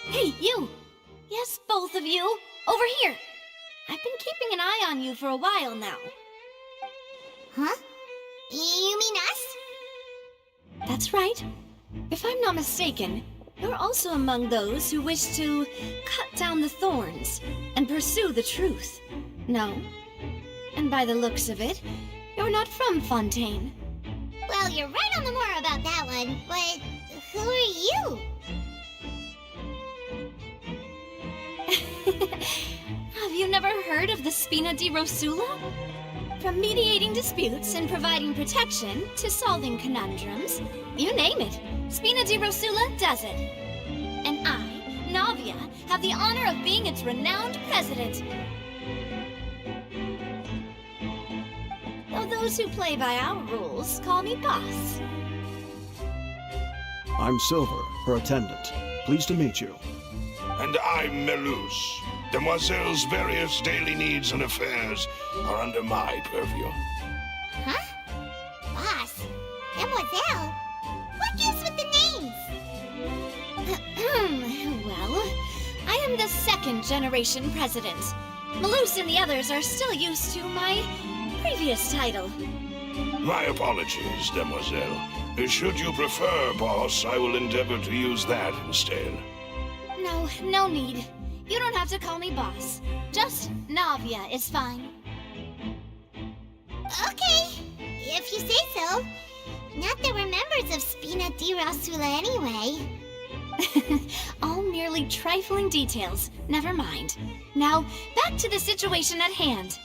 Hey, you! Yes, both of you! Over here! I've been keeping an eye on you for a while now. Huh? You mean us? That's right. If I'm not mistaken, you're also among those who wish to cut down the thorns and pursue the truth. No? And by the looks of it, you're not from Fontaine. Well, you're right on the moor about that one, but who are you? Have you never heard of the Spina di Rosula? From mediating disputes and providing protection to solving conundrums, you name it, Spina di Rosula does it. And I, Navia, have the honor of being its renowned president. Though those who play by our rules call me boss. I'm Silver, her attendant. Pleased to meet you. And I'm Melus. Demoiselle's various daily needs and affairs are under my purview. Huh? Boss? Demoiselle? What gives with the names? Well, I am the second generation president. Melus and the others are still used to my previous title. My apologies, Demoiselle. Should you prefer, boss, I will endeavor to use that instead. No need. You don't have to call me boss. Just Navia is fine. Okay, if you say so. Not that we're members of Spina di Rosula anyway. All merely trifling details. Never mind. Now, back to the situation at hand.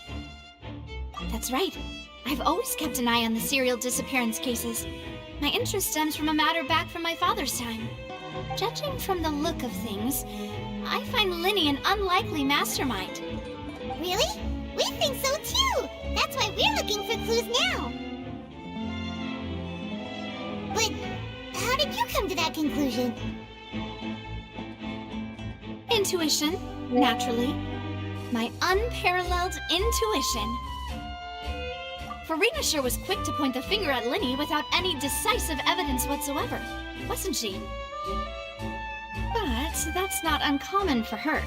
That's right. I've always kept an eye on the serial disappearance cases. My interest stems from a matter back from my father's time. Judging from the look of things, I find Linny an unlikely mastermind. Really? We think so too! That's why we're looking for clues now! But how did you come to that conclusion? Intuition, naturally. My unparalleled intuition. Farina sure was quick to point the finger at Linny without any decisive evidence whatsoever, wasn't she? But that's not uncommon for her.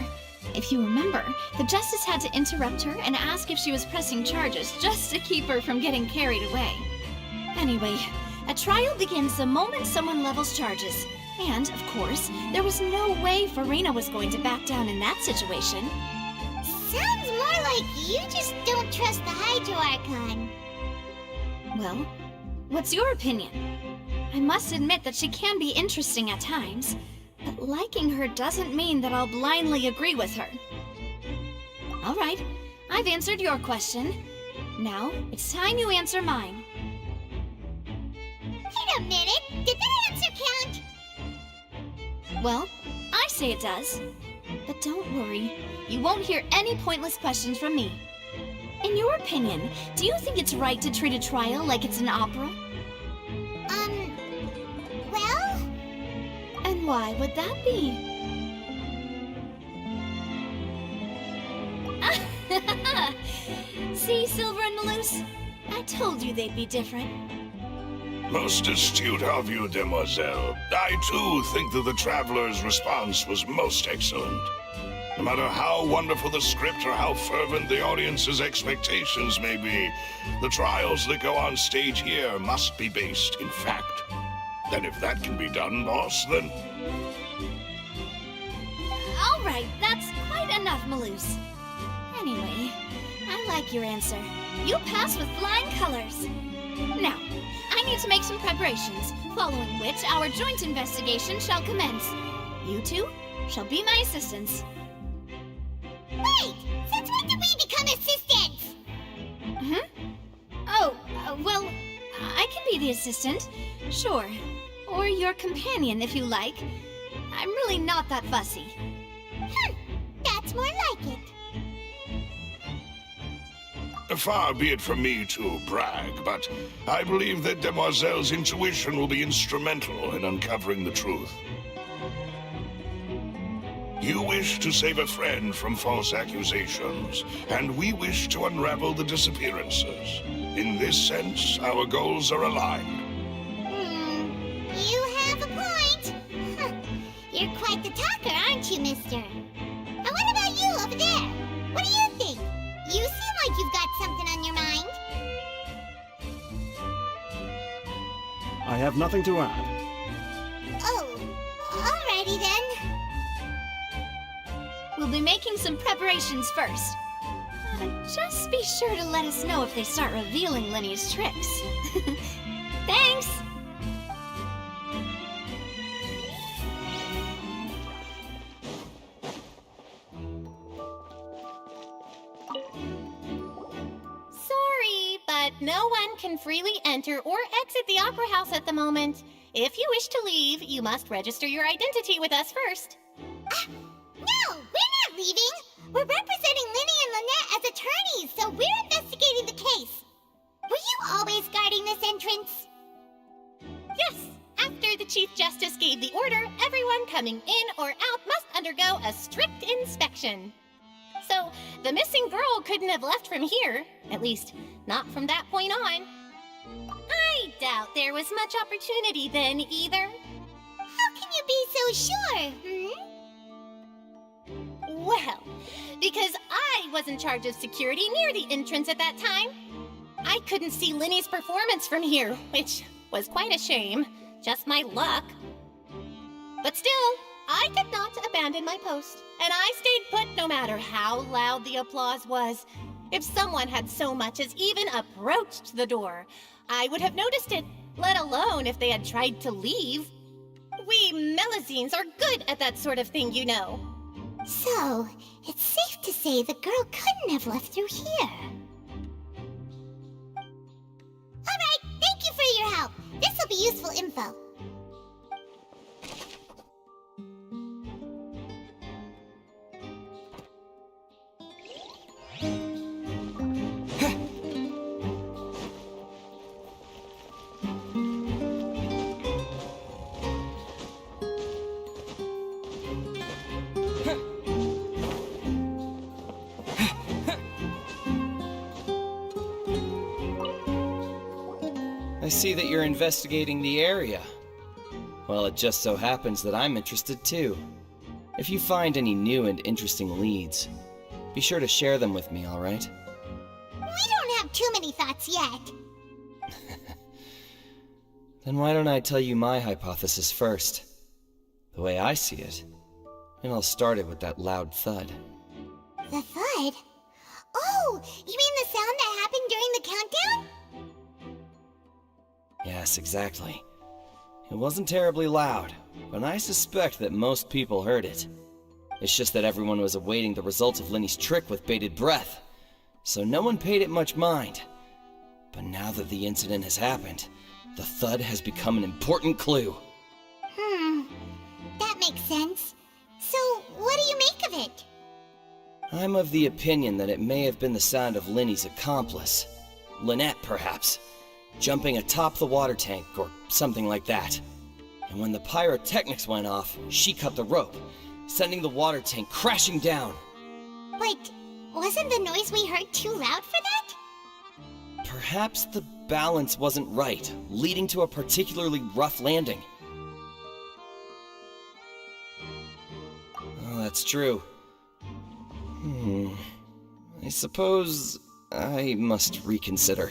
If you remember, the Justice had to interrupt her and ask if she was pressing charges just to keep her from getting carried away. Anyway, a trial begins the moment someone levels charges. And, of course, there was no way Farina was going to back down in that situation. Sounds more like you just don't trust the Hydro Archon. Well, what's your opinion? I must admit that she can be interesting at times, but liking her doesn't mean that I'll blindly agree with her. All right, I've answered your question. Now, it's time you answer mine. Wait a minute, did that answer count? Well, I say it does. But don't worry, you won't hear any pointless questions from me. In your opinion, do you think it's right to treat a trial like it's an opera? Well? And why would that be? See, Silver and Maloose? I told you they'd be different. Most astute of you, demoiselle. I too think that the traveler's response was most excellent. No matter how wonderful the script or how fervent the audience's expectations may be, the trials that go on stage here must be based in fact. And if that can be done, boss, then... All right, that's quite enough, Maloose. Anyway, I like your answer. You pass with flying colors. Now, I need to make some preparations, following which our joint investigation shall commence. You two shall be my assistants. Wait! Since when did we become assistants? Oh, well, I can be the assistant, sure. Or your companion, if you like. I'm really not that fussy. That's more like it. Far be it from me to brag, but I believe that Demoiselle's intuition will be instrumental in uncovering the truth. You wish to save a friend from false accusations, and we wish to unravel the disappearances. In this sense, our goals are aligned. You have a point. You're quite the talker, aren't you, mister? And what about you over there? What do you think? You seem like you've got something on your mind. I have nothing to add. Oh, alrighty then. We'll be making some preparations first. Just be sure to let us know if they start revealing Linny's tricks. Thanks! Sorry, but no one can freely enter or exit the Opera House at the moment. If you wish to leave, you must register your identity with us first. No, we're not leaving. We're representing Linny and Lynette as attorneys, so we're investigating the case. Were you always guarding this entrance? Yes, after the Chief Justice gave the order, everyone coming in or out must undergo a strict inspection. So, the missing girl couldn't have left from here, at least not from that point on. I doubt there was much opportunity then either. How can you be so sure, Well, because I was in charge of security near the entrance at that time. I couldn't see Linny's performance from here, which was quite a shame. Just my luck. But still, I did not abandon my post, and I stayed put no matter how loud the applause was. If someone had so much as even approached the door, I would have noticed it, let alone if they had tried to leave. We Melusines are good at that sort of thing, you know. So, it's safe to say the girl couldn't have left through here. Alright, thank you for your help. This will be useful info. I see that you're investigating the area. Well, it just so happens that I'm interested too. If you find any new and interesting leads, be sure to share them with me, alright? We don't have too many thoughts yet. Then why don't I tell you my hypothesis first? The way I see it. And I'll start it with that loud thud. The thud? Oh, you mean the sound that happened during the countdown? Yes, exactly. It wasn't terribly loud, but I suspect that most people heard it. It's just that everyone was awaiting the results of Lenny's trick with bated breath, so no one paid it much mind. But now that the incident has happened, the thud has become an important clue. That makes sense. So, what do you make of it? I'm of the opinion that it may have been the sound of Lenny's accomplice. Lynette, perhaps. Jumping atop the water tank or something like that. And when the pyrotechnics went off, she cut the rope, sending the water tank crashing down. But wasn't the noise we heard too loud for that? Perhaps the balance wasn't right, leading to a particularly rough landing. Oh, that's true. I suppose I must reconsider.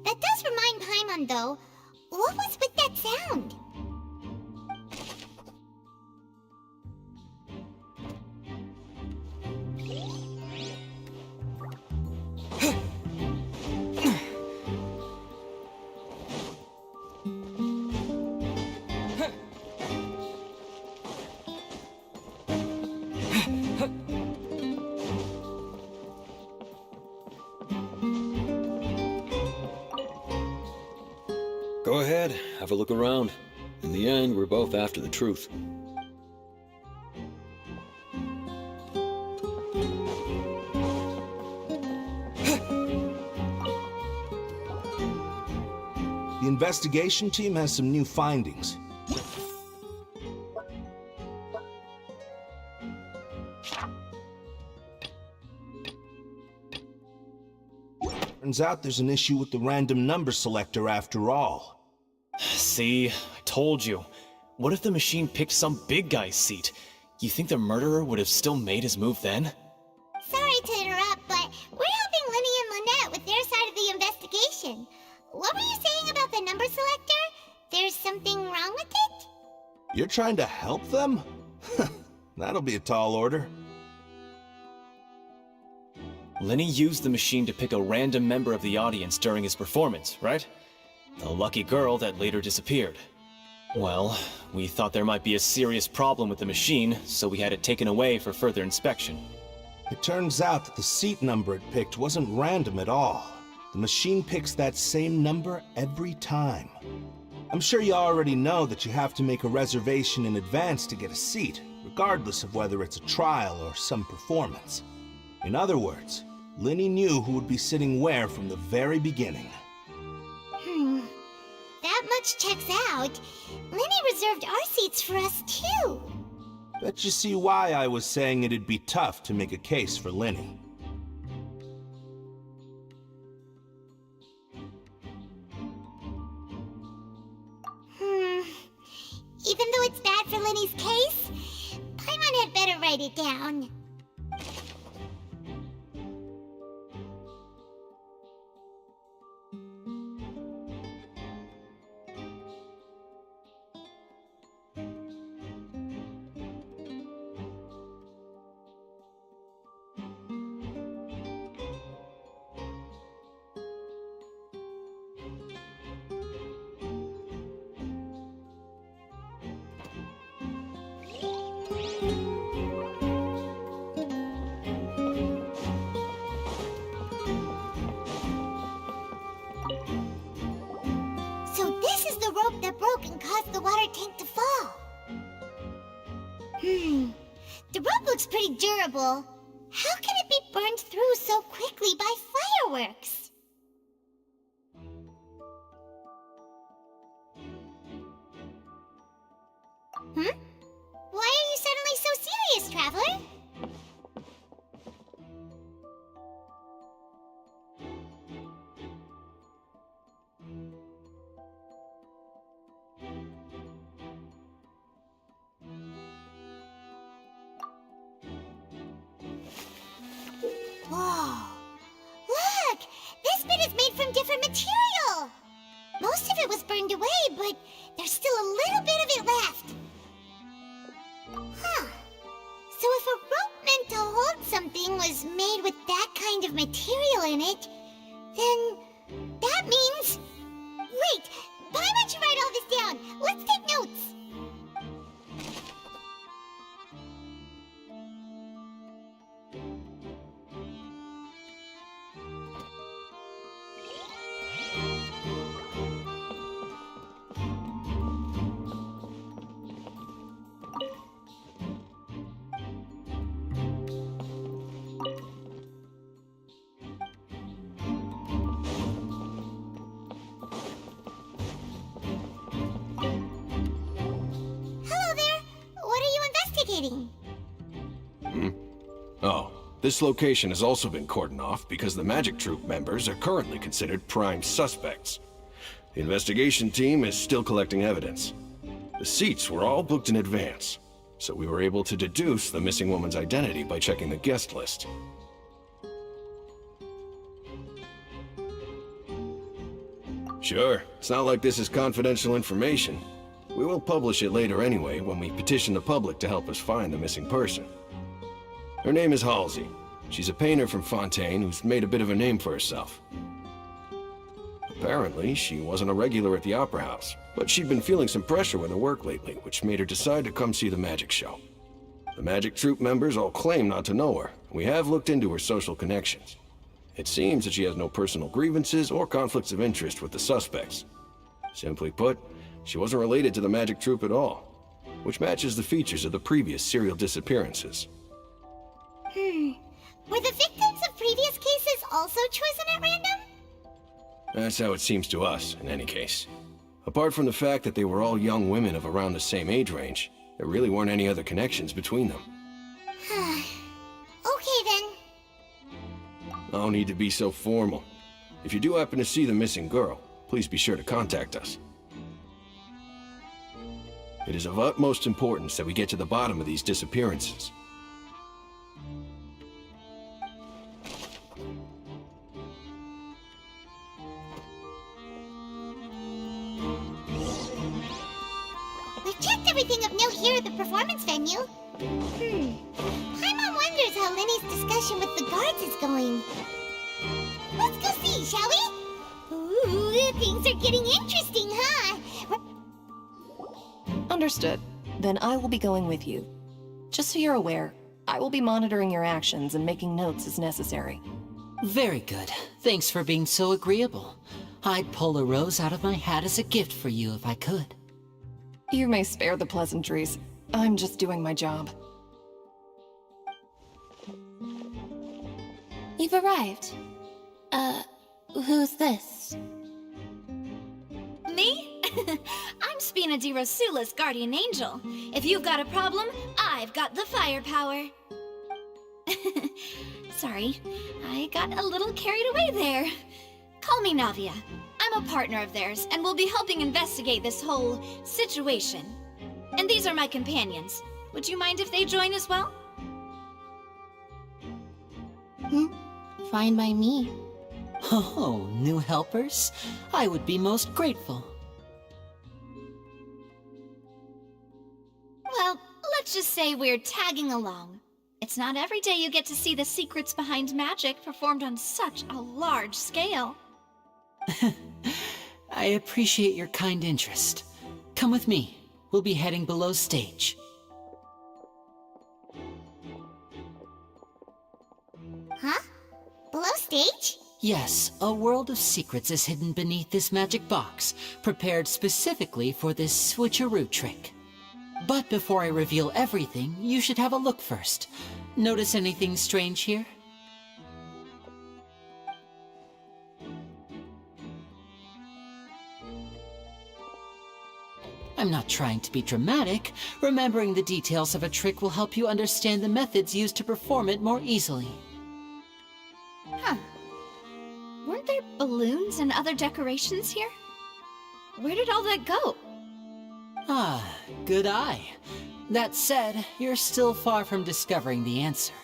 That does remind Paimon, though. What was with that sound? Go ahead, have a look around. In the end, we're both after the truth. The investigation team has some new findings. Turns out there's an issue with the random number selector after all. See, I told you. What if the machine picked some big guy's seat? You think the murderer would have still made his move then? Sorry to interrupt, but we're helping Lenny and Lynette with their side of the investigation. What were you saying about the number selector? There's something wrong with it? You're trying to help them? That'll be a tall order. Lenny used the machine to pick a random member of the audience during his performance, right? The lucky girl that later disappeared. Well, we thought there might be a serious problem with the machine, so we had it taken away for further inspection. It turns out that the seat number it picked wasn't random at all. The machine picks that same number every time. I'm sure you already know that you have to make a reservation in advance to get a seat, regardless of whether it's a trial or some performance. In other words, Lenny knew who would be sitting where from the very beginning. That much checks out. Lenny reserved our seats for us, too. Bet you see why I was saying it'd be tough to make a case for Lenny. Even though it's bad for Lenny's case, Paimon had better write it down. So this is the rope that broke and caused the water tank to fall. The rope looks pretty durable. How can it be burned through so quickly by fireworks? Why are you suddenly so serious, Traveler? Whoa! Look! This bit is made from different material! Most of it was burned away, but there's still a little bit of it left. Huh. So if a rope meant to hold something was made with that kind of material in it, then that means... Wait, Paimon should write getting? Oh, this location has also been cordoned off because the Magic Troop members are currently considered prime suspects. The investigation team is still collecting evidence. The seats were all booked in advance, so we were able to deduce the missing woman's identity by checking the guest list. Sure, it's not like this is confidential information. We will publish it later anyway when we petition the public to help us find the missing person. Her name is Halsey. She's a painter from Fontaine who's made a bit of a name for herself. Apparently, she wasn't a regular at the Opera House, but she'd been feeling some pressure with her work lately, which made her decide to come see the magic show. The Magic Troop members all claim not to know her. We have looked into her social connections. It seems that she has no personal grievances or conflicts of interest with the suspects. Simply put, she wasn't related to the Magic Troop at all, which matches the features of the previous serial disappearances. Were the victims of previous cases also chosen at random? That's how it seems to us, in any case. Apart from the fact that they were all young women of around the same age range, there really weren't any other connections between them. Okay then. No need to be so formal. If you do happen to see the missing girl, please be sure to contact us. It is of utmost importance that we get to the bottom of these disappearances. We've checked everything of note here at the performance venue. Paimon wonders how Lenny's discussion with the guards is going. Let's go see, shall we? Ooh, things are getting interesting, huh? Understood. Then I will be going with you. Just so you're aware, I will be monitoring your actions and making notes as necessary. Very good. Thanks for being so agreeable. I'd pull a rose out of my hat as a gift for you if I could. You may spare the pleasantries. I'm just doing my job. You've arrived. Who's this? Me? I'm Spina di Rosula's guardian angel. If you've got a problem, I've got the firepower. Sorry, I got a little carried away there. Call me Navia. I'm a partner of theirs, and will be helping investigate this whole situation. And these are my companions. Would you mind if they join as well? Fine by me. Oh, new helpers? I would be most grateful. Well, let's just say we're tagging along. It's not every day you get to see the secrets behind magic performed on such a large scale. I appreciate your kind interest. Come with me. We'll be heading below stage. Huh? Below stage? Yes, a world of secrets is hidden beneath this magic box, prepared specifically for this switcheroo trick. But before I reveal everything, you should have a look first. Notice anything strange here? I'm not trying to be dramatic. Remembering the details of a trick will help you understand the methods used to perform it more easily. Huh. Weren't there balloons and other decorations here? Where did all that go? Ah, good eye. That said, you're still far from discovering the answer.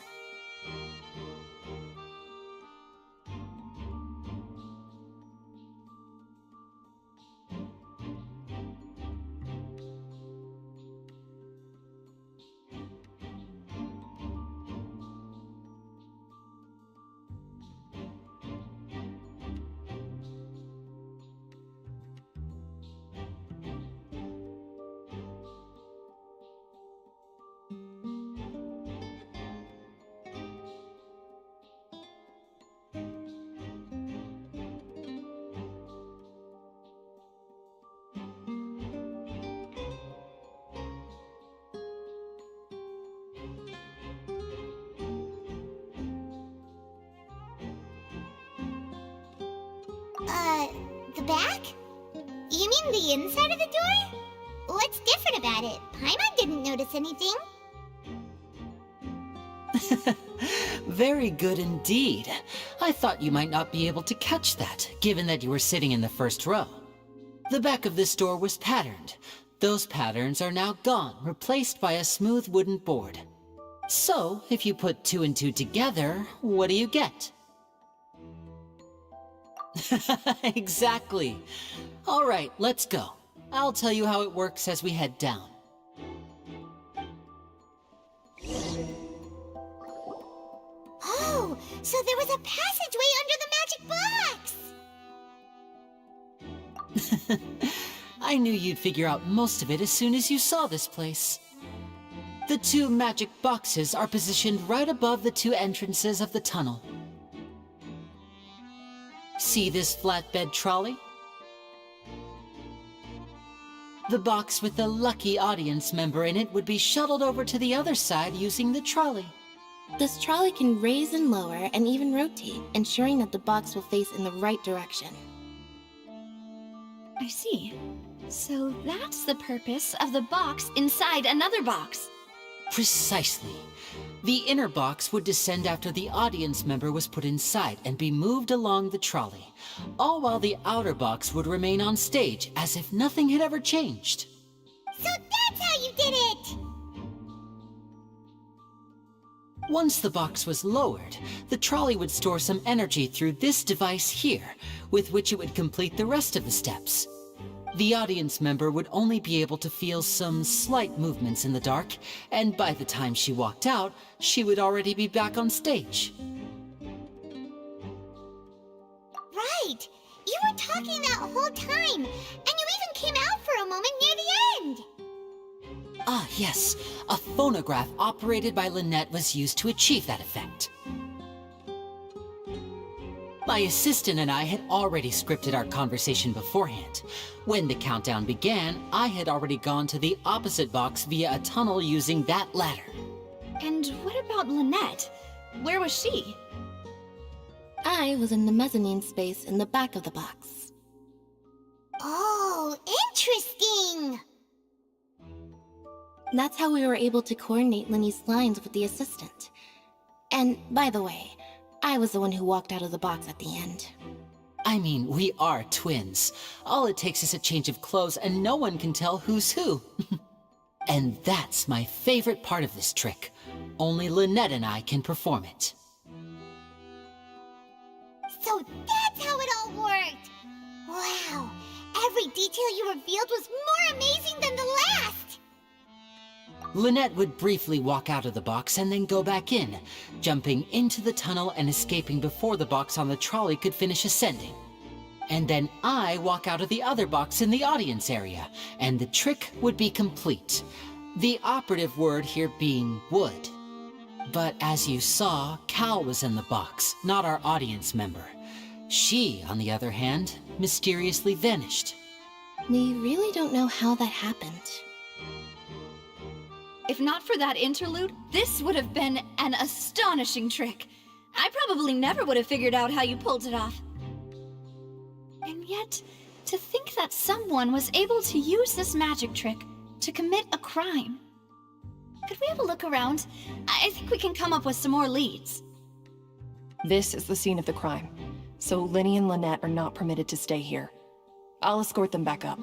The back? You mean the inside of the door? What's different about it? Paimon didn't notice anything. Very good indeed. I thought you might not be able to catch that, given that you were sitting in the first row. The back of this door was patterned. Those patterns are now gone, replaced by a smooth wooden board. So, if you put 2 and 2 together, what do you get? Exactly. All right, let's go. I'll tell you how it works as we head down. Oh, so there was a passageway under the magic box! I knew you'd figure out most of it as soon as you saw this place. The 2 magic boxes are positioned right above the 2 entrances of the tunnel. See this flatbed trolley? The box with the lucky audience member in it would be shuttled over to the other side using the trolley. This trolley can raise and lower and even rotate, ensuring that the box will face in the right direction. I see. So that's the purpose of the box inside another box. Precisely. The inner box would descend after the audience member was put inside and be moved along the trolley, all while the outer box would remain on stage as if nothing had ever changed. So that's how you did it! Once the box was lowered, the trolley would store some energy through this device here, with which it would complete the rest of the steps. The audience member would only be able to feel some slight movements in the dark, and by the time she walked out, she would already be back on stage. Right! You were talking that whole time, and you even came out for a moment near the end! Ah, yes. A phonograph operated by Lynette was used to achieve that effect. My assistant and I had already scripted our conversation beforehand. When the countdown began, I had already gone to the opposite box via a tunnel using that ladder. And what about Lynette? Where was she? I was in the mezzanine space in the back of the box. Oh, interesting! That's how we were able to coordinate Linny's lines with the assistant. And, by the way, I was the one who walked out of the box at the end. I mean, we are twins. All it takes is a change of clothes and no one can tell who's who. And that's my favorite part of this trick. Only Lynette and I can perform it. So that's how it all worked! Wow! Every detail you revealed was more amazing than the last! Lynette would briefly walk out of the box and then go back in, jumping into the tunnel and escaping before the box on the trolley could finish ascending. And then I walk out of the other box in the audience area, and the trick would be complete. The operative word here being would. But as you saw, Cal was in the box, not our audience member. She, on the other hand, mysteriously vanished. We really don't know how that happened. If not for that interlude, this would have been an astonishing trick. I probably never would have figured out how you pulled it off. And yet, to think that someone was able to use this magic trick to commit a crime. Could we have a look around? I think we can come up with some more leads. This is the scene of the crime, so Linny and Lynette are not permitted to stay here. I'll escort them back up.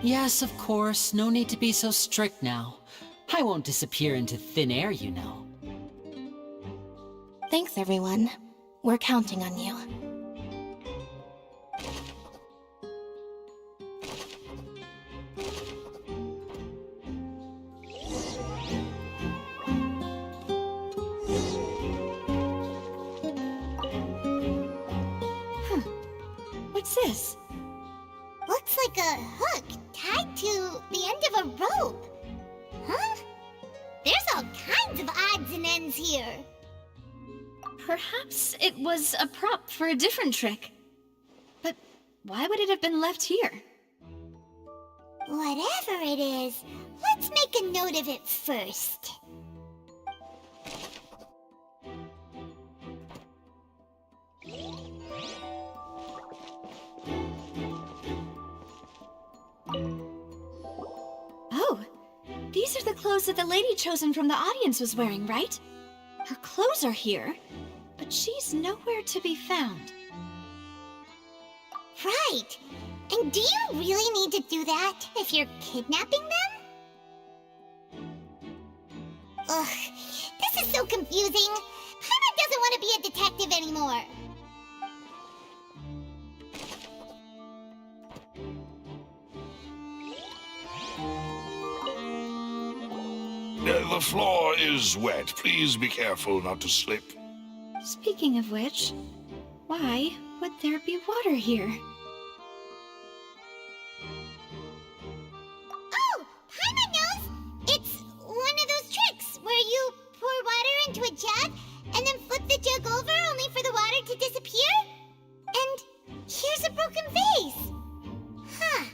Yes, of course. No need to be so strict now. I won't disappear into thin air, you know. Thanks, everyone. We're counting on you. What's this? Looks like a hook tied to the end of a rope. Huh? There's all kinds of odds and ends here. Perhaps it was a prop for a different trick. But why would it have been left here? Whatever it is, let's make a note of it first. Oh, these are the clothes that the lady chosen from the audience was wearing, right? Her clothes are here, but she's nowhere to be found. Right. And do you really need to do that if you're kidnapping them? Ugh, this is so confusing. Paimon doesn't want to be a detective anymore. The floor is wet. Please be careful not to slip. Speaking of which, why would there be water here? Oh, Paimon knows! It's one of those tricks where you pour water into a jug and then flip the jug over only for the water to disappear? And here's a broken vase. Huh.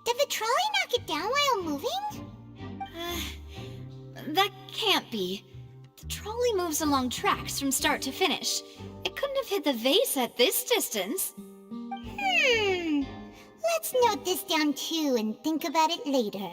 Did the trolley knock it down while moving? That can't be. The trolley moves along tracks from start to finish. It couldn't have hit the vase at this distance. Let's note this down too and think about it later.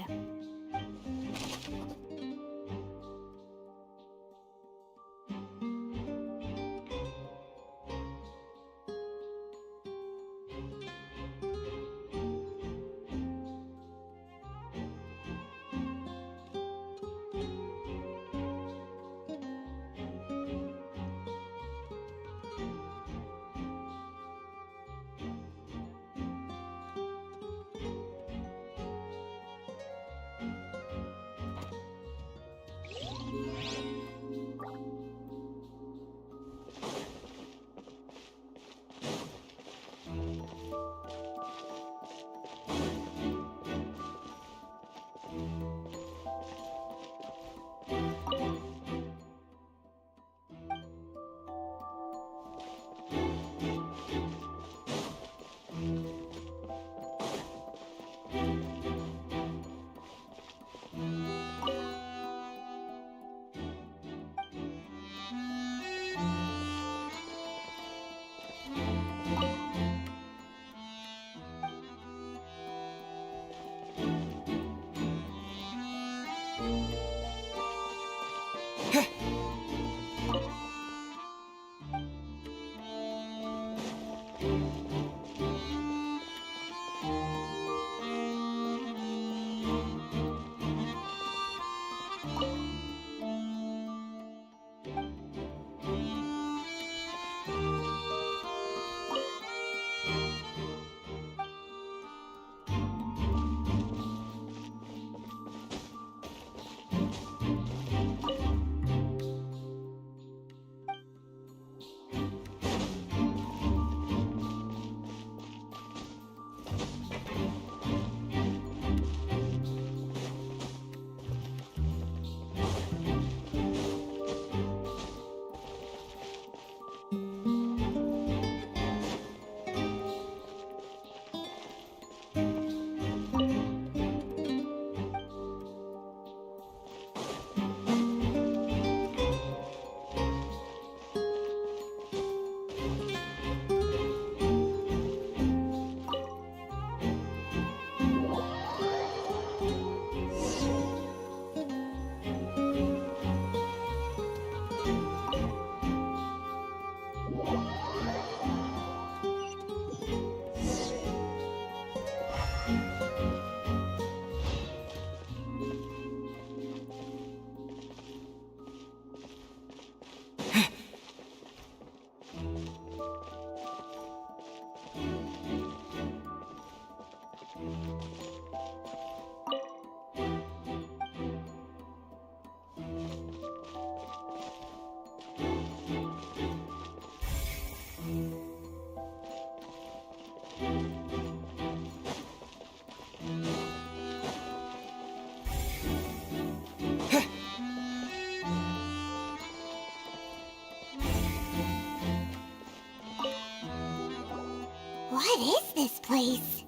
What is this place?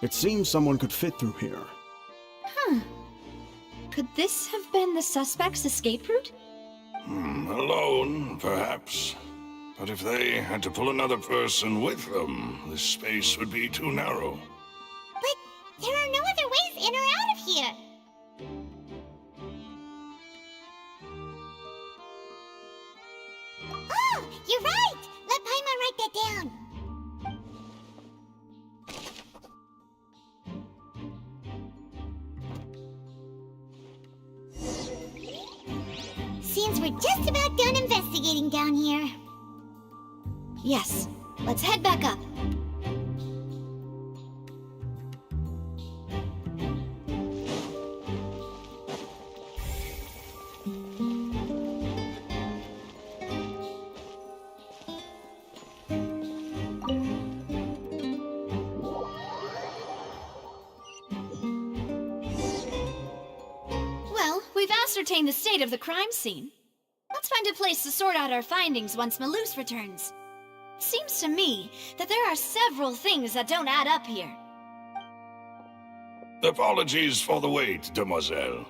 It seems someone could fit through here. Could this have been the suspect's escape route? Alone, perhaps. But if they had to pull another person with them, this space would be too narrow. But there are no other ways in or out of here. that down. Seems we're just about done investigating down here. Yes, let's head back up. Well, we've ascertained the state of the crime scene. Let's find a place to sort out our findings once Malus returns. It seems to me that there are several things that don't add up here. Apologies for the wait, demoiselle.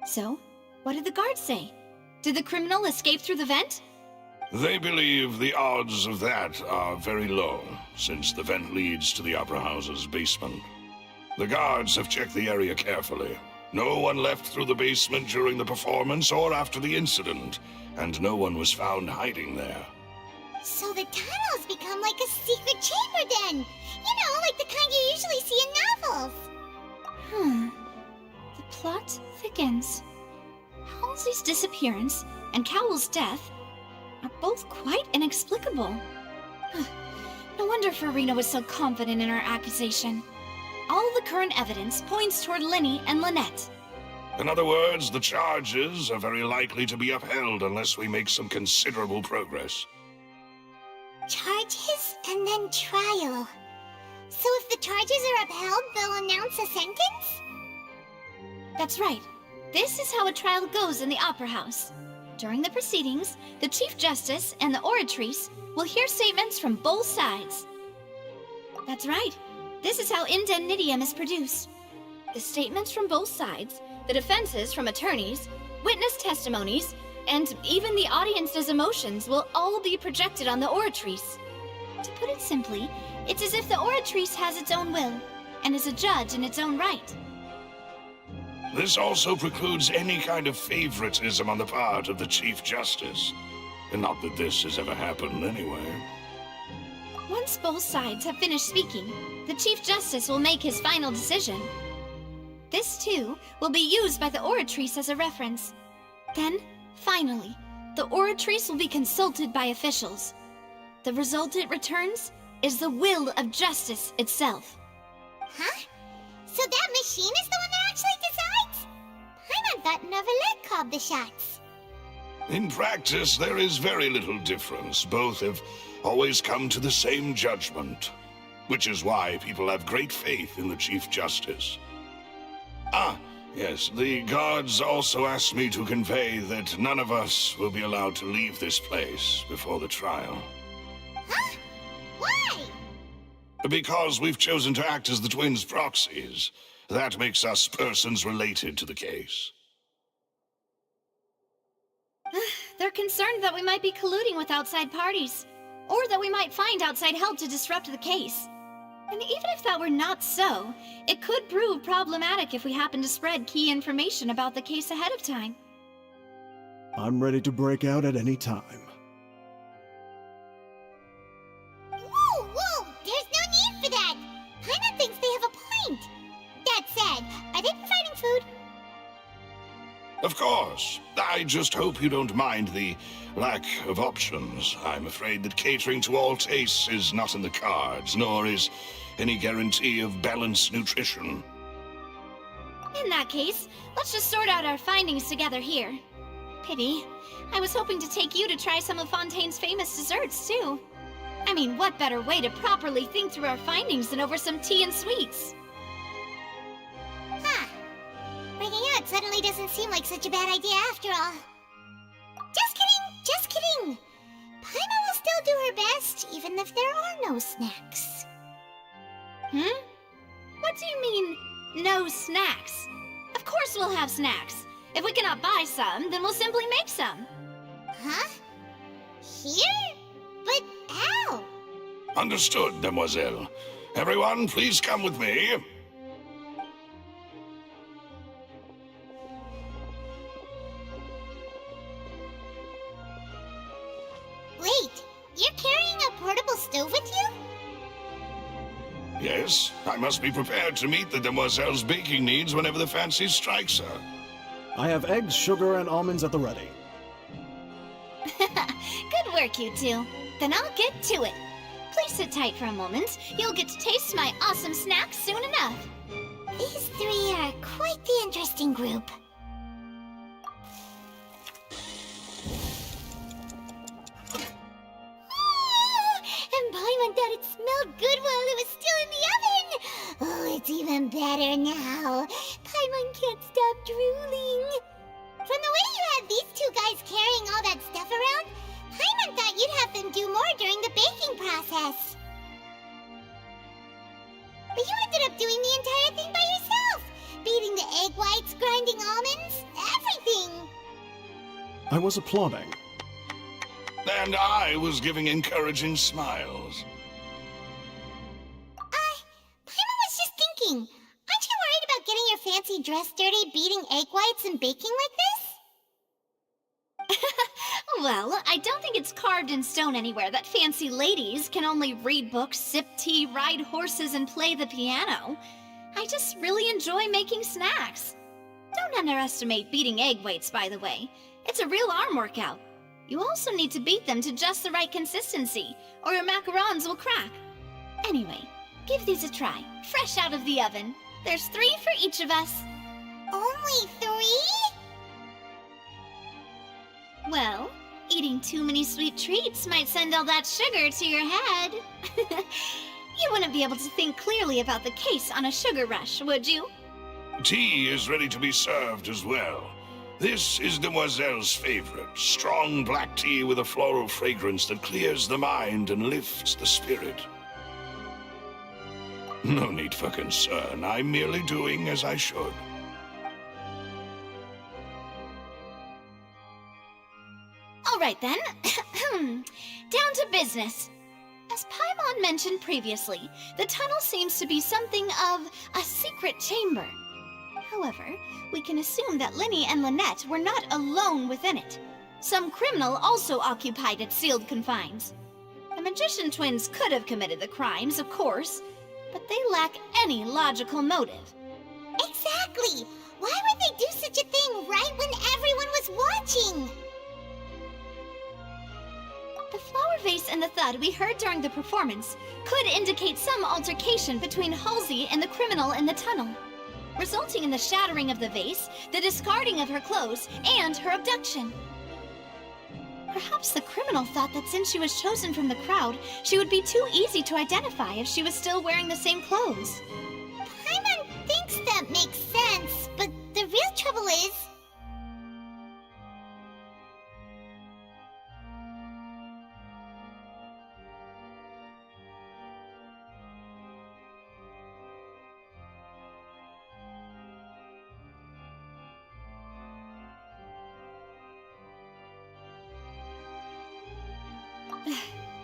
So, what did the guards say? Did the criminal escape through the vent? They believe the odds of that are very low, since the vent leads to the Opera House's basement. The guards have checked the area carefully. No one left through the basement during the performance or after the incident, and no one was found hiding there. So the tunnels become like a secret chamber then! You know, like the kind you usually see in novels! The plot thickens. Halsey's disappearance and Cowell's death are both quite inexplicable. No wonder Farina was so confident in her accusation. All the current evidence points toward Linny and Lynette. In other words, the charges are very likely to be upheld unless we make some considerable progress. Charges and then trial. So if the charges are upheld, they'll announce a sentence? That's right. This is how a trial goes in the Opera House. During the proceedings, the Chief Justice and the oratrice will hear statements from both sides. That's right. This is how indemnitium is produced. The statements from both sides, the defenses from attorneys, witness testimonies, and even the audience's emotions will all be projected on the oratrice. To put it simply, it's as if the oratrice has its own will, and is a judge in its own right. This also precludes any kind of favoritism on the part of the Chief Justice. And not that this has ever happened anyway. Once both sides have finished speaking, the Chief Justice will make his final decision. This, too, will be used by the oratrice as a reference. Then, finally, the oratrice will be consulted by officials. The result it returns is the will of justice itself. Huh? So that machine is the one that actually decides? Paimon thought Neverlet called the shots. In practice, there is very little difference. Both have always come to the same judgment, which is why people have great faith in the Chief Justice. Ah, yes, the guards also asked me to convey that none of us will be allowed to leave this place before the trial. Huh? Why? Because we've chosen to act as the twins' proxies. That makes us persons related to the case. They're concerned that we might be colluding with outside parties, or that we might find outside help to disrupt the case. And even if that were not so, it could prove problematic if we happen to spread key information about the case ahead of time. I'm ready to break out at any time. Whoa, whoa! There's no need for that! Paimon thinks they have a point! That said, are they providing food? Of course. I just hope you don't mind the lack of options. I'm afraid that catering to all tastes is not in the cards, nor is any guarantee of balanced nutrition. In that case, let's just sort out our findings together here. Pity. I was hoping to take you to try some of Fontaine's famous desserts, too. I mean, what better way to properly think through our findings than over some tea and sweets? Huh. Breaking out suddenly doesn't seem like such a bad idea after all. Just kidding! Just kidding! Paimon will still do her best, even if there are no snacks. What do you mean, no snacks? Of course we'll have snacks. If we cannot buy some, then we'll simply make some. Huh? Here? But how? Understood, demoiselle. Everyone, please come with me. Wait, course, I must be prepared to meet the demoiselle's baking needs whenever the fancy strikes her. I have eggs, sugar, and almonds at the ready. Good work, you two. Then I'll get to it. Please sit tight for a moment. You'll get to taste my awesome snacks soon enough. These three are quite the interesting group. And Paimon thought it smelled good while it was still in the oven. Oh, it's even better now. Paimon can't stop drooling. From the way you had these two guys carrying all that stuff around, Paimon thought you'd have them do more during the baking process. But you ended up doing the entire thing by yourself. Beating the egg whites, grinding almonds, everything. I was applauding. And I was giving encouraging smiles. Paimon was just thinking, aren't you worried about getting your fancy dress dirty beating egg whites and baking like this? Well, I don't think it's carved in stone anywhere that fancy ladies can only read books, sip tea, ride horses, and play the piano. I just really enjoy making snacks. Don't underestimate beating egg whites, by the way. It's a real arm workout. You also need to beat them to just the right consistency, or your macarons will crack. Anyway, give these a try, fresh out of the oven. There's 3 for each of us. Only 3? Well, eating too many sweet treats might send all that sugar to your head. You wouldn't be able to think clearly about the case on a sugar rush, would you? Tea is ready to be served as well. This is Demoiselle's favorite, strong black tea with a floral fragrance that clears the mind and lifts the spirit. No need for concern. I'm merely doing as I should. All right then. Down to business. As Paimon mentioned previously, the tunnel seems to be something of a secret chamber. However, we can assume that Linny and Lynette were not alone within it. Some criminal also occupied its sealed confines. The magician twins could have committed the crimes, of course, but they lack any logical motive. Exactly! Why would they do such a thing right when everyone was watching? The flower vase and the thud we heard during the performance could indicate some altercation between Halsey and the criminal in the tunnel, resulting in the shattering of the vase, the discarding of her clothes, and her abduction. Perhaps the criminal thought that since she was chosen from the crowd, she would be too easy to identify if she was still wearing the same clothes. Paimon thinks that makes sense, but the real trouble is...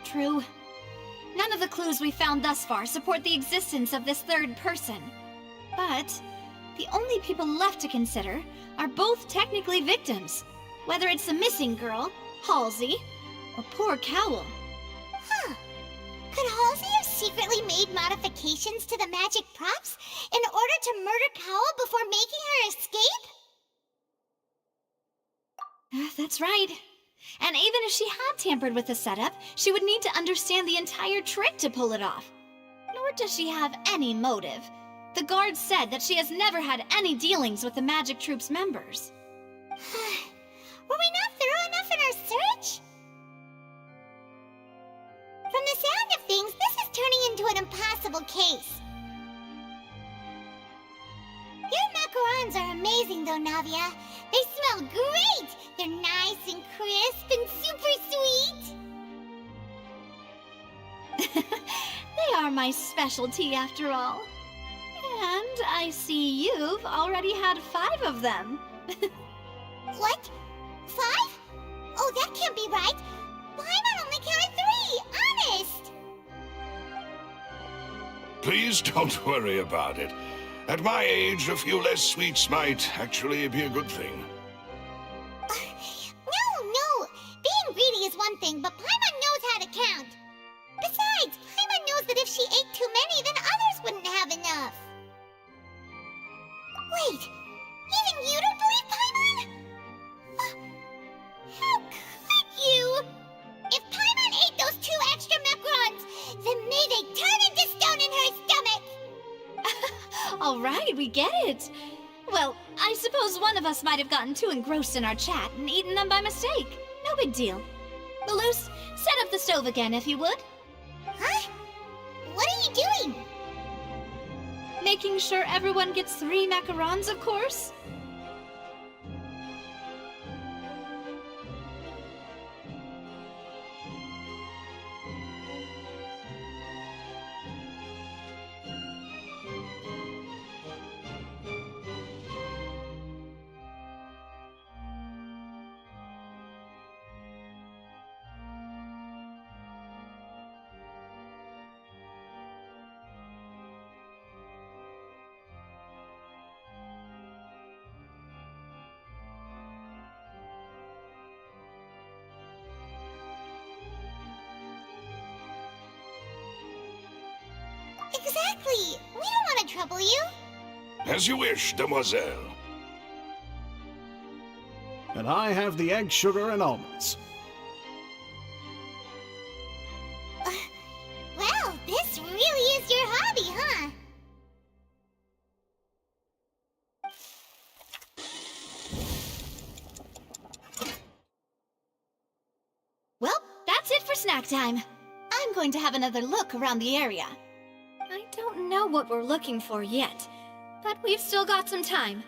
True. None of the clues we found thus far support the existence of this third person. But the only people left to consider are both technically victims, whether it's the missing girl, Halsey, or poor Cowl. Huh. Could Halsey have secretly made modifications to the magic props in order to murder Cowl before making her escape? That's right. And even if she had tampered with the setup, she would need to understand the entire trick to pull it off. Nor does she have any motive. The guards said that she has never had any dealings with the magic troop's members. Were we not thorough enough in our search? From the sound of things, this is turning into an impossible case. Your macarons are amazing though, Navia. They smell great! They're nice and crisp and super sweet! They are my specialty after all. And I see you've already had 5 of them. What? 5? Oh, that can't be right! Paimon only counted 3! Honest! Please don't worry about it. At my age, a few less sweets might actually be a good thing. No! Being greedy is one thing, but Paimon knows how to count. Besides, Paimon knows that if she ate too many, then others wouldn't enough. Wait, even you don't believe Paimon? How could you? If Paimon ate those 2 extra macarons, then may they turn into stone in her stomach! All right, we get it. Well, I suppose one of us might have gotten too engrossed in our chat and eaten them by mistake. No big deal. Malus, set up the stove again if you would. Huh? What are you doing? Making sure everyone gets 3 macarons, of course. Exactly. We don't want to trouble you. As you wish, demoiselle. And I have the egg, sugar, and almonds. Well, this really is your hobby, huh? Well, that's it for snack time. I'm going to have another look around the area. I don't know what we're looking for yet, but we've still got some time.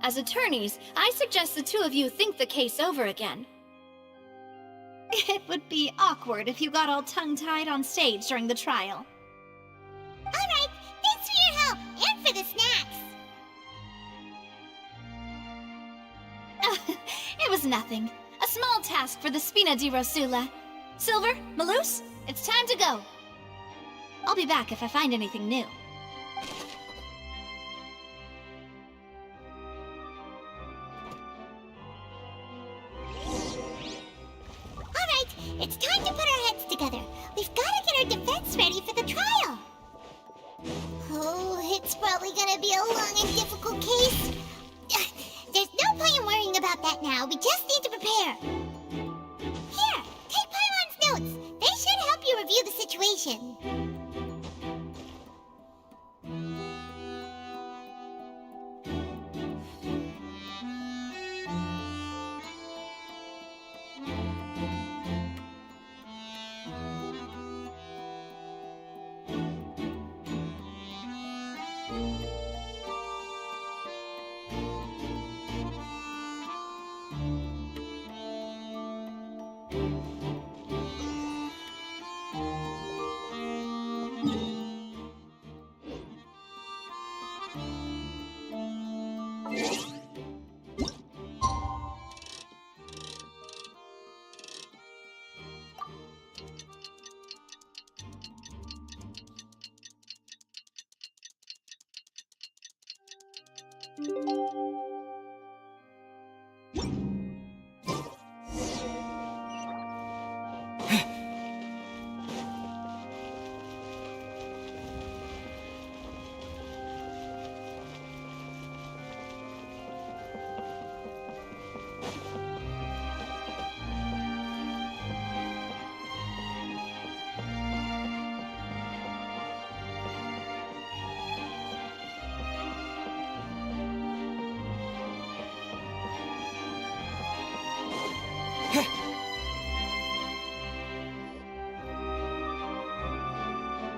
As attorneys, I suggest the 2 of you think the case over again. It would be awkward if you got all tongue-tied on stage during the trial. Alright, thanks for your help, and for the snacks. It was nothing. A small task for the Spina di Rosula. Silver, Malus, it's time to go. I'll be back if I find anything new. Alright, it's time to put our heads together. We've got to get our defense ready for the trial. Oh, it's probably gonna be a long and difficult case. There's no point in worrying about that now. We just need to prepare. Here, take Paimon's notes. They should help you review the situation.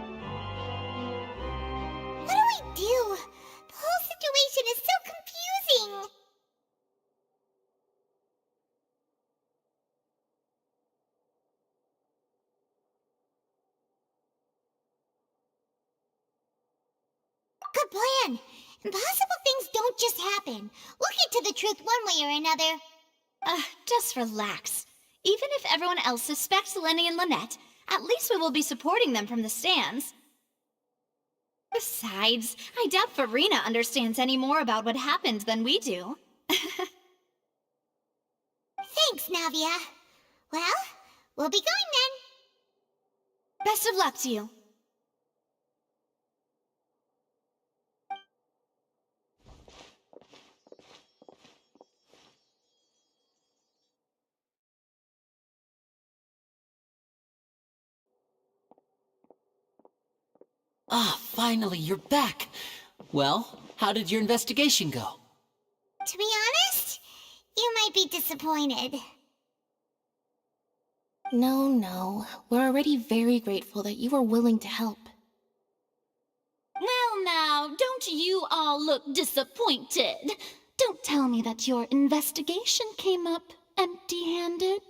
What do we do? The whole situation is so confusing. Good plan. Impossible things don't just happen. We'll get to the truth one way or another. Just relax. Even if everyone else suspects Lenny and Lynette, at least we will be supporting them from the stands. Besides, I doubt Farina understands any more about what happened than we do. Thanks, Navia. Well, we'll be going then. Best of luck to you. Ah, finally, you're back. Well, how did your investigation go? To be honest, you might be disappointed. No. We're already very grateful that you were willing to help. Well, now, don't you all look disappointed. Don't tell me that your investigation came up empty-handed.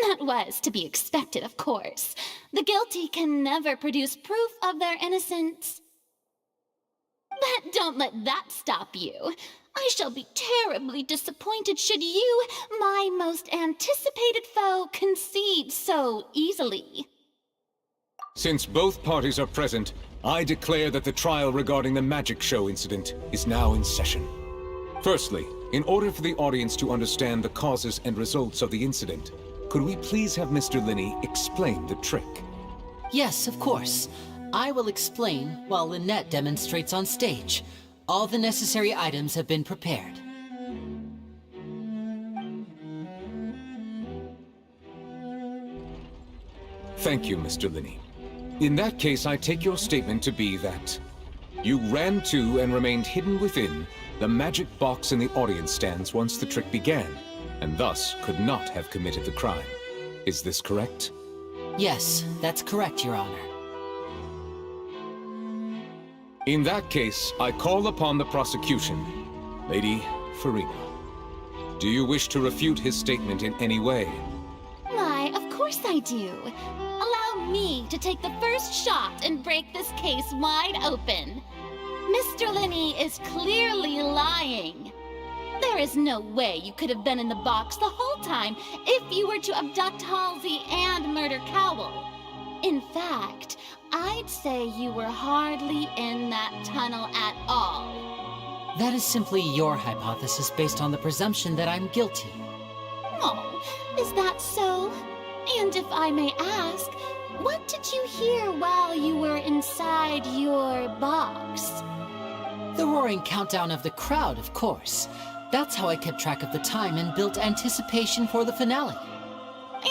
That was to be expected, of course. The guilty can never produce proof of their innocence. But don't let that stop you. I shall be terribly disappointed should you, my most anticipated foe, concede so easily. Since both parties are present, I declare that the trial regarding the magic show incident is now in session. Firstly, in order for the audience to understand the causes and results of the incident, could we please have Mr. Linney explain the trick? Yes, of course. I will explain while Lynette demonstrates on stage. All the necessary items have been prepared. Thank you, Mr. Linney. In that case, I take your statement to be that you ran to and remained hidden within the magic box in the audience stands once the trick began, and thus could not have committed the crime. Is this correct? Yes, that's correct, Your Honor. In that case, I call upon the prosecution. Lady Farina, do you wish to refute his statement in any way? Why, of course I do. Allow me to take the first shot and break this case wide open. Mr. Linney is clearly lying. There is no way you could have been in the box the whole time if you were to abduct Halsey and murder Cowell. In fact, I'd say you were hardly in that tunnel at all. That is simply your hypothesis based on the presumption that I'm guilty. Oh, is that so? And if I may ask, what did you hear while you were inside your box? The roaring countdown of the crowd, of course. That's how I kept track of the time and built anticipation for the finale.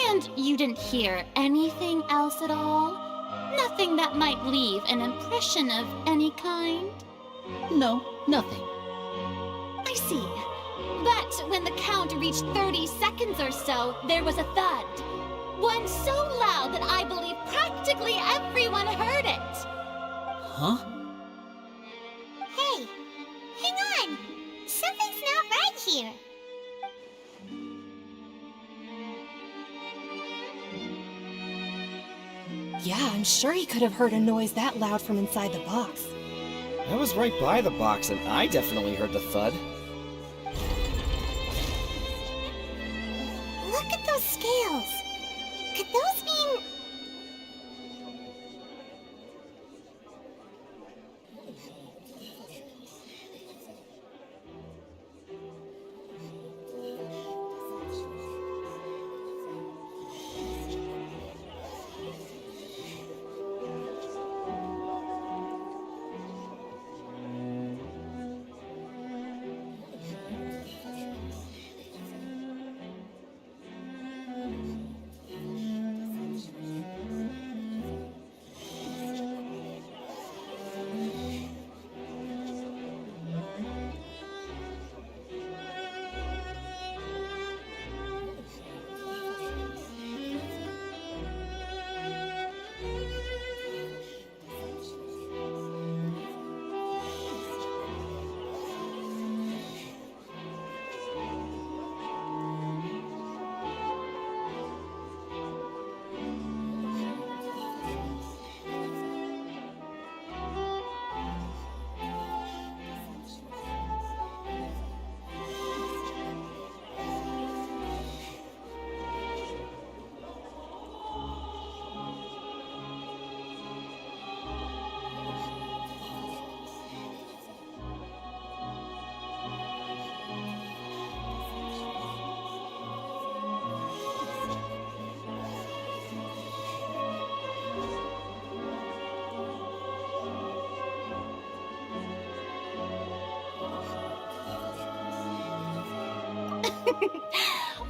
And you didn't hear anything else at all? Nothing that might leave an impression of any kind? No, nothing. I see. But when the count reached 30 seconds or so, there was a thud. One so loud that I believe practically everyone heard it. Huh? Hey, hang on! Something's not right here. Yeah, I'm sure he could have heard a noise that loud from inside the box. I was right by the box, and I definitely heard the thud. Look at those scales. Could those mean...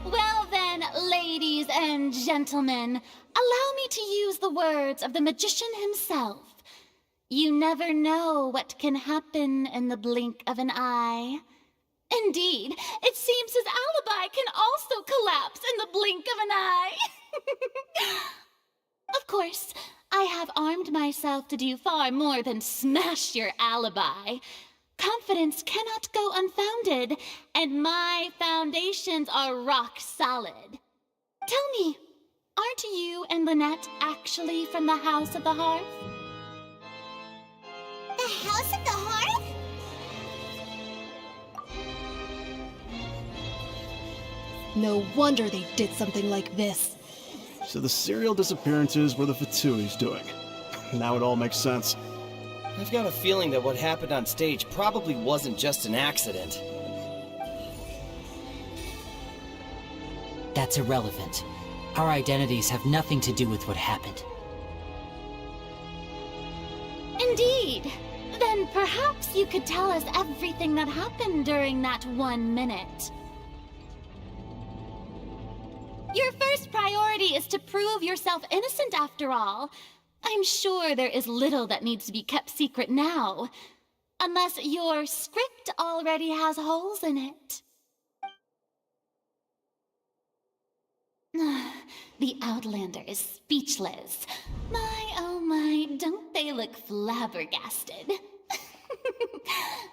Well then, ladies and gentlemen, allow me to use the words of the magician himself. You never know what can happen in the blink of an eye. Indeed, it seems his alibi can also collapse in the blink of an eye. Of course, I have armed myself to do far more than smash your alibi. Confidence cannot go unfounded, and my foundations are rock solid. Tell me, aren't you and Lynette actually from the House of the Hearth? The House of the Hearth? No wonder they did something like this. So the serial disappearances were the Fatoui's doing. Now it all makes sense. I've got a feeling that what happened on stage probably wasn't just an accident. That's irrelevant. Our identities have nothing to do with what happened. Indeed. Then perhaps you could tell us everything that happened during that 1 minute. Your first priority is to prove yourself innocent, after all. I'm sure there is little that needs to be kept secret now. Unless your script already has holes in it. The Outlander is speechless. My, oh my, don't they look flabbergasted?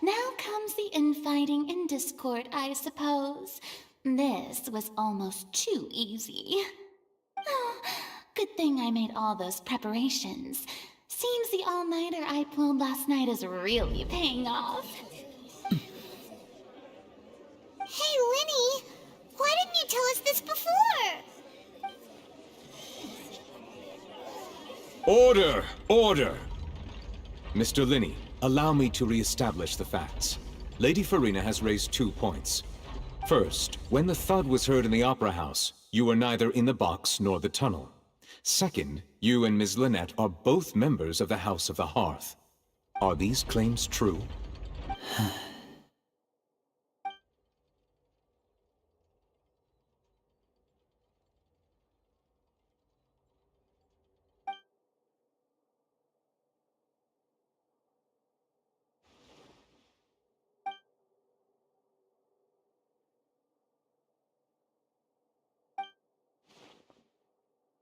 Now comes the infighting and discord, I suppose. This was almost too easy. Oh, good thing I made all those preparations. Seems the all-nighter I pulled last night is really paying off. Hey, Linny! Why didn't you tell us this before? Order! Order! Mr. Linney, allow me to re-establish the facts. Lady Farina has raised 2 points. First, when the thud was heard in the Opera House, you were neither in the box nor the tunnel. Second, you and Ms. Lynette are both members of the House of the Hearth. Are these claims true?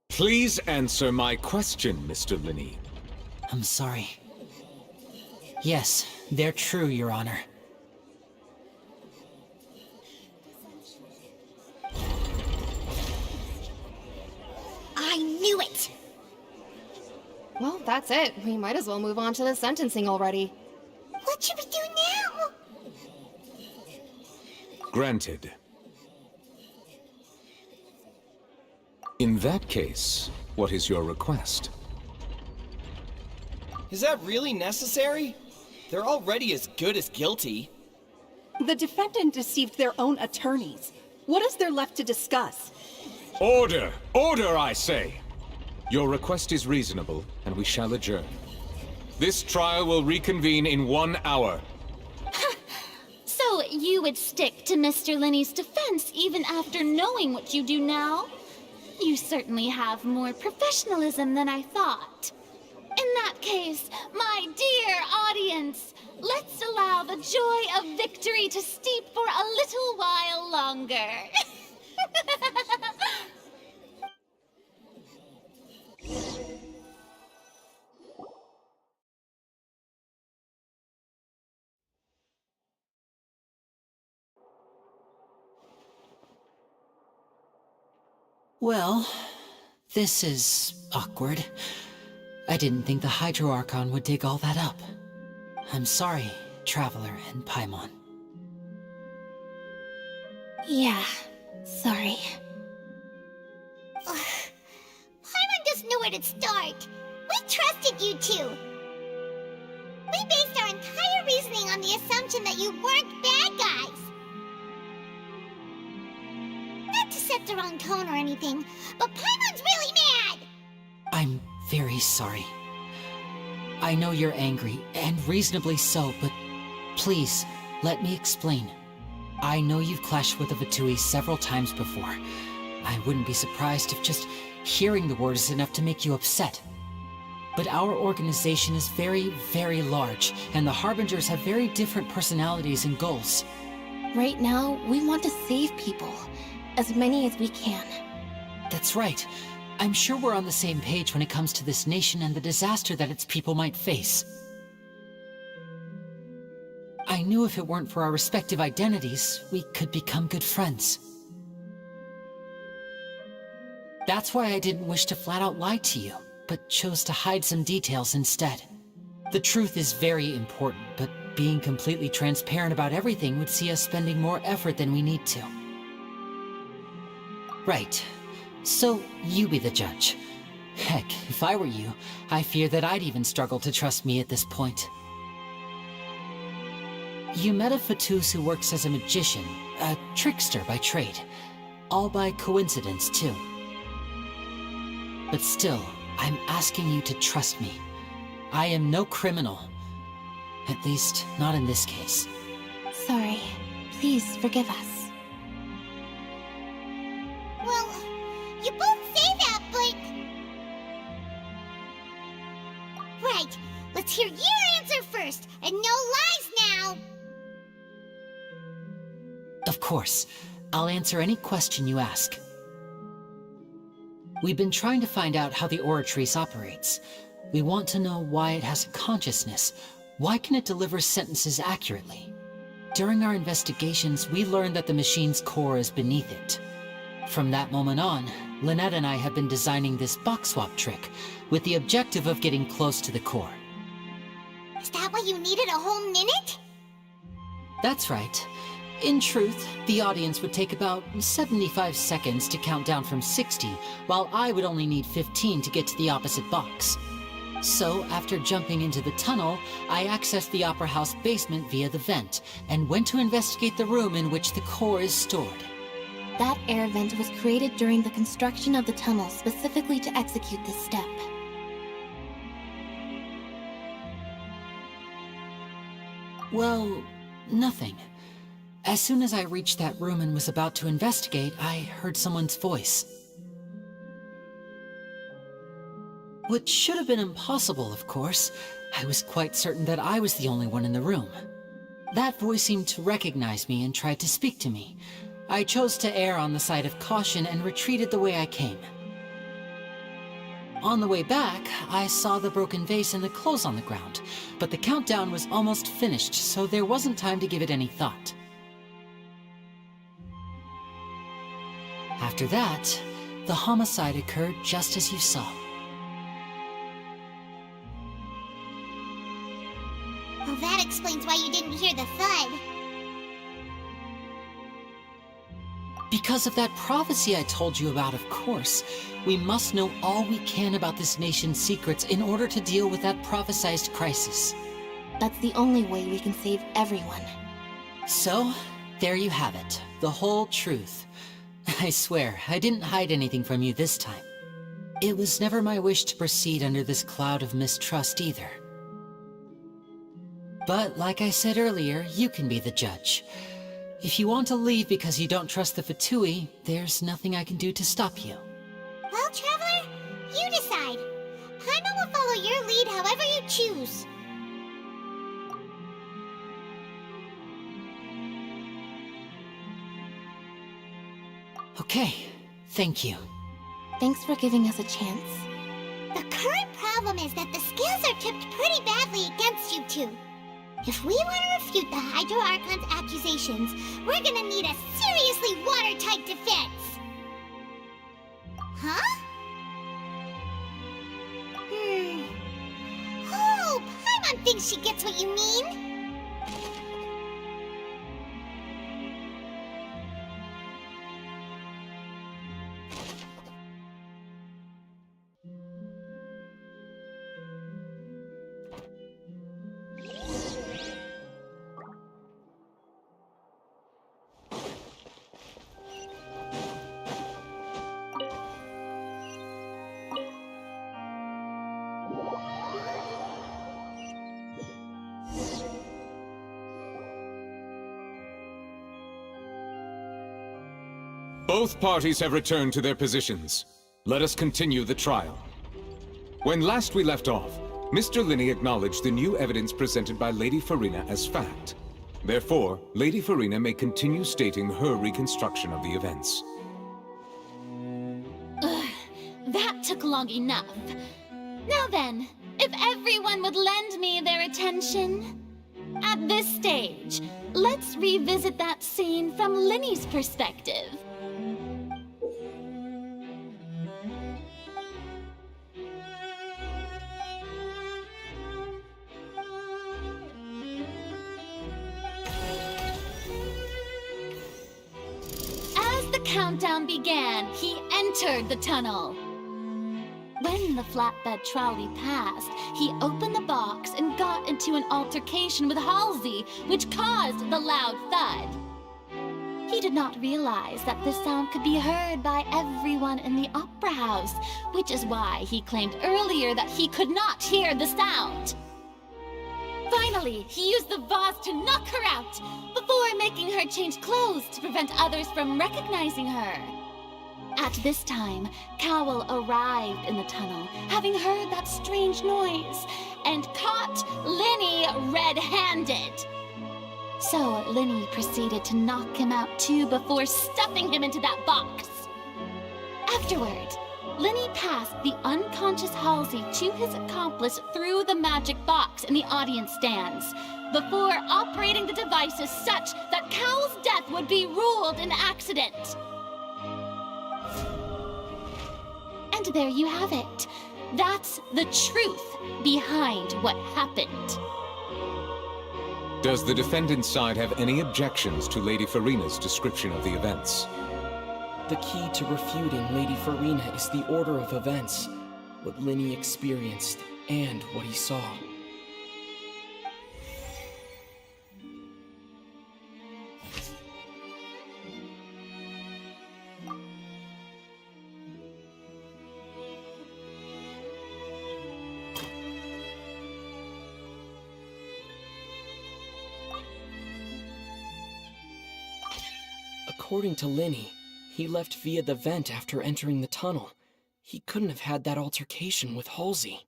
Please answer my question, Mr. Linney. I'm sorry. Yes, they're true, Your Honor. I knew it! Well, that's it. We might as well move on to the sentencing already. What should we do now? Granted. In that case, what is your request? Is that really necessary? They're already as good as guilty. The defendant deceived their own attorneys. What is there left to discuss? Order! Order, I say! Your request is reasonable, and we shall adjourn. This trial will reconvene in 1 hour. So you would stick to Mr. Linney's defense even after knowing what you do now? You certainly have more professionalism than I thought. In that case, my dear audience, let's allow the joy of victory to steep for a little while longer. Well, this is awkward. I didn't think the Hydro Archon would dig all that up. I'm sorry, Traveler and Paimon. Yeah, sorry. Paimon doesn't know where to start. We trusted you two. We based our entire reasoning on the assumption that you weren't bad guys. Not to set the wrong tone or anything, but Paimon's really mad! I'm very sorry. I know you're angry, and reasonably so, but please, let me explain. I know you've clashed with the Fatui several times before. I wouldn't be surprised if just hearing the word is enough to make you upset. but our organization is very, very large, and the Harbingers have very different personalities and goals. Right now, we want to save people. As many as we can. That's right. I'm sure we're on the same page when it comes to this nation and the disaster that its people might face. I knew if it weren't for our respective identities, we could become good friends. That's why I didn't wish to flat out lie to you, but chose to hide some details instead. The truth is very important, but being completely transparent about everything would see us spending more effort than we need to. Right. So, you be the judge. Heck, if I were you, I fear that I'd even struggle to trust me at this point. You met a Fatous who works as a magician, a trickster by trade. All by coincidence, too. But still, I'm asking you to trust me. I am no criminal. At least, not in this case. Sorry. Please forgive us. Well, you both say that, but... Right, let's hear your answer first, and no lies now! Of course. I'll answer any question you ask. We've been trying to find out how the Oratrice operates. We want to know why it has a consciousness. Why can it deliver sentences accurately? During our investigations, we learned that the machine's core is beneath it. From that moment on, Lynette and I have been designing this box swap trick, with the objective of getting close to the core. Is that why you needed a whole minute? That's right. In truth, the audience would take about 75 seconds to count down from 60, while I would only need 15 to get to the opposite box. So, after jumping into the tunnel, I accessed the Opera House basement via the vent, and went to investigate the room in which the core is stored. That air vent was created during the construction of the tunnel specifically to execute this step. Well, nothing. As soon as I reached that room and was about to investigate, I heard someone's voice. Which should have been impossible, of course. I was quite certain that I was the only one in the room. That voice seemed to recognize me and tried to speak to me. I chose to err on the side of caution and retreated the way I came. On the way back, I saw the broken vase and the clothes on the ground, but the countdown was almost finished, so there wasn't time to give it any thought. After that, the homicide occurred just as you saw. Well, that explains why you didn't hear the thud. Because of that prophecy I told you about, of course. We must know all we can about this nation's secrets in order to deal with that prophesized crisis. That's the only way we can save everyone. So, there you have it. The whole truth. I swear, I didn't hide anything from you this time. It was never my wish to proceed under this cloud of mistrust either. But like I said earlier, you can be the judge. If you want to leave because you don't trust the Fatui, there's nothing I can do to stop you. Well, Traveler, you decide. Paimon will follow your lead however you choose. Okay, thank you. Thanks for giving us a chance. The current problem is that the scales are tipped pretty badly against you two. If we want to refute the Hydro Archon's accusations, we're gonna need a seriously watertight defense. Huh? Oh, Paimon thinks she gets what you mean. Both parties have returned to their positions. Let us continue the trial. When last we left off, Mr. Linney acknowledged the new evidence presented by Lady Farina as fact. Therefore, Lady Farina may continue stating her reconstruction of the events. That took long enough. Now then, if everyone would lend me their attention. At this stage, let's revisit that scene from Linney's perspective. As the countdown began, he entered the tunnel. When the flatbed trolley passed, he opened the box and got into an altercation with Halsey, which caused the loud thud. He did not realize that this sound could be heard by everyone in the opera house, which is why he claimed earlier that he could not hear the sound. Finally, he used the vase to knock her out, before making her change clothes to prevent others from recognizing her. At this time, Cowell arrived in the tunnel, having heard that strange noise, and caught Linney red-handed. So Linney proceeded to knock him out too before stuffing him into that box. Afterward, Linney passed the unconscious Halsey to his accomplice through the magic box in the audience stands, before operating the devices such that Cowell's death would be ruled an accident. And there you have it. That's the truth behind what happened. Does the defendant's side have any objections to Lady Farina's description of the events? The key to refuting Lady Farina is the order of events, what Linney experienced, and what he saw. According to Linney, he left via the vent after entering the tunnel. He couldn't have had that altercation with Halsey.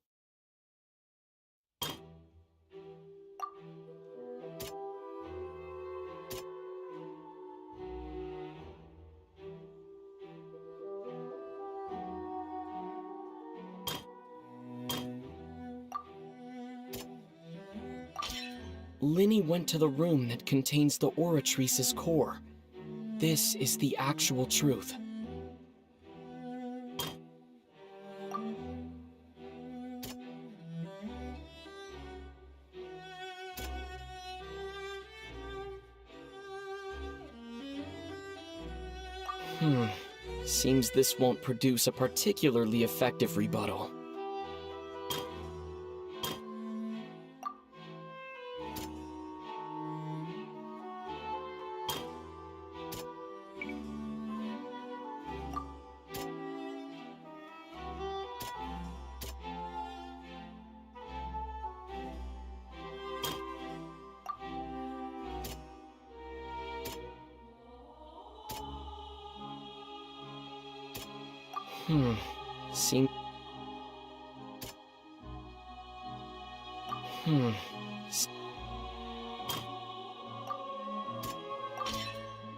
Linney went to the room that contains the Oratrice's core. This is the actual truth. Seems this won't produce a particularly effective rebuttal.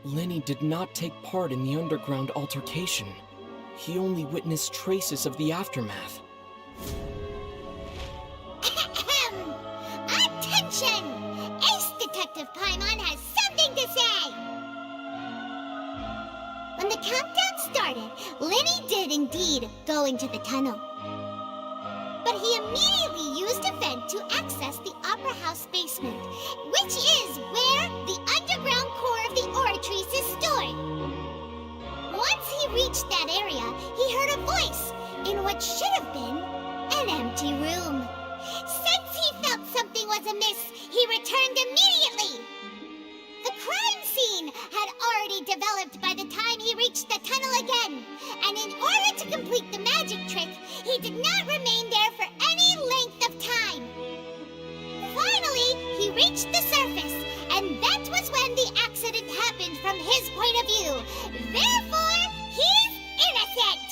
Linney did not take part in the underground altercation. He only witnessed traces of the aftermath. Attention! Ace Detective Paimon has something to say! When the countdown started, Linney did indeed go into the tunnel. But he immediately used a vent to access the Opera House basement, which is where the underground core of the Oratrice is stored. Once he reached that area, he heard a voice in what should have been an empty room. Since he felt something was amiss, he returned immediately. The crime scene had already developed by the time he reached the tunnel again, and in order to complete the magic trick, he did not remain there for any length of time. Finally, he reached the surface, and that was when the accident happened from his point of view. Therefore, he's innocent!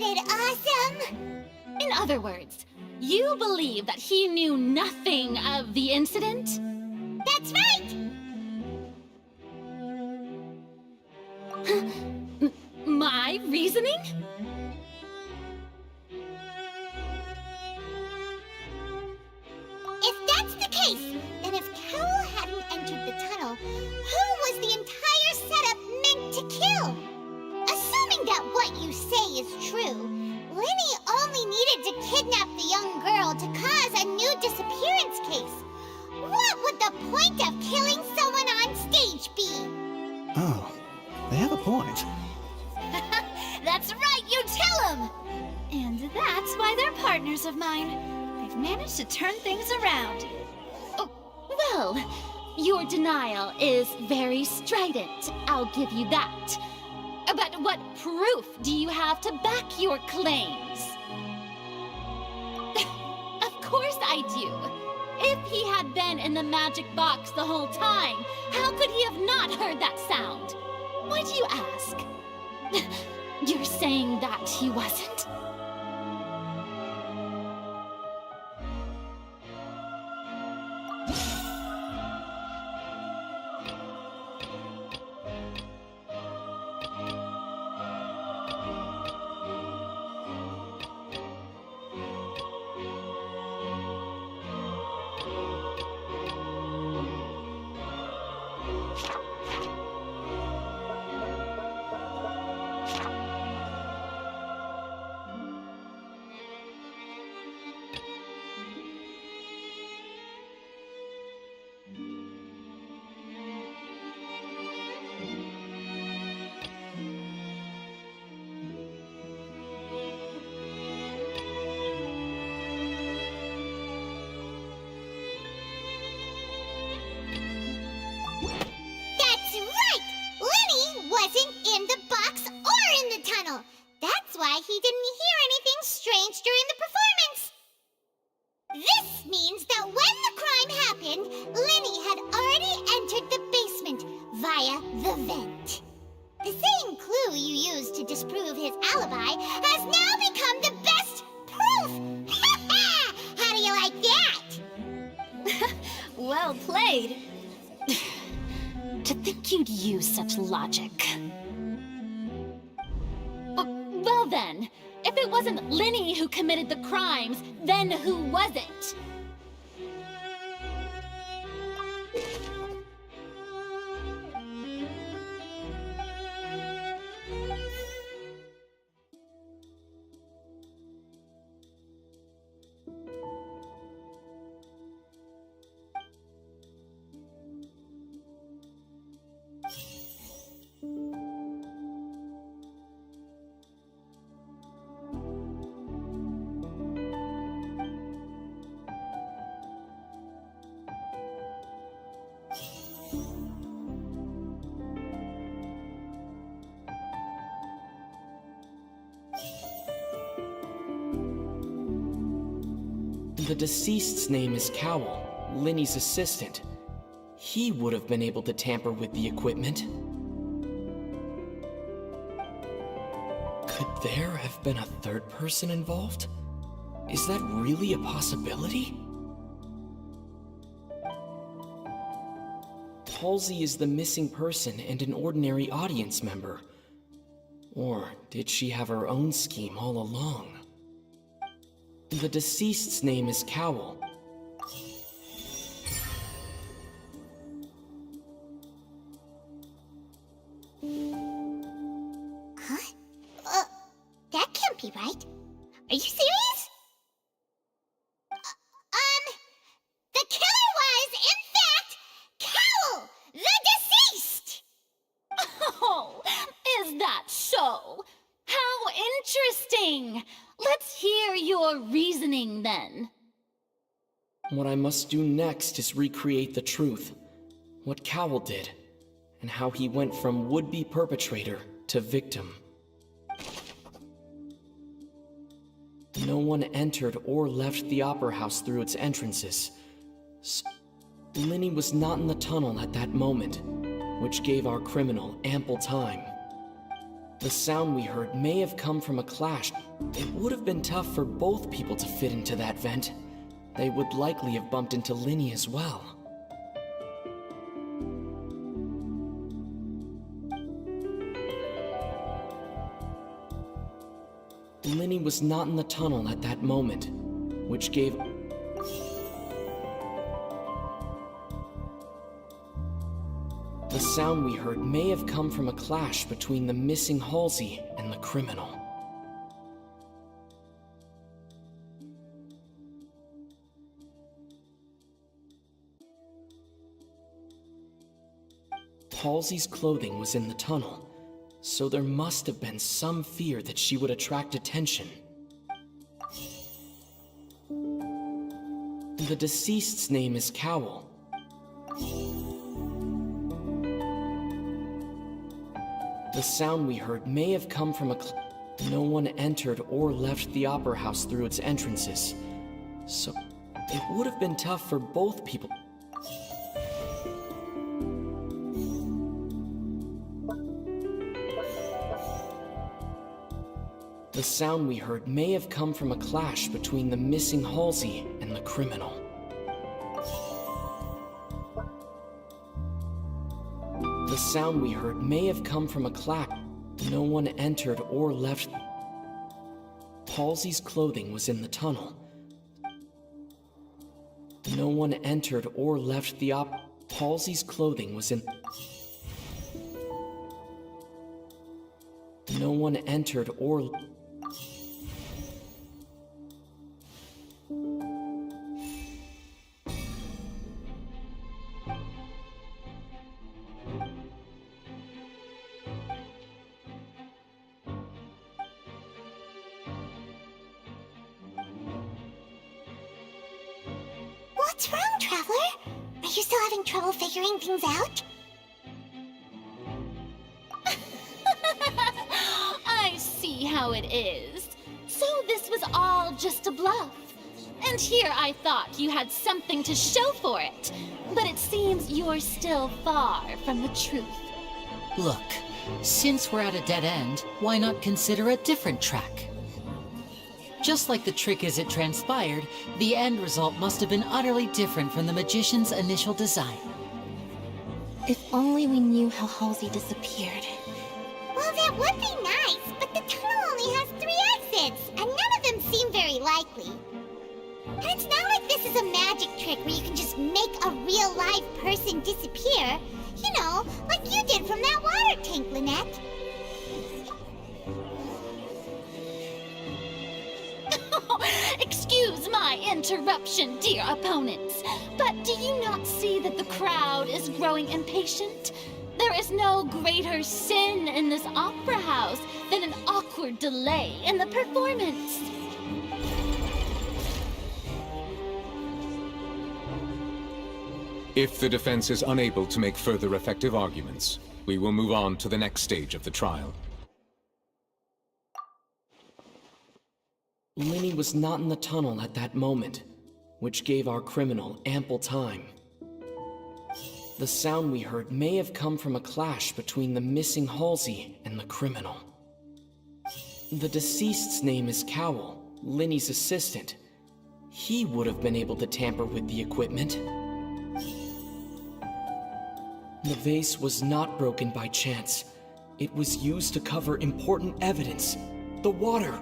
Isn't it awesome? In other words, you believe that he knew nothing of the incident? That's right! My reasoning? If that's the case, then if Cowell hadn't entered the tunnel, who was the entire setup meant to kill? Assuming that what you say is true, Linny only needed to kidnap the young girl to cause a new disappearance case. What would the point of killing someone on stage be? Oh, they have a point. That's right, you tell him! And that's why they're partners of mine. They've managed to turn things around. Oh, well, your denial is very strident, I'll give you that. But what proof do you have to back your claims? Of course I do. If he had been in the magic box the whole time, how could he have not heard that sound? Why do you ask? You're saying that he wasn't? That's right! Linny wasn't in the box or in the tunnel. That's why he didn't hear anything strange during the performance. This means that when the crime happened, Linny had already entered the basement via the vent. The same clue you used to disprove his alibi has now become the best proof! How do you like that? Well played. To think you'd use such logic. Well then, if it wasn't Linny who committed the crimes, then who was it? The deceased's name is Cowell, Linny's assistant. He would have been able to tamper with the equipment. Could there have been a third person involved? Is that really a possibility? Halsey is the missing person and an ordinary audience member. Or did she have her own scheme all along? The deceased's name is Cowell. Huh? That can't be right. Are you serious? The killer was, in fact, Cowell, the deceased! Oh, is that so? How interesting! Let's hear your reasoning then. What I must do next is recreate the truth. What Cowell did, and how he went from would-be perpetrator to victim. No one entered or left the Opera House through its entrances. Linny was not in the tunnel at that moment, which gave our criminal ample time. The sound we heard may have come from a clash. It would have been tough for both people to fit into that vent. They would likely have bumped into Linny as well. Linny was not in the tunnel at that moment, which gave... The sound we heard may have come from a clash between the missing Halsey and the criminal. Halsey's clothing was in the tunnel, so there must have been some fear that she would attract attention. The deceased's name is Cowell. The sound we heard may have come from a... No one entered or left the Opera House through its entrances, so it would have been tough for both people. The sound we heard may have come from a clash between the missing Halsey and the criminal. The sound we heard may have come from a clash. No one entered or left. Halsey's clothing was in the tunnel. No one entered or left the Halsey's clothing was in... No one entered or... What's wrong, Traveler? Are you still having trouble figuring things out? I see how it is. So this was all just a bluff. And here I thought you had something to show for it. But it seems you're still far from the truth. Look, since we're at a dead end, why not consider a different track? Just like the trick as it transpired, the end result must have been utterly different from the magician's initial design. If only we knew how Halsey disappeared. Well, that would be nice, but the tunnel only has 3 exits, and none of them seem very likely. And it's not like this is a magic trick where you can just make a real live person disappear. You know, like you did from that water tank, Lynette. Excuse my interruption, dear opponents, but do you not see that the crowd is growing impatient? There is no greater sin in this opera house than an awkward delay in the performance. If the defense is unable to make further effective arguments, we will move on to the next stage of the trial. Linny was not in the tunnel at that moment, which gave our criminal ample time. The sound we heard may have come from a clash between the missing Halsey and the criminal. The deceased's name is Cowell, Linny's assistant. He would have been able to tamper with the equipment. The vase was not broken by chance. It was used to cover important evidence. The water.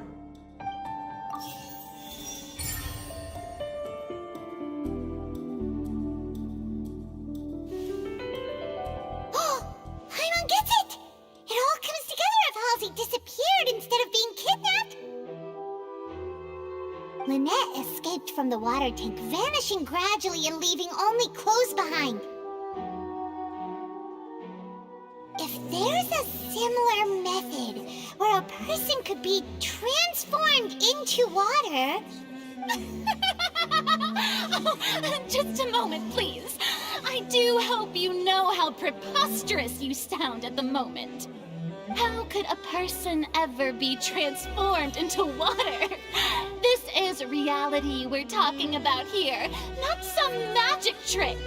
Lynette escaped from the water tank, vanishing gradually and leaving only clothes behind. If there's a similar method where a person could be transformed into water... Oh, just a moment, please. I do hope you know how preposterous you sound at the moment. How could a person ever be transformed into water? This is reality we're talking about here, not some magic trick.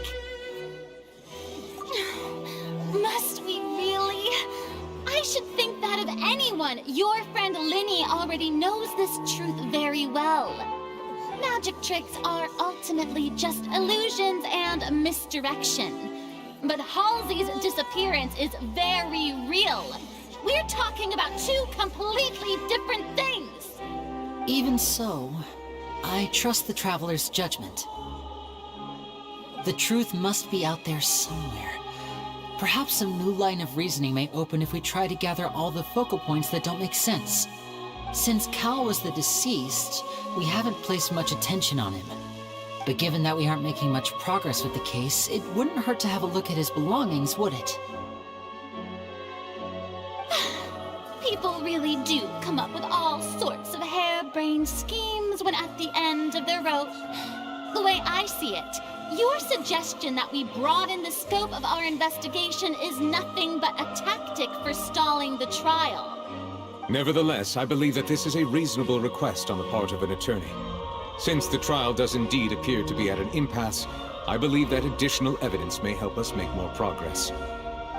Must we really? I should think that out of anyone, your friend Linny already knows this truth very well. Magic tricks are ultimately just illusions and misdirection. But Halsey's disappearance is very real. We're talking about two completely different things. Even so, I trust the Traveler's judgment. The truth must be out there somewhere. Perhaps some new line of reasoning may open if we try to gather all the focal points that don't make sense. Since Cal was the deceased, we haven't placed much attention on him. But given that we aren't making much progress with the case, it wouldn't hurt to have a look at his belongings, would it? People really do come up with all sorts of harebrained schemes when at the end of their rope. The way I see it, your suggestion that we broaden the scope of our investigation is nothing but a tactic for stalling the trial. Nevertheless, I believe that this is a reasonable request on the part of an attorney. Since the trial does indeed appear to be at an impasse, I believe that additional evidence may help us make more progress.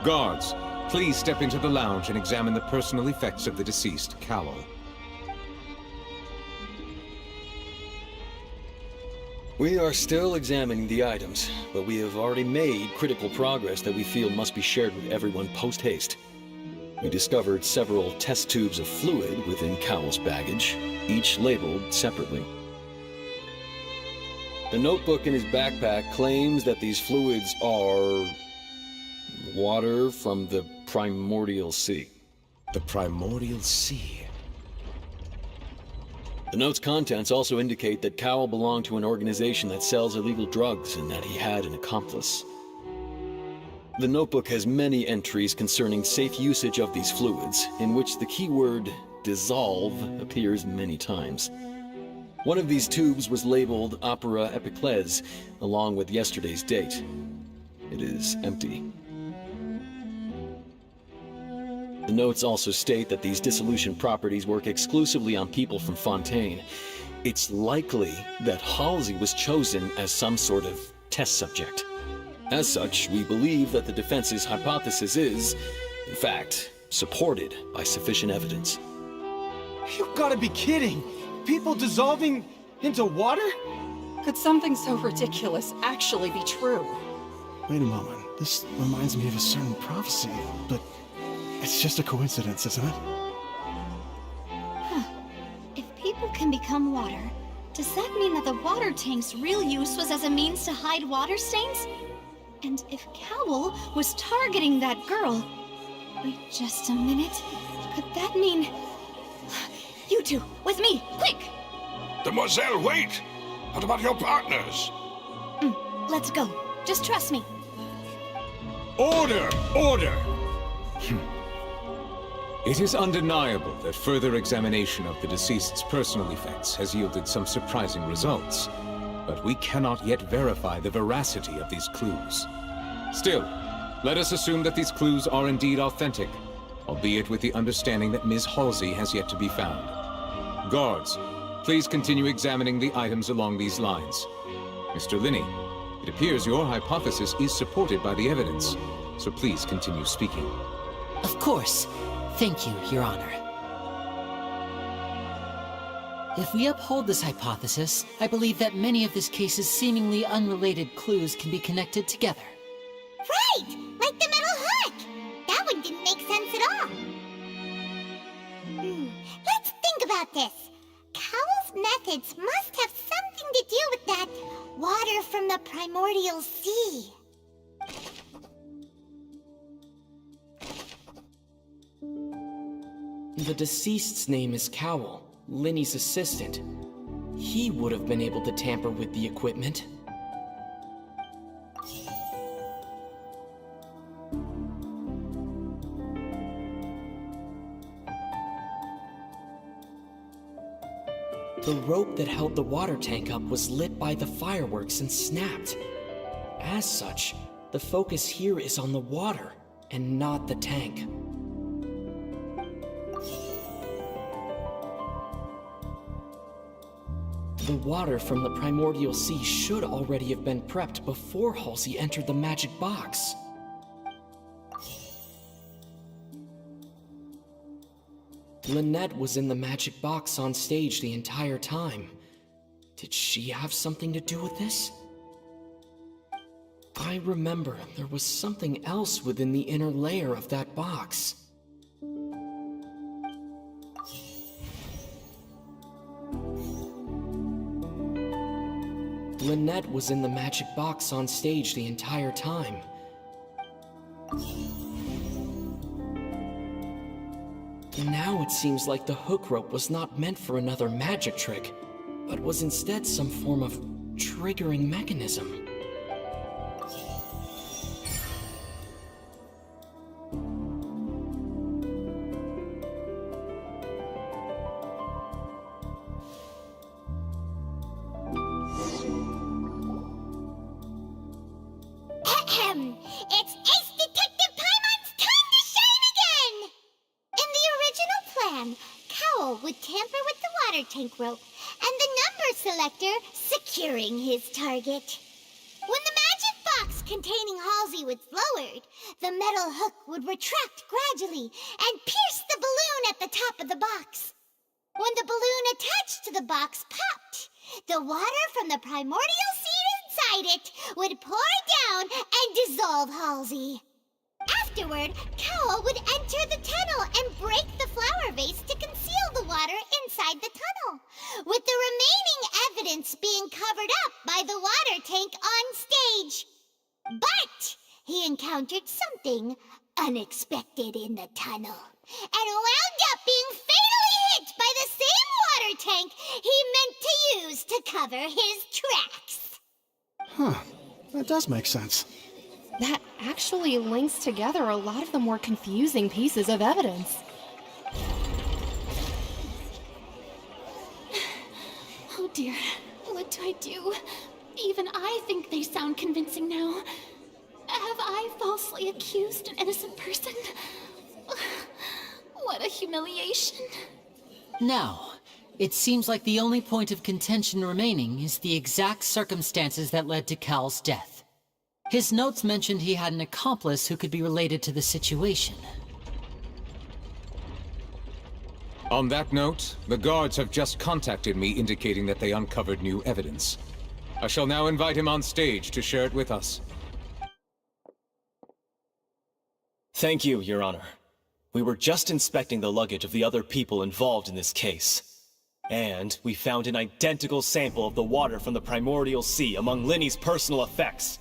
Guards, please step into the lounge and examine the personal effects of the deceased, Cowell. We are still examining the items, but we have already made critical progress that we feel must be shared with everyone post-haste. We discovered several test tubes of fluid within Cowell's baggage, each labeled separately. The notebook in his backpack claims that these fluids are water from the primordial sea. The primordial sea? The note's contents also indicate that Cowell belonged to an organization that sells illegal drugs and that he had an accomplice. The notebook has many entries concerning safe usage of these fluids, in which the keyword dissolve appears many times. One of these tubes was labeled Opera Epiclese, along with yesterday's date. It is empty. The notes also state that these dissolution properties work exclusively on people from Fontaine. It's likely that Halsey was chosen as some sort of test subject. As such, we believe that the defense's hypothesis is, in fact, supported by sufficient evidence. You've got to be kidding! People dissolving into water? Could something so ridiculous actually be true? Wait a moment. This reminds me of a certain prophecy, but it's just a coincidence, isn't it? Huh. If people can become water, does that mean that the water tank's real use was as a means to hide water stains? And if Cowell was targeting that girl... Wait just a minute. Could that mean... You two, with me, quick! Demoiselle, wait! What about your partners? Let's go. Just trust me. Order! Order! It is undeniable that further examination of the deceased's personal effects has yielded some surprising results, but we cannot yet verify the veracity of these clues. Still, let us assume that these clues are indeed authentic, albeit with the understanding that Ms. Halsey has yet to be found. Guards, please continue examining the items along these lines. Mr. Linney, it appears your hypothesis is supported by the evidence, so please continue speaking. Of course. Thank you, Your Honor. If we uphold this hypothesis, I believe that many of this case's seemingly unrelated clues can be connected together. Right! Like the metal hook! That one didn't make sense at all. Let's think about this. Cowell's methods must have something to do with that water from the primordial sea. The deceased's name is Cowell, Linny's assistant. He would have been able to tamper with the equipment. The rope that held the water tank up was lit by the fireworks and snapped. As such, the focus here is on the water and not the tank. The water from the primordial sea should already have been prepped before Halsey entered the magic box. Lynette was in the magic box on stage the entire time. Did she have something to do with this? I remember there was something else within the inner layer of that box. Lynette was in the magic box on stage the entire time. Now it seems like the hook rope was not meant for another magic trick, but was instead some form of triggering mechanism. It's Ace Detective Paimon's time to shine again! In the original plan, Cowl would tamper with the water tank rope and the number selector securing his target. When the magic box containing Halsey was lowered, the metal hook would retract gradually and pierce the balloon at the top of the box. When the balloon attached to the box popped, the water from the primordial seed inside it would pour down and dissolve Halsey. Afterward, Cowl would enter the tunnel and break the flower vase to conceal the water inside the tunnel, with the remaining evidence being covered up by the water tank on stage. But he encountered something unexpected in the tunnel and wound up being fatally hit by the same water tank he meant to use to cover his tracks. Huh. That does make sense. That actually links together a lot of the more confusing pieces of evidence. Oh dear, what do I do? Even I think they sound convincing now. Have I falsely accused an innocent person? What a humiliation. Now, it seems like the only point of contention remaining is the exact circumstances that led to Cal's death. His notes mentioned he had an accomplice who could be related to the situation. On that note, the guards have just contacted me indicating that they uncovered new evidence. I shall now invite him on stage to share it with us. Thank you, Your Honor. We were just inspecting the luggage of the other people involved in this case. And we found an identical sample of the water from the primordial sea among Linny's personal effects.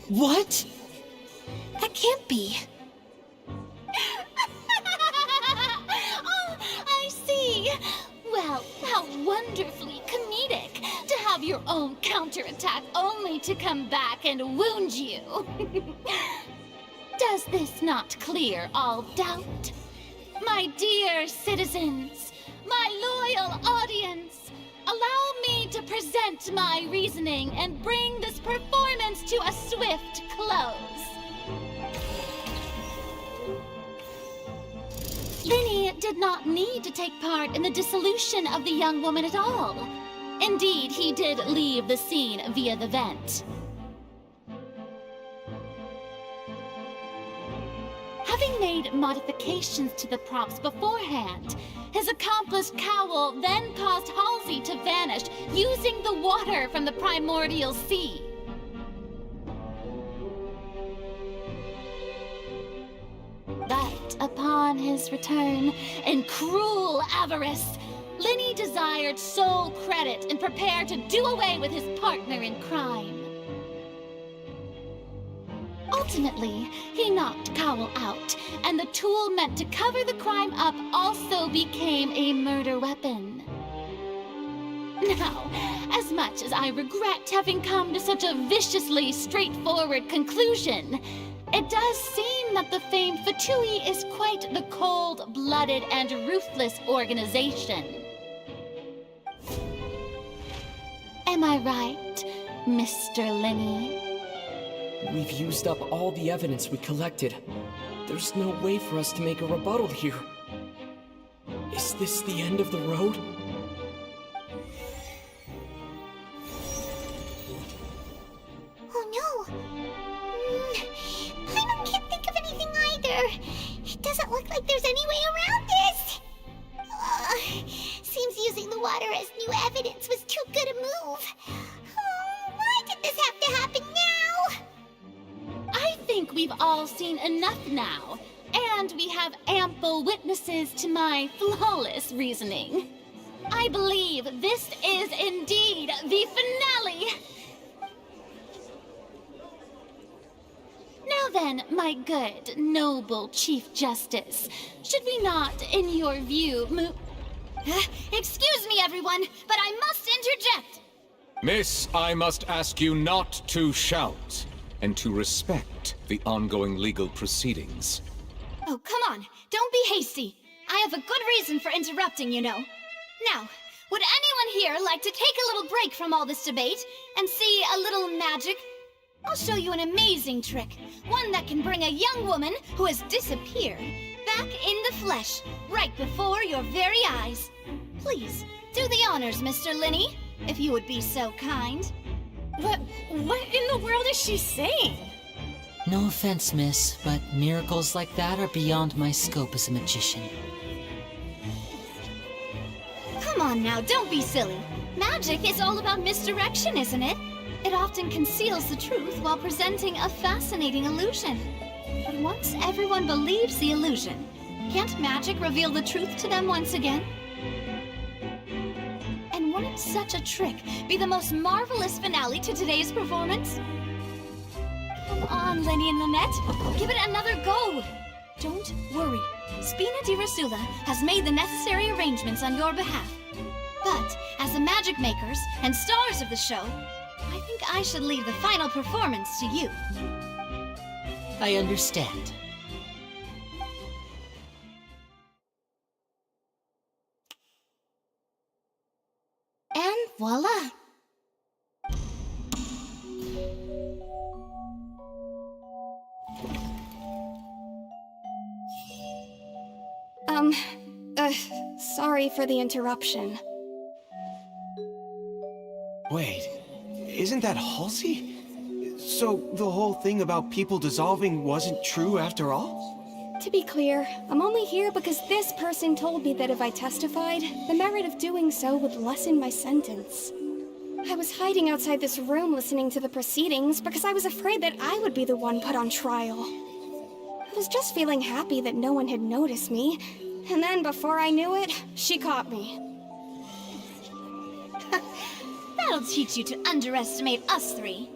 What? That can't be. Oh, I see. Well, how wonderfully comedic to have your own counterattack only to come back and wound you. Does this not clear all doubt? My dear citizens, my loyal audience, allow me to present my reasoning and bring this performance to a swift close. Linny did not need to take part in the dissolution of the young woman at all. Indeed, he did leave the scene via the vent. Having made modifications to the props beforehand, his accomplice Cowl then caused Halsey to vanish using the water from the primordial sea. But upon his return, in cruel avarice, Linny desired sole credit and prepared to do away with his partner in crime. Ultimately, he knocked Cowl out, and the tool meant to cover the crime up also became a murder weapon. Now, as much as I regret having come to such a viciously straightforward conclusion, it does seem that the famed Fatui is quite the cold-blooded and ruthless organization. Am I right, Mr. Linny? We've used up all the evidence we collected. There's no way for us to make a rebuttal here. Is this the end of the road? Oh no! Paimon can't think of anything either. It doesn't look like there's any way around this. using the water as new evidence was too good a move. Oh, why did this have to happen now? I think we've all seen enough now, and we have ample witnesses to my flawless reasoning. I believe this is indeed the finale. Now then, my good, noble Chief Justice, should we not, in your view, Excuse me, everyone, but I must interject. Miss, I must ask you not to shout, and to respect the ongoing legal proceedings. Oh, come on. Don't be hasty. I have a good reason for interrupting, you know. Now, would anyone here like to take a little break from all this debate and see a little magic? I'll show you an amazing trick. One that can bring a young woman who has disappeared back in the flesh, right before your very eyes. Please, do the honors, Mr. Linney, if you would be so kind. What in the world is she saying? No offense, miss, but miracles like that are beyond my scope as a magician. Come on now, don't be silly. Magic is all about misdirection, isn't it? It often conceals the truth while presenting a fascinating illusion. But once everyone believes the illusion, can't magic reveal the truth to them once again? And wouldn't such a trick be the most marvelous finale to today's performance? Come on, Lenny and Lynette, give it another go. Don't worry, Spina di Rasula has made the necessary arrangements on your behalf. But as the magic makers and stars of the show, I think I should leave the final performance to you. I understand. And voila! Sorry for the interruption. Wait, isn't that Halsey? So the whole thing about people dissolving wasn't true after all? To be clear, I'm only here because this person told me that if I testified, the merit of doing so would lessen my sentence. I was hiding outside this room listening to the proceedings because I was afraid that I would be the one put on trial. I was just feeling happy that no one had noticed me, and then before I knew it, she caught me. That'll teach you to underestimate us three.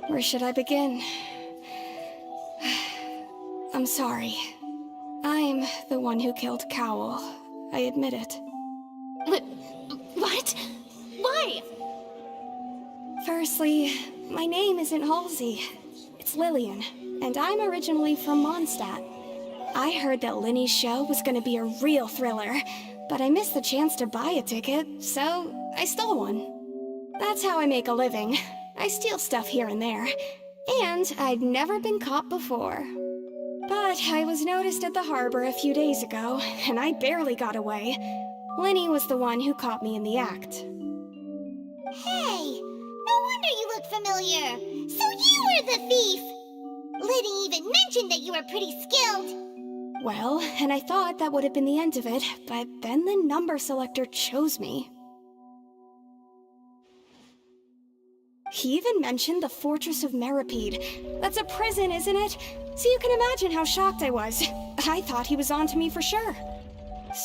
Where should I begin? I'm sorry. I'm the one who killed Cowell. I admit it. What? Why? Firstly, my name isn't Halsey. It's Lillian, and I'm originally from Mondstadt. I heard that Linny's show was gonna be a real thriller, but I missed the chance to buy a ticket, so I stole one. That's how I make a living. I steal stuff here and there, and I'd never been caught before. But I was noticed at the harbor a few days ago, and I barely got away. Linny was the one who caught me in the act. Hey, no wonder you look familiar. So you were the thief. Liddy even mentioned that you were pretty skilled. Well, and I thought that would have been the end of it, but then the number selector chose me. He even mentioned the Fortress of Meripede. That's a prison, isn't it? So you can imagine how shocked I was. I thought he was on to me for sure.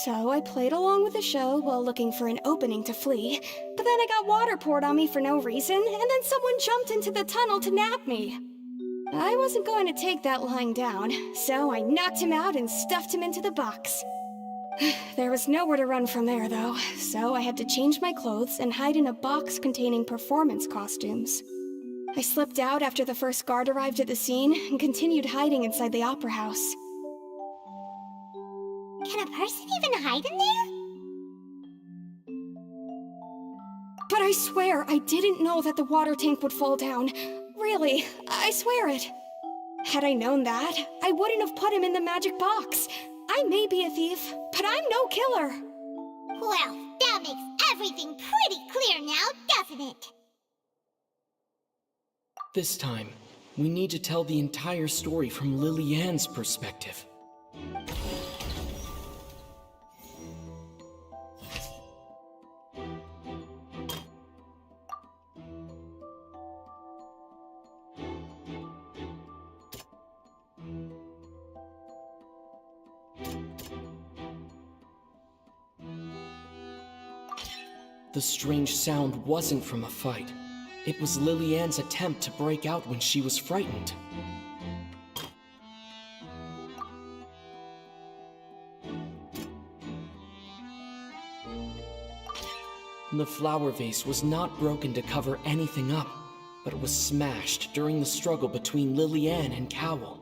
So I played along with the show while looking for an opening to flee, but then I got water poured on me for no reason, and then someone jumped into the tunnel to nab me. I wasn't going to take that lying down, so I knocked him out and stuffed him into the box. There was nowhere to run from there, though, so I had to change my clothes and hide in a box containing performance costumes. I slipped out after the first guard arrived at the scene and continued hiding inside the opera house. Can a person even hide in there? But I swear I didn't know that the water tank would fall down. Really, I swear it. Had I known that, I wouldn't have put him in the magic box. I may be a thief, but I'm no killer. Well, that makes everything pretty clear now, doesn't it? This time, we need to tell the entire story from Lily-Ann's perspective. The strange sound wasn't from a fight. It was Lily-Ann's attempt to break out when she was frightened. The flower vase was not broken to cover anything up, but it was smashed during the struggle between Lily-Ann and Cowell.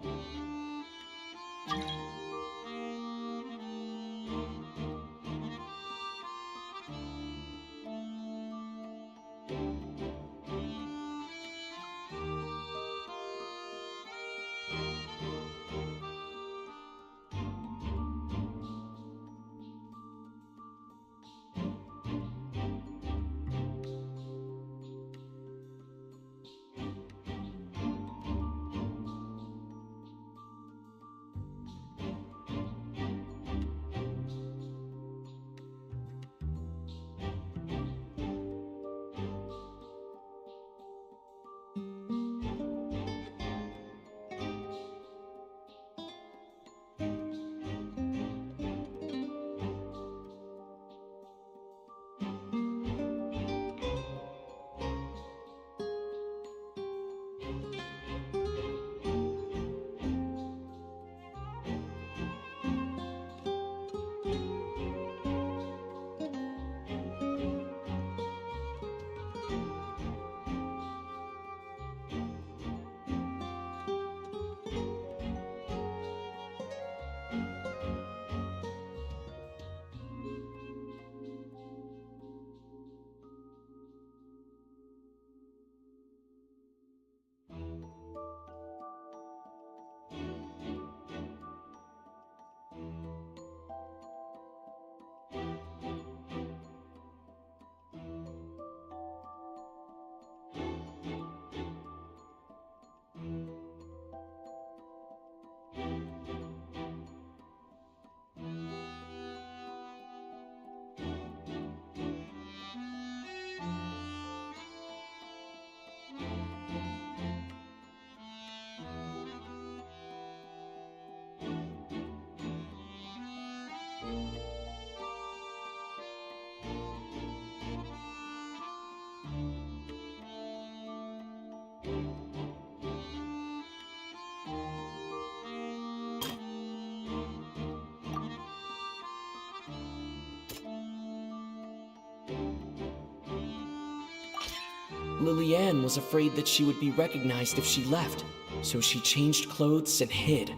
Lily-Ann was afraid that she would be recognized if she left, so she changed clothes and hid,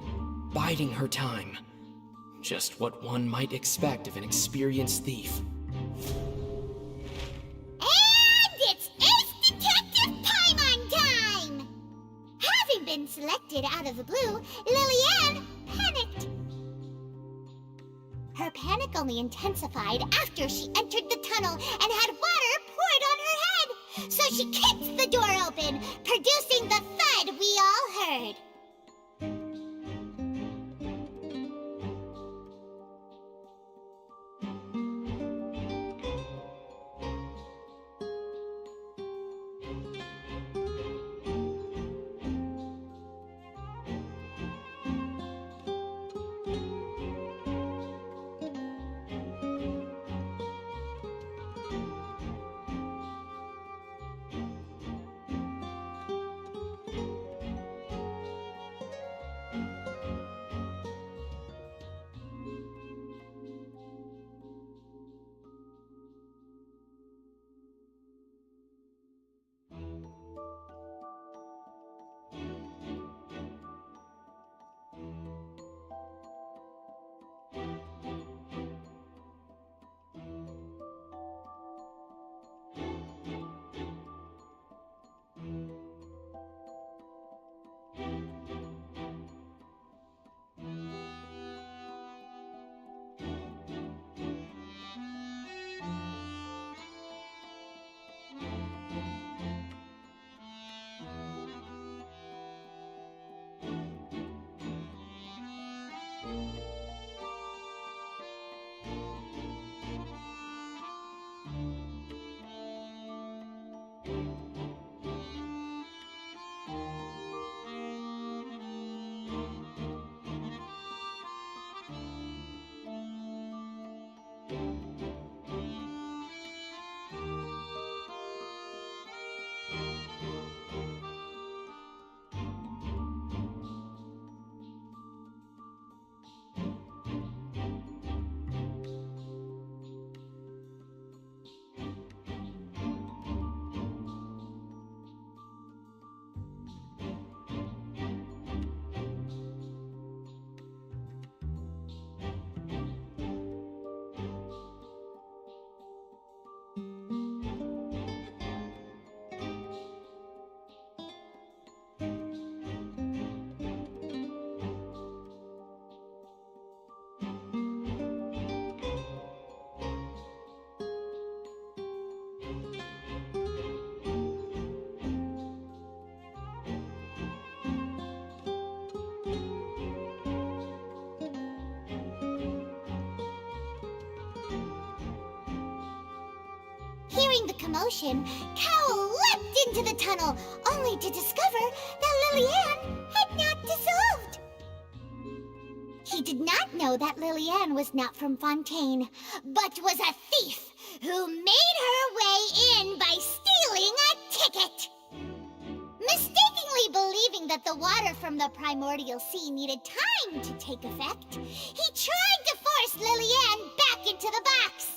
biding her time. Just what one might expect of an experienced thief. And it's Ace Detective time! Having been selected out of the blue, Lily-Ann panicked. Her panic only intensified after she entered the tunnel and had water poured on her head. So she kicked the door open, producing the thud we all heard. Hearing the commotion, Cowl leapt into the tunnel, only to discover that Lily-Ann had not dissolved. He did not know that Lily-Ann was not from Fontaine, but was a thief who made her way in by stealing a ticket. Mistakenly believing that the water from the primordial sea needed time to take effect, he tried to force Lily-Ann back into the box.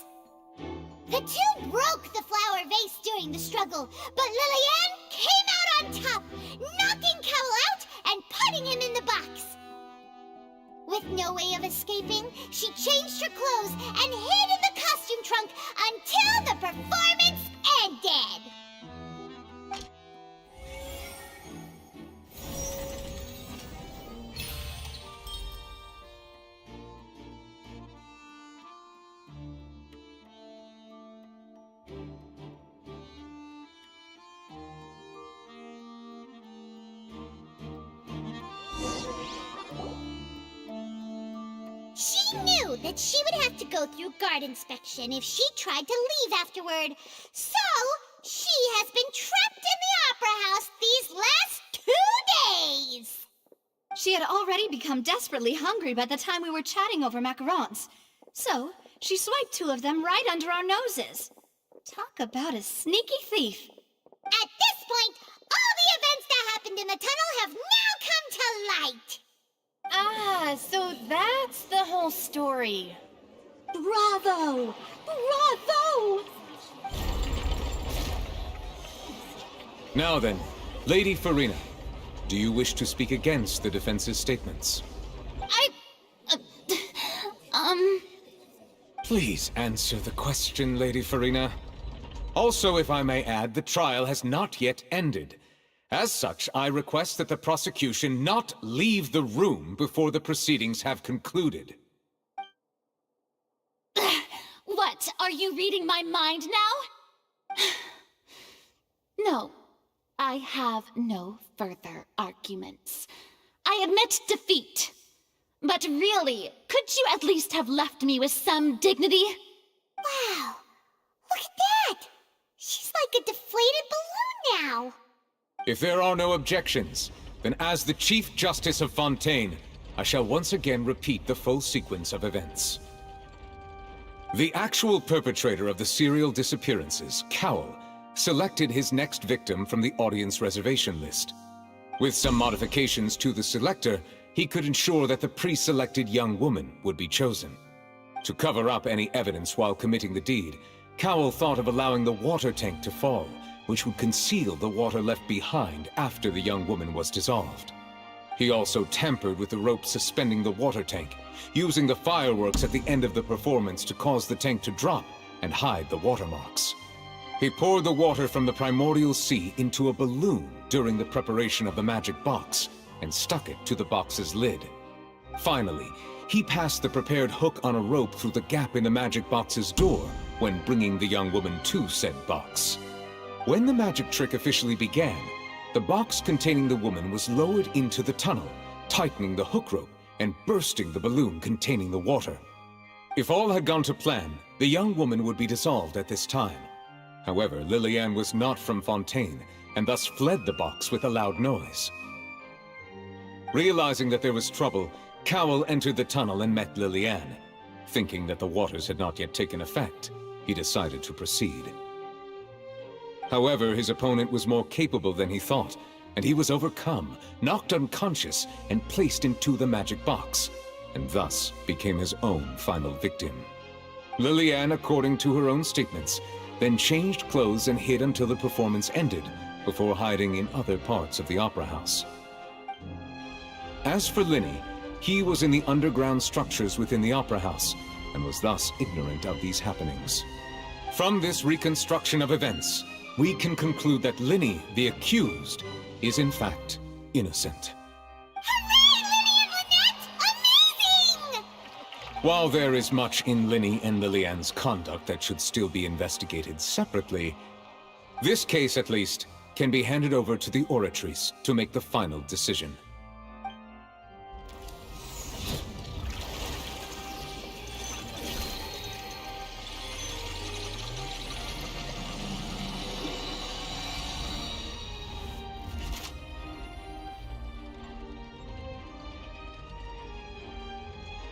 The two broke the flower vase during the struggle, but Lily-Ann came out on top, knocking Cowl out and putting him in the box. With no way of escaping, she changed her clothes and hid in the costume trunk until the performance ended. She knew that she would have to go through guard inspection if she tried to leave afterward, so she has been trapped in the Opera House these last 2 days! She had already become desperately hungry by the time we were chatting over macarons, so she swiped 2 of them right under our noses. Talk about a sneaky thief. At this point, all the events that happened in the tunnel have now come to light! Ah, so that's the whole story. Bravo! Bravo! Now then, Lady Farina, do you wish to speak against the defense's statements? Please answer the question, Lady Farina. Also, if I may add, the trial has not yet ended. As such, I request that the prosecution not leave the room before the proceedings have concluded. What, are you reading my mind now? No, I have no further arguments. I admit defeat. But really, could you at least have left me with some dignity? Wow, look at that! She's like a deflated balloon now! If there are no objections, then as the Chief Justice of Fontaine, I shall once again repeat the full sequence of events. The actual perpetrator of the serial disappearances, Cowl, selected his next victim from the audience reservation list. With some modifications to the selector, he could ensure that the pre-selected young woman would be chosen. To cover up any evidence while committing the deed, Cowl thought of allowing the water tank to fall, which would conceal the water left behind after the young woman was dissolved. He also tampered with the rope suspending the water tank, using the fireworks at the end of the performance to cause the tank to drop and hide the watermarks. He poured the water from the primordial sea into a balloon during the preparation of the magic box and stuck it to the box's lid. Finally, he passed the prepared hook on a rope through the gap in the magic box's door when bringing the young woman to said box. When the magic trick officially began, the box containing the woman was lowered into the tunnel, tightening the hook rope and bursting the balloon containing the water. If all had gone to plan, the young woman would be dissolved at this time. However, Lily-Ann was not from Fontaine, and thus fled the box with a loud noise. Realizing that there was trouble, Cowl entered the tunnel and met Lily-Ann. Thinking that the waters had not yet taken effect, he decided to proceed. However, his opponent was more capable than he thought, and he was overcome, knocked unconscious, and placed into the magic box, and thus became his own final victim. Lily-Ann, according to her own statements, then changed clothes and hid until the performance ended, before hiding in other parts of the opera house. As for Linny, he was in the underground structures within the opera house, and was thus ignorant of these happenings. From this reconstruction of events, we can conclude that Linny, the accused, is in fact innocent. While there is much in Linny and Lillian's conduct that should still be investigated separately, this case, at least, can be handed over to the Oratrice to make the final decision.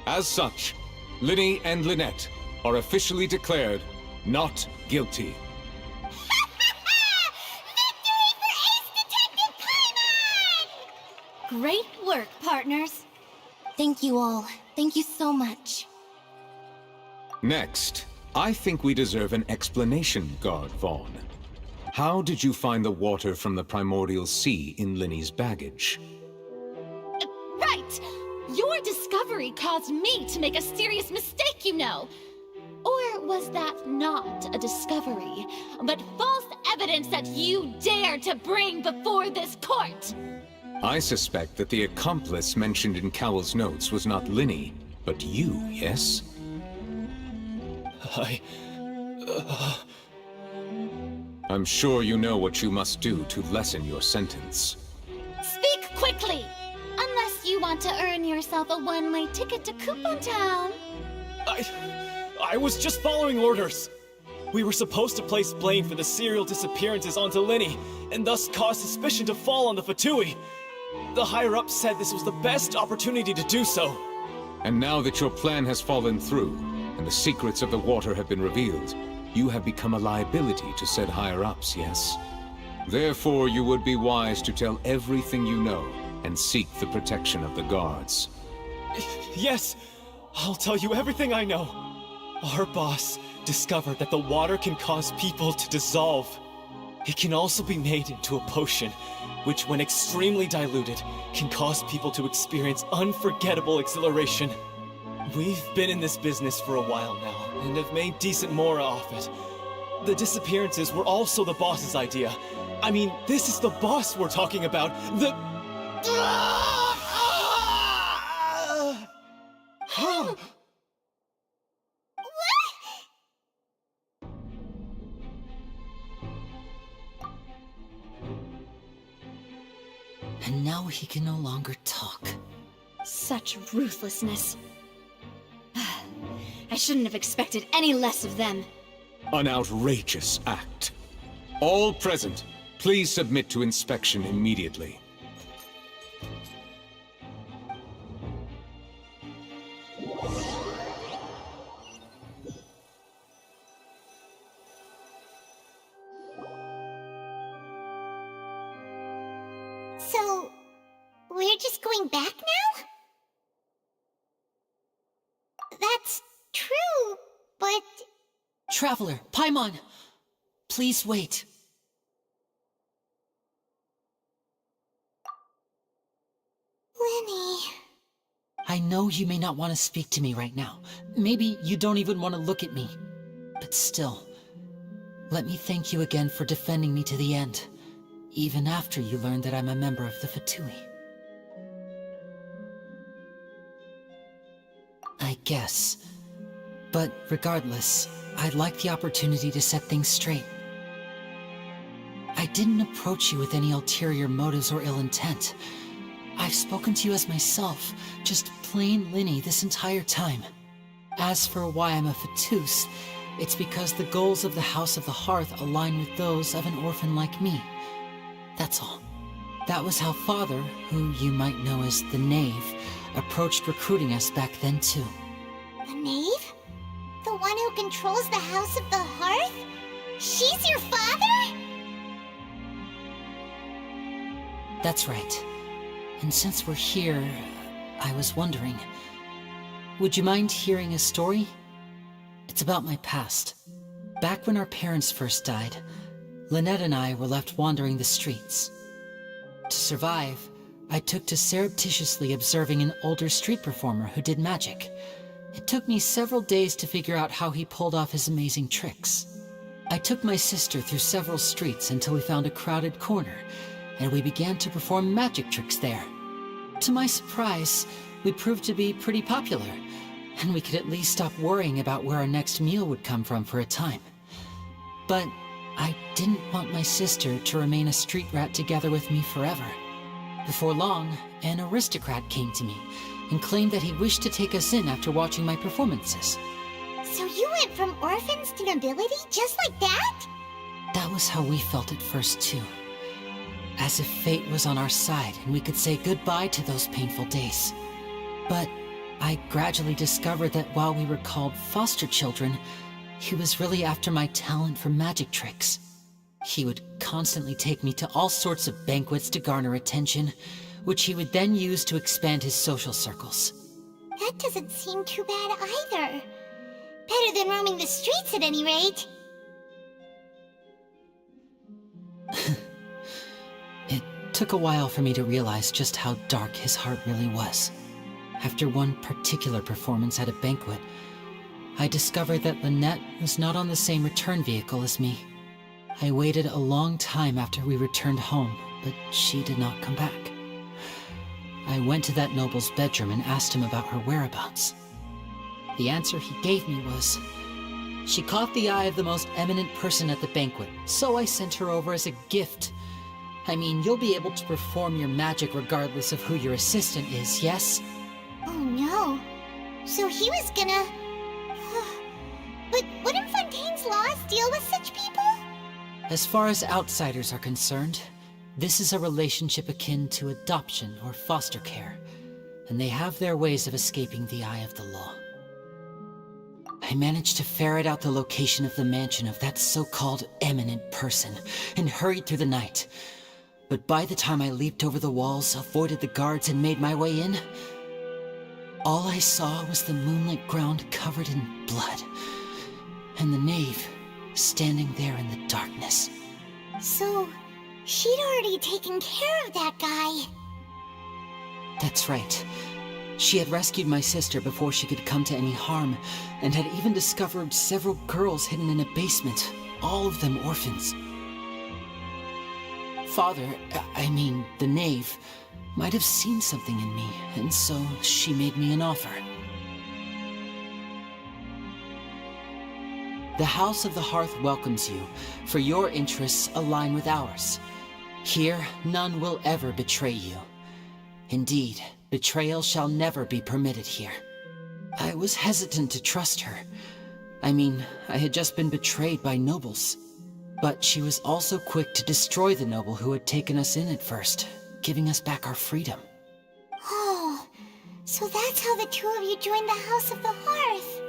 As such, Linny and Lynette are officially declared not guilty. Great work, partners. Thank you all. Thank you so much. Next, I think we deserve an explanation, Guard Vaughn. How did you find the water from the primordial sea in Linny's baggage? Right! Your discovery caused me to make a serious mistake, you know. Or was that not a discovery, but false evidence that you dared to bring before this court? I suspect that the accomplice mentioned in Cowell's notes was not Linny, but you, yes? I'm sure you know what you must do to lessen your sentence. Speak quickly! Unless you want to earn yourself a one-way ticket to Coupon Town. I was just following orders. We were supposed to place blame for the serial disappearances onto Linny, and thus cause suspicion to fall on the Fatui. The higher-ups said this was the best opportunity to do so. And now that your plan has fallen through, and the secrets of the water have been revealed, you have become a liability to said higher-ups, yes? Therefore, you would be wise to tell everything you know, and seek the protection of the guards. Yes, I'll tell you everything I know. Our boss discovered that the water can cause people to dissolve. It can also be made into a potion, which when extremely diluted, can cause people to experience unforgettable exhilaration. We've been in this business for a while now, and have made decent more off it. The disappearances were also the boss's idea. I mean, this is the boss we're talking about. And now he can no longer talk. Such ruthlessness. I shouldn't have expected any less of them. An outrageous act. All present, please submit to inspection immediately. So, we're just going back now? That's true, but... Traveler, Paimon! Please wait. Linny... I know you may not want to speak to me right now. Maybe you don't even want to look at me. But still, let me thank you again for defending me to the end, even after you learned that I'm a member of the Fatui. I guess. But regardless, I'd like the opportunity to set things straight. I didn't approach you with any ulterior motives or ill intent. I've spoken to you as myself, just plain Linny this entire time. As for why I'm a Fatus, it's because the goals of the House of the Hearth align with those of an orphan like me. That's all. That was how Father, who you might know as the Knave, approached recruiting us back then too. The Knave? The one who controls the House of the Hearth? She's your father? That's right. And since we're here, I was wondering, would you mind hearing a story? It's about my past. Back when our parents first died, Lynette and I were left wandering the streets. To survive, I took to surreptitiously observing an older street performer who did magic. It took me several days to figure out how he pulled off his amazing tricks. I took my sister through several streets until we found a crowded corner, and we began to perform magic tricks there. To my surprise, we proved to be pretty popular, and we could at least stop worrying about where our next meal would come from for a time. But I didn't want my sister to remain a street rat together with me forever. Before long, an aristocrat came to me and claimed that he wished to take us in after watching my performances. So you went from orphans to nobility just like that? That was how we felt at first, too. As if fate was on our side and we could say goodbye to those painful days. But I gradually discovered that while we were called foster children, he was really after my talent for magic tricks. He would constantly take me to all sorts of banquets to garner attention, which he would then use to expand his social circles. That doesn't seem too bad either. Better than roaming the streets at any rate. It took a while for me to realize just how dark his heart really was. After one particular performance at a banquet, I discovered that Lynette was not on the same return vehicle as me. I waited a long time after we returned home, but she did not come back. I went to that noble's bedroom and asked him about her whereabouts. The answer he gave me was, she caught the eye of the most eminent person at the banquet, so I sent her over as a gift. I mean, you'll be able to perform your magic regardless of who your assistant is, yes? Oh no. So he was gonna... But wouldn't Fontaine's laws deal with such people? As far as outsiders are concerned, this is a relationship akin to adoption or foster care, and they have their ways of escaping the eye of the law. I managed to ferret out the location of the mansion of that so-called eminent person and hurried through the night. But by the time I leaped over the walls, avoided the guards, and made my way in, all I saw was the moonlit ground covered in blood, and the knave standing there in the darkness. So, she'd already taken care of that guy. That's right. She had rescued my sister before she could come to any harm, and had even discovered several girls hidden in a basement, all of them orphans. Father, I mean, the knave, might have seen something in me, and so she made me an offer. The House of the Hearth welcomes you, for your interests align with ours. Here, none will ever betray you. Indeed, betrayal shall never be permitted here. I was hesitant to trust her. I mean, I had just been betrayed by nobles. But she was also quick to destroy the noble who had taken us in at first, giving us back our freedom. Oh, so that's how the two of you joined the House of the Hearth.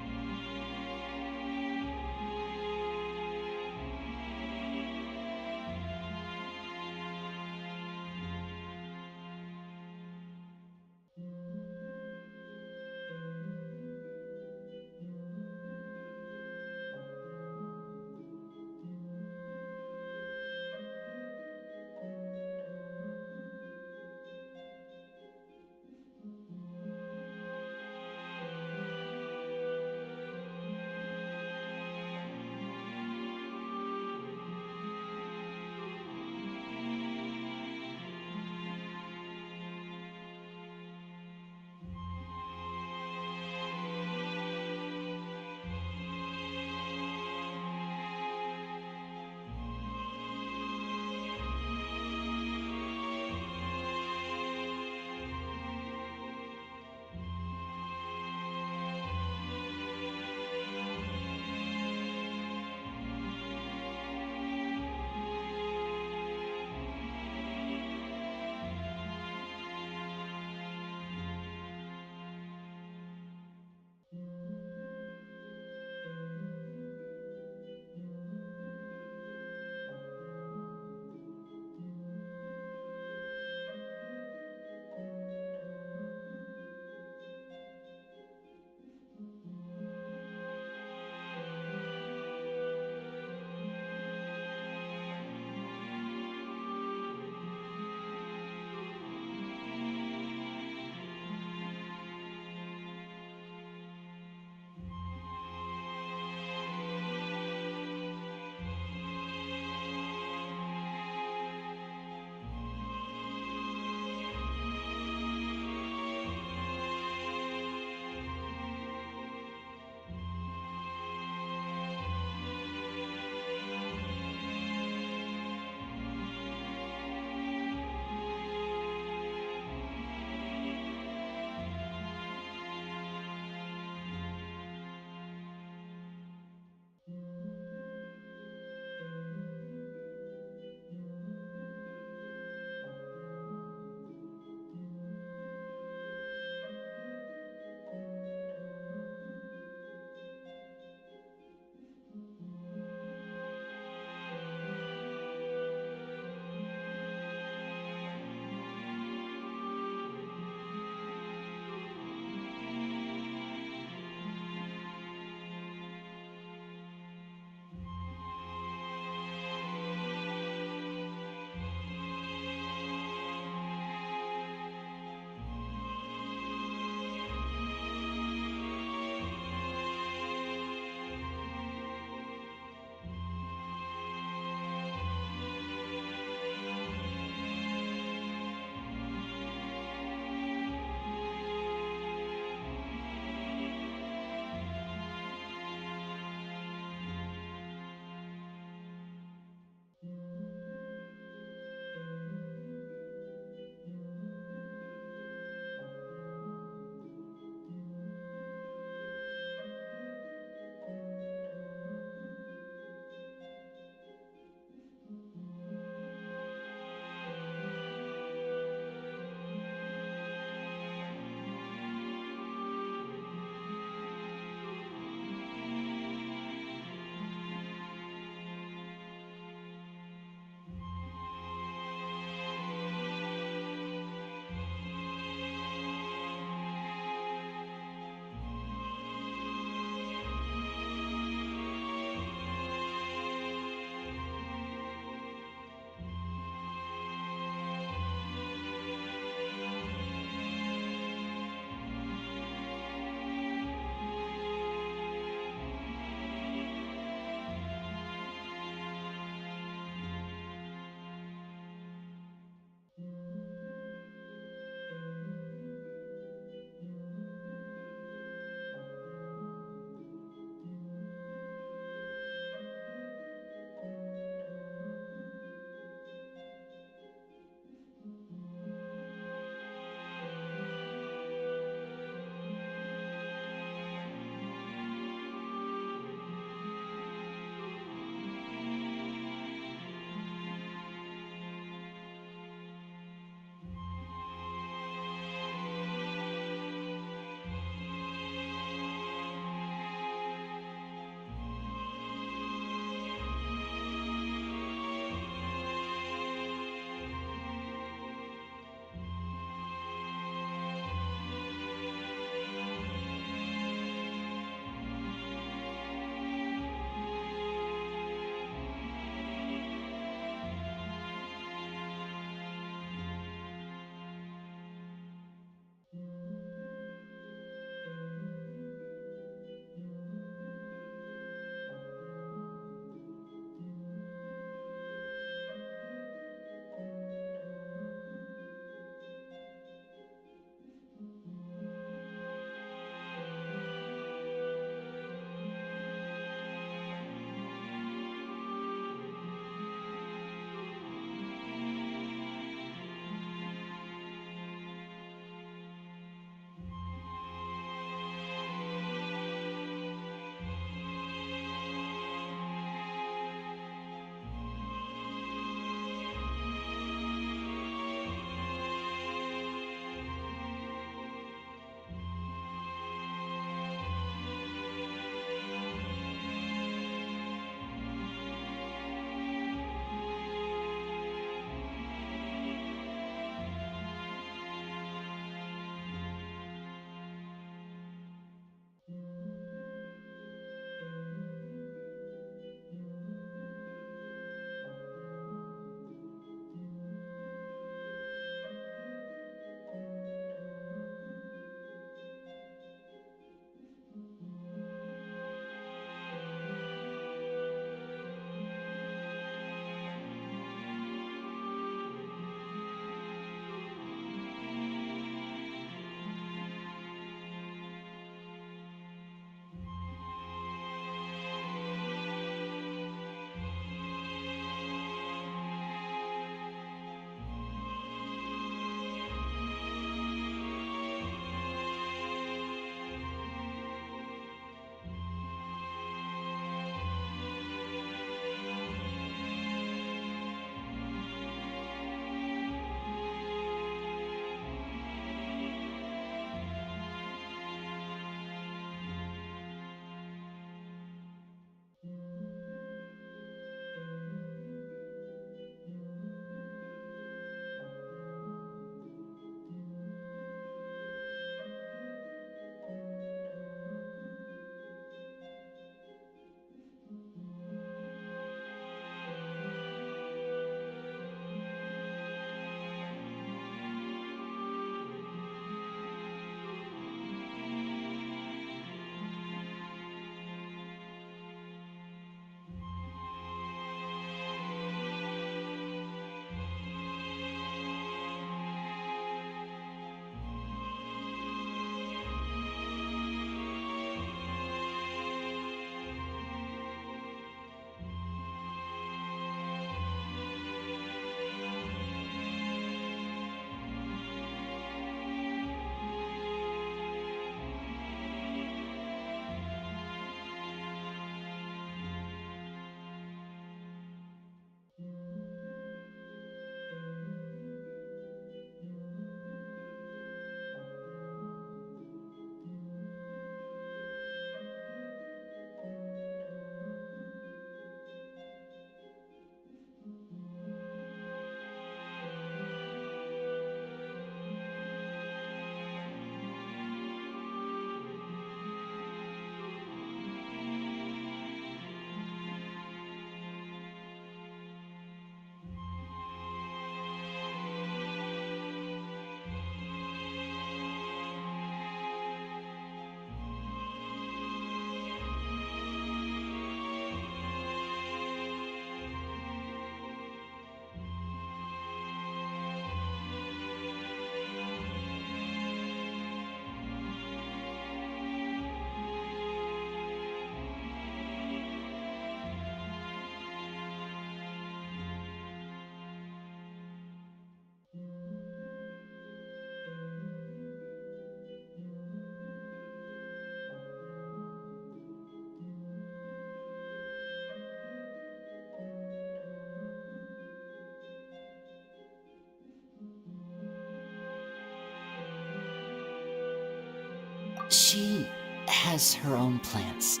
She has her own plans.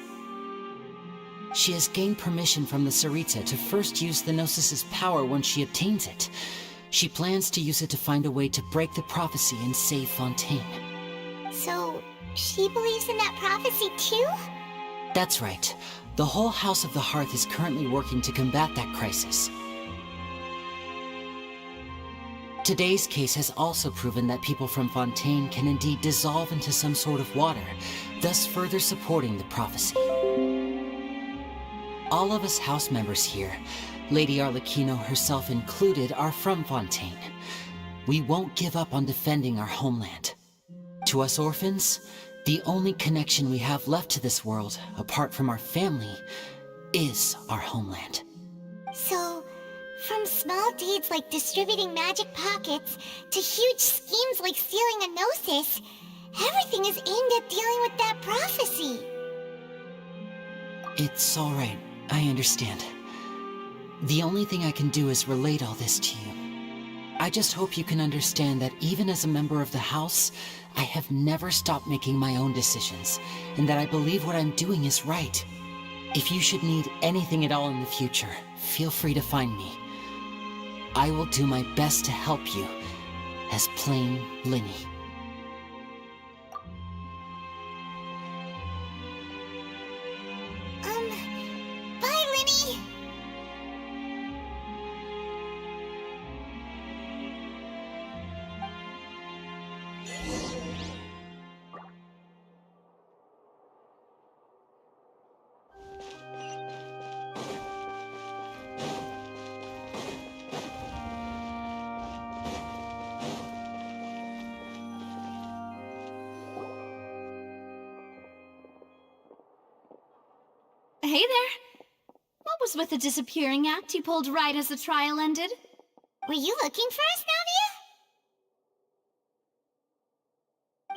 She has gained permission from the Tsaritsa to first use the Gnosis's power when she obtains it. She plans to use it to find a way to break the prophecy and save Fontaine. So, she believes in that prophecy too? That's right. The whole House of the Hearth is currently working to combat that crisis. Today's case has also proven that people from Fontaine can indeed dissolve into some sort of water, thus further supporting the prophecy. All of us house members here, Lady Arlecchino herself included, are from Fontaine. We won't give up on defending our homeland. To us orphans, the only connection we have left to this world, apart from our family, is our homeland. So, from small deeds like distributing magic pockets to huge schemes like stealing a Gnosis, everything is aimed at dealing with that prophecy. It's all right. I understand. The only thing I can do is relate all this to you. I just hope you can understand that even as a member of the House, I have never stopped making my own decisions, and that I believe what I'm doing is right. If you should need anything at all in the future, feel free to find me. I will do my best to help you, as plain Linny. Bye, Linny! Hey there. What was with the disappearing act you pulled right as the trial ended? Were you looking for us,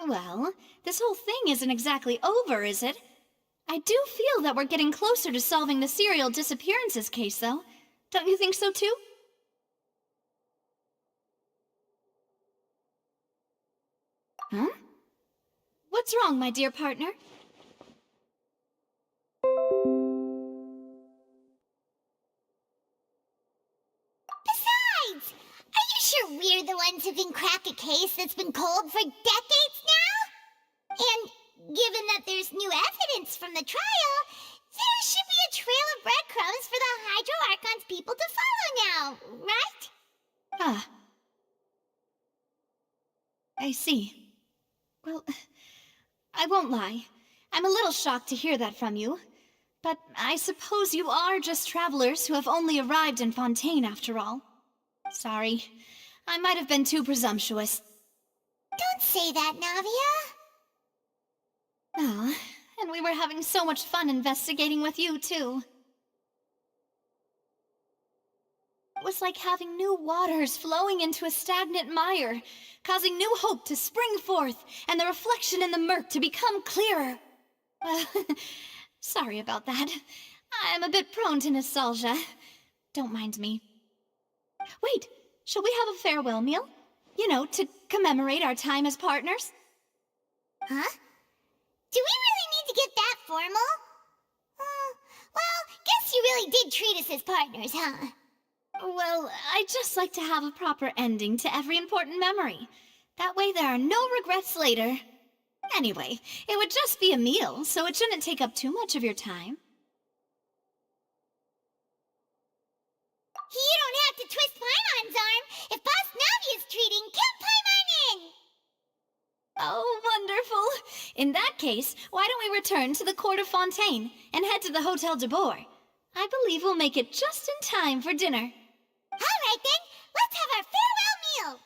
Navia? Well, this whole thing isn't exactly over, is it? I do feel that we're getting closer to solving the serial disappearances case, though. Don't you think so, too? Huh? What's wrong, my dear partner? Besides, are you sure we're the ones who can crack a case that's been cold for decades now? And given that there's new evidence from the trial, there should be a trail of breadcrumbs for the Hydro Archon's people to follow now, right? Ah. I see. Well, I won't lie. I'm a little shocked to hear that from you. But I suppose you are just travelers who have only arrived in Fontaine after all. Sorry. I might have been too presumptuous. Don't say that, Navia. Ah, and we were having so much fun investigating with you, too. It was like having new waters flowing into a stagnant mire, causing new hope to spring forth, and the reflection in the murk to become clearer. Sorry about that. I'm a bit prone to nostalgia. Don't mind me. Wait, shall we have a farewell meal? You know, to commemorate our time as partners? Huh? Do we really need to get that formal? Well, guess you really did treat us as partners, huh? Well, I'd just like to have a proper ending to every important memory. That way there are no regrets later. Anyway, it would just be a meal, so it shouldn't take up too much of your time. You don't have to twist Paimon's arm. If Boss Navia's treating, count Paimon in! Oh, wonderful! In that case, why don't we return to the court of Fontaine and head to the Hotel de Boer? I believe we'll make it just in time for dinner. All right then, let's have our farewell meal!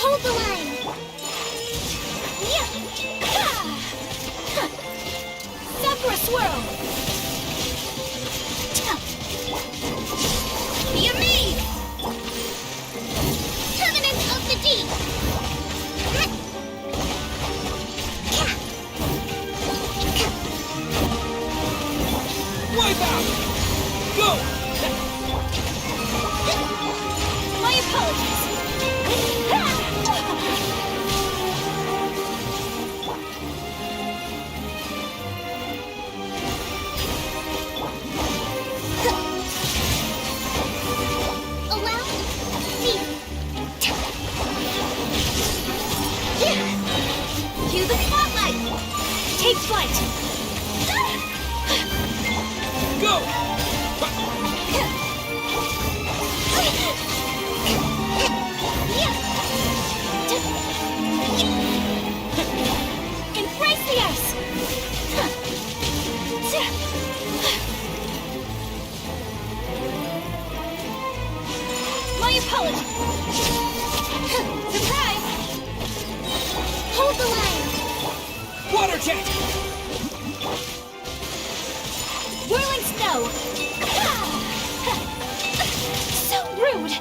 Hold the line! Sakura Swirl! Be me! Covenant of the Deep! Wipe out! Go! My apologies! Allow me! Cue the spotlight! Take flight! Go! Embrace the ice! My apologies! Surprise! Hold the line! Water jet! Whirling snow! So rude!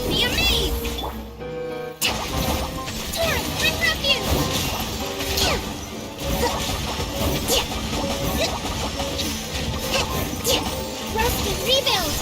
Be amazed! Torrent, bring refuge! Rust and rebuild!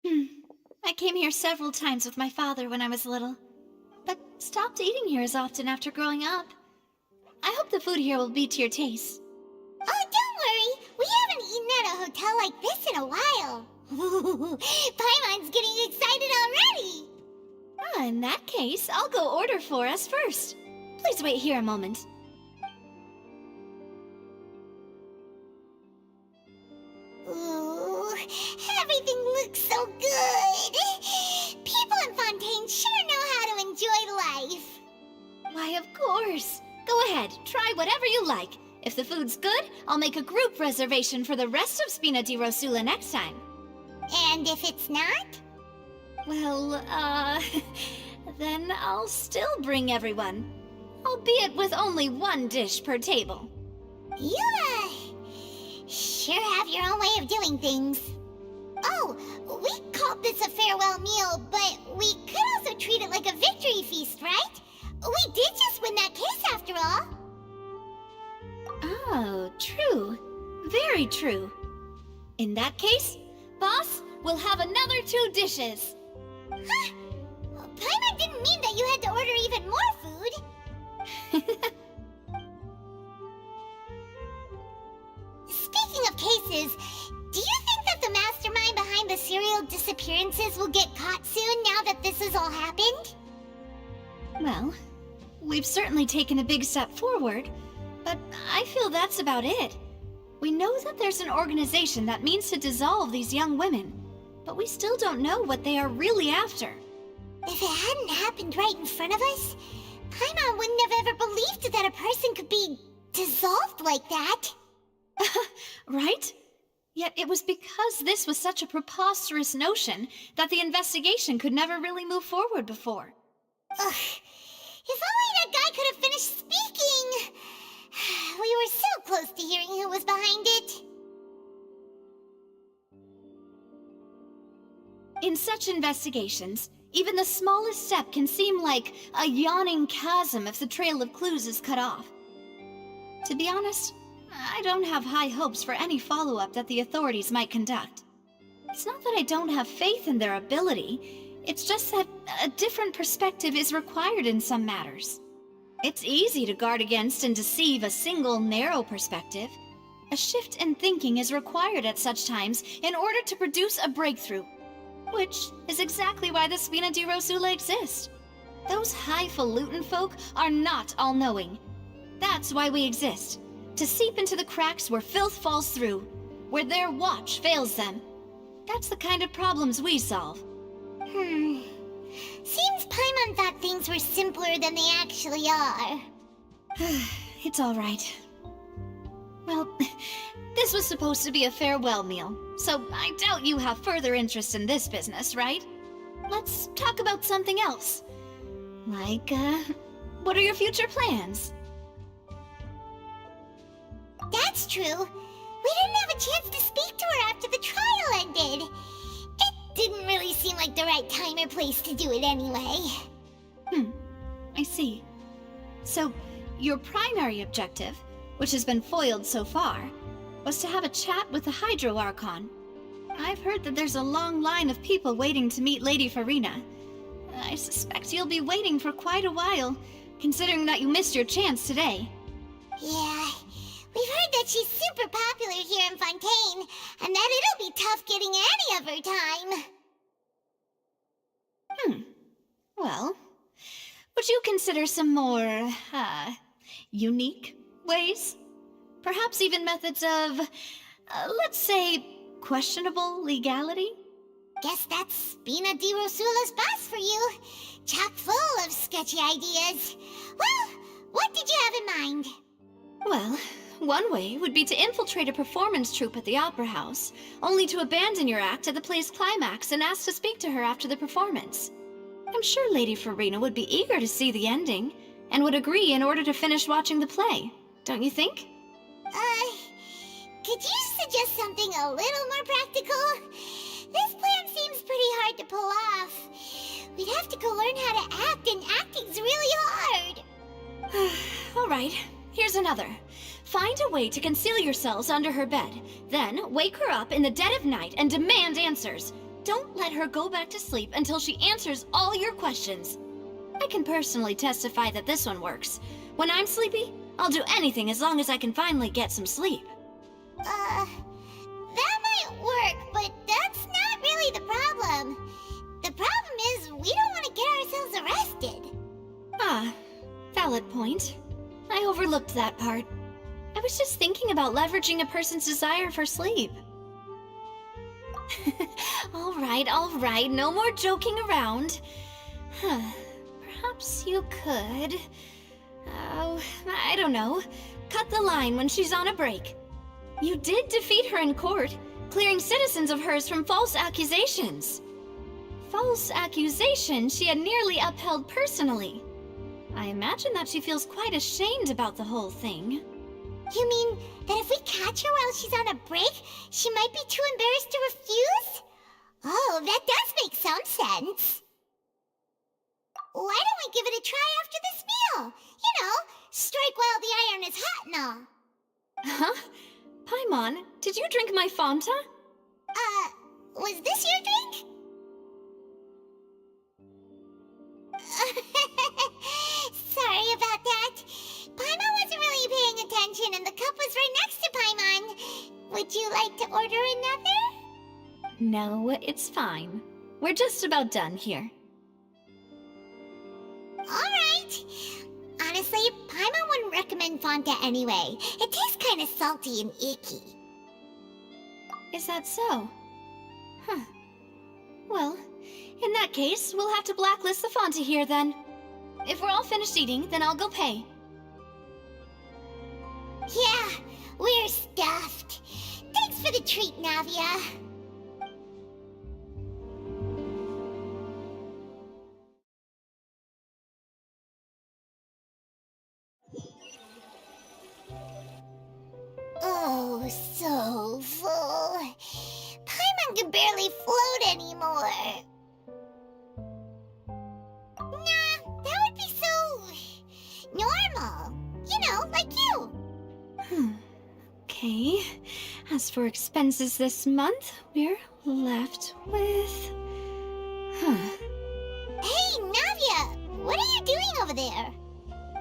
I came here several times with my father when I was little, but stopped eating here as often after growing up. I hope the food here will be to your taste. Oh, don't worry. We haven't eaten at a hotel like this in a while. Paimon's getting excited already. In that case, I'll go order for us first. Please wait here a moment. Ooh, everything looks so good. People in Fontaine sure know how to enjoy life. Why, of course. Go ahead, try whatever you like. If the food's good, I'll make a group reservation for the rest of Spina di Rosula next time. And if it's not? Well, then I'll still bring everyone. Albeit with only one dish per table. You, sure have your own way of doing things. Oh, we called this a farewell meal, but we could also treat it like a victory feast, right? We did just win that case after all. Oh, true. Very true. In that case, boss, we'll have another 2 dishes. Huh? Paimon didn't mean that you had to order even more food. Speaking of cases, do you think that the mastermind behind the serial disappearances will get caught soon now that this has all happened? Well, we've certainly taken a big step forward, but I feel that's about it. We know that there's an organization that means to dissolve these young women, but we still don't know what they are really after. If it hadn't happened right in front of us, Paimon wouldn't have ever believed that a person could be dissolved like that. Right? Yet it was because this was such a preposterous notion that the investigation could never really move forward before. Ugh. If only that guy could have finished speaking! We were so close to hearing who was behind it. In such investigations, even the smallest step can seem like a yawning chasm if the trail of clues is cut off. To be honest, I don't have high hopes for any follow-up that the authorities might conduct. It's not that I don't have faith in their ability, it's just that a different perspective is required in some matters. It's easy to guard against and deceive a single narrow perspective. A shift in thinking is required at such times in order to produce a breakthrough. Which is exactly why the Spina di Rosula exist. Those highfalutin folk are not all-knowing. That's why we exist. To seep into the cracks where filth falls through, where their watch fails them. That's the kind of problems we solve. Seems Paimon thought things were simpler than they actually are. It's all right. Well, this was supposed to be a farewell meal, so I doubt you have further interest in this business, right? Let's talk about something else. Like, what are your future plans? That's true. We didn't have a chance to speak to her after the trial ended. It didn't really seem like the right time or place to do it anyway. I see. So, your primary objective, which has been foiled so far, was to have a chat with the Hydro Archon. I've heard that there's a long line of people waiting to meet Lady Farina. I suspect you'll be waiting for quite a while, considering that you missed your chance today. Yeah, we've heard that she's super popular here in Fontaine, and that it'll be tough getting any of her time. Well, would you consider some more, unique ways? Perhaps even methods of, let's say, questionable legality? Guess that's Spina di Rosula's boss for you. Chock full of sketchy ideas. Well, what did you have in mind? Well, one way would be to infiltrate a performance troupe at the Opera House, only to abandon your act at the play's climax and ask to speak to her after the performance. I'm sure Lady Farina would be eager to see the ending, and would agree in order to finish watching the play, don't you think? Could you suggest something a little more practical? This plan seems pretty hard to pull off. We'd have to go learn how to act, and acting's really hard. All right, here's another. Find a way to conceal yourselves under her bed, then wake her up in the dead of night and demand answers. Don't let her go back to sleep until she answers all your questions. I can personally testify that this one works. When I'm sleepy, I'll do anything as long as I can finally get some sleep. That might work, but that's not really the problem. The problem is we don't want to get ourselves arrested. Ah, valid point. I overlooked that part. I was just thinking about leveraging a person's desire for sleep. All right, no more joking around. Perhaps you could... I don't know. Cut the line when she's on a break. You did defeat her in court, clearing citizens of hers from false accusations. False accusation she had nearly upheld personally. I imagine that she feels quite ashamed about the whole thing. You mean that if we catch her while she's on a break, she might be too embarrassed to refuse? Oh, that does make some sense. Why don't we give it a try after this meal? You know, strike while the iron is hot and all. Huh? Paimon, did you drink my Fanta? Was this your drink? Sorry about that. Paimon wasn't really paying attention and the cup was right next to Paimon. Would you like to order another? No, it's fine. We're just about done here. Alright. Honestly, Paimon wouldn't recommend Fanta anyway. It tastes kinda salty and icky. Is that so? Huh. Well, in that case, we'll have to blacklist the Fanta here then. If we're all finished eating, then I'll go pay. Yeah, we're stuffed. Thanks for the treat, Navia. Oh, so full. Paimon can barely float anymore. Nah, that would be so... normal. You know, like you. Okay. As for expenses this month, we're left with... Hey, Navia! What are you doing over there?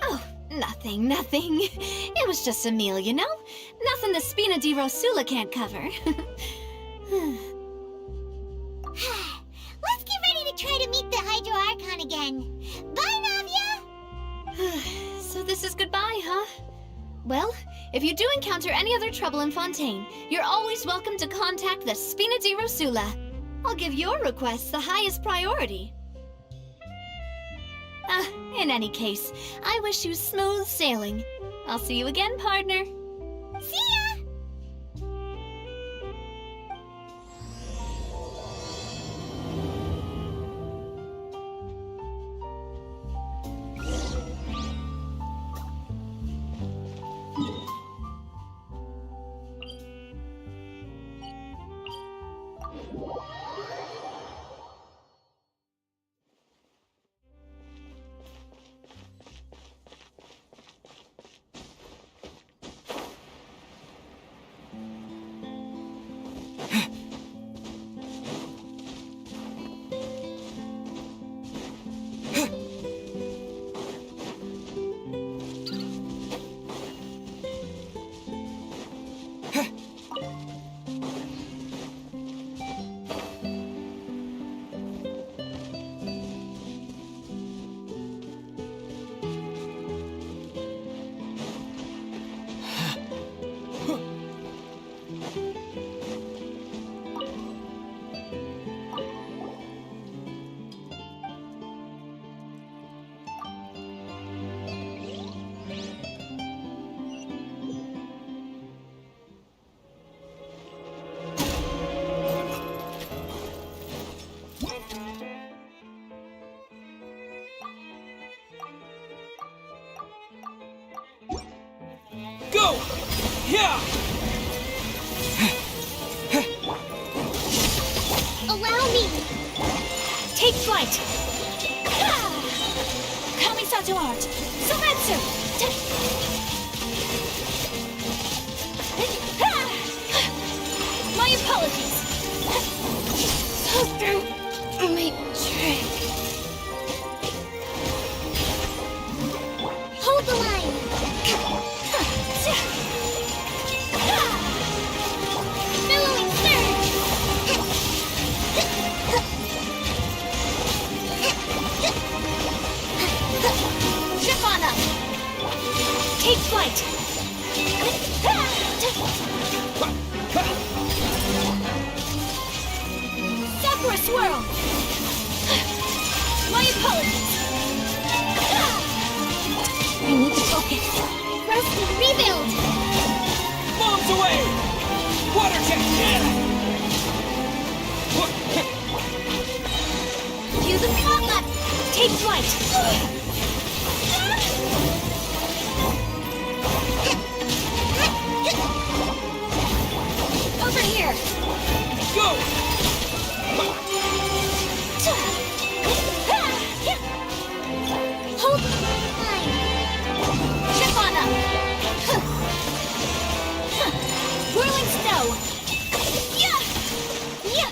Oh, nothing. It was just a meal, you know? Nothing the Spina di Rosula can't cover. Let's get ready to try to meet the Hydro Archon again. Bye, Navia! So this is goodbye, huh? Well, if you do encounter any other trouble in Fontaine, you're always welcome to contact the Spina di Rosula. I'll give your requests the highest priority. In any case, I wish you smooth sailing. I'll see you again, partner. See ya! Go! Yeah! Allow me! Take flight! Kamisatsu art! Soretsu! My apologies! Go through my trick. Hold the line. Billowing surge. Ship on up! Take flight! Sakura swirl! My apologies! I need to focus. Rest and rebuild. Bombs away! Water jet! Use a spotlight! Take flight! Over here! Go! Hold the line! Ship on up! Whirling snow! Yeah! Yeah!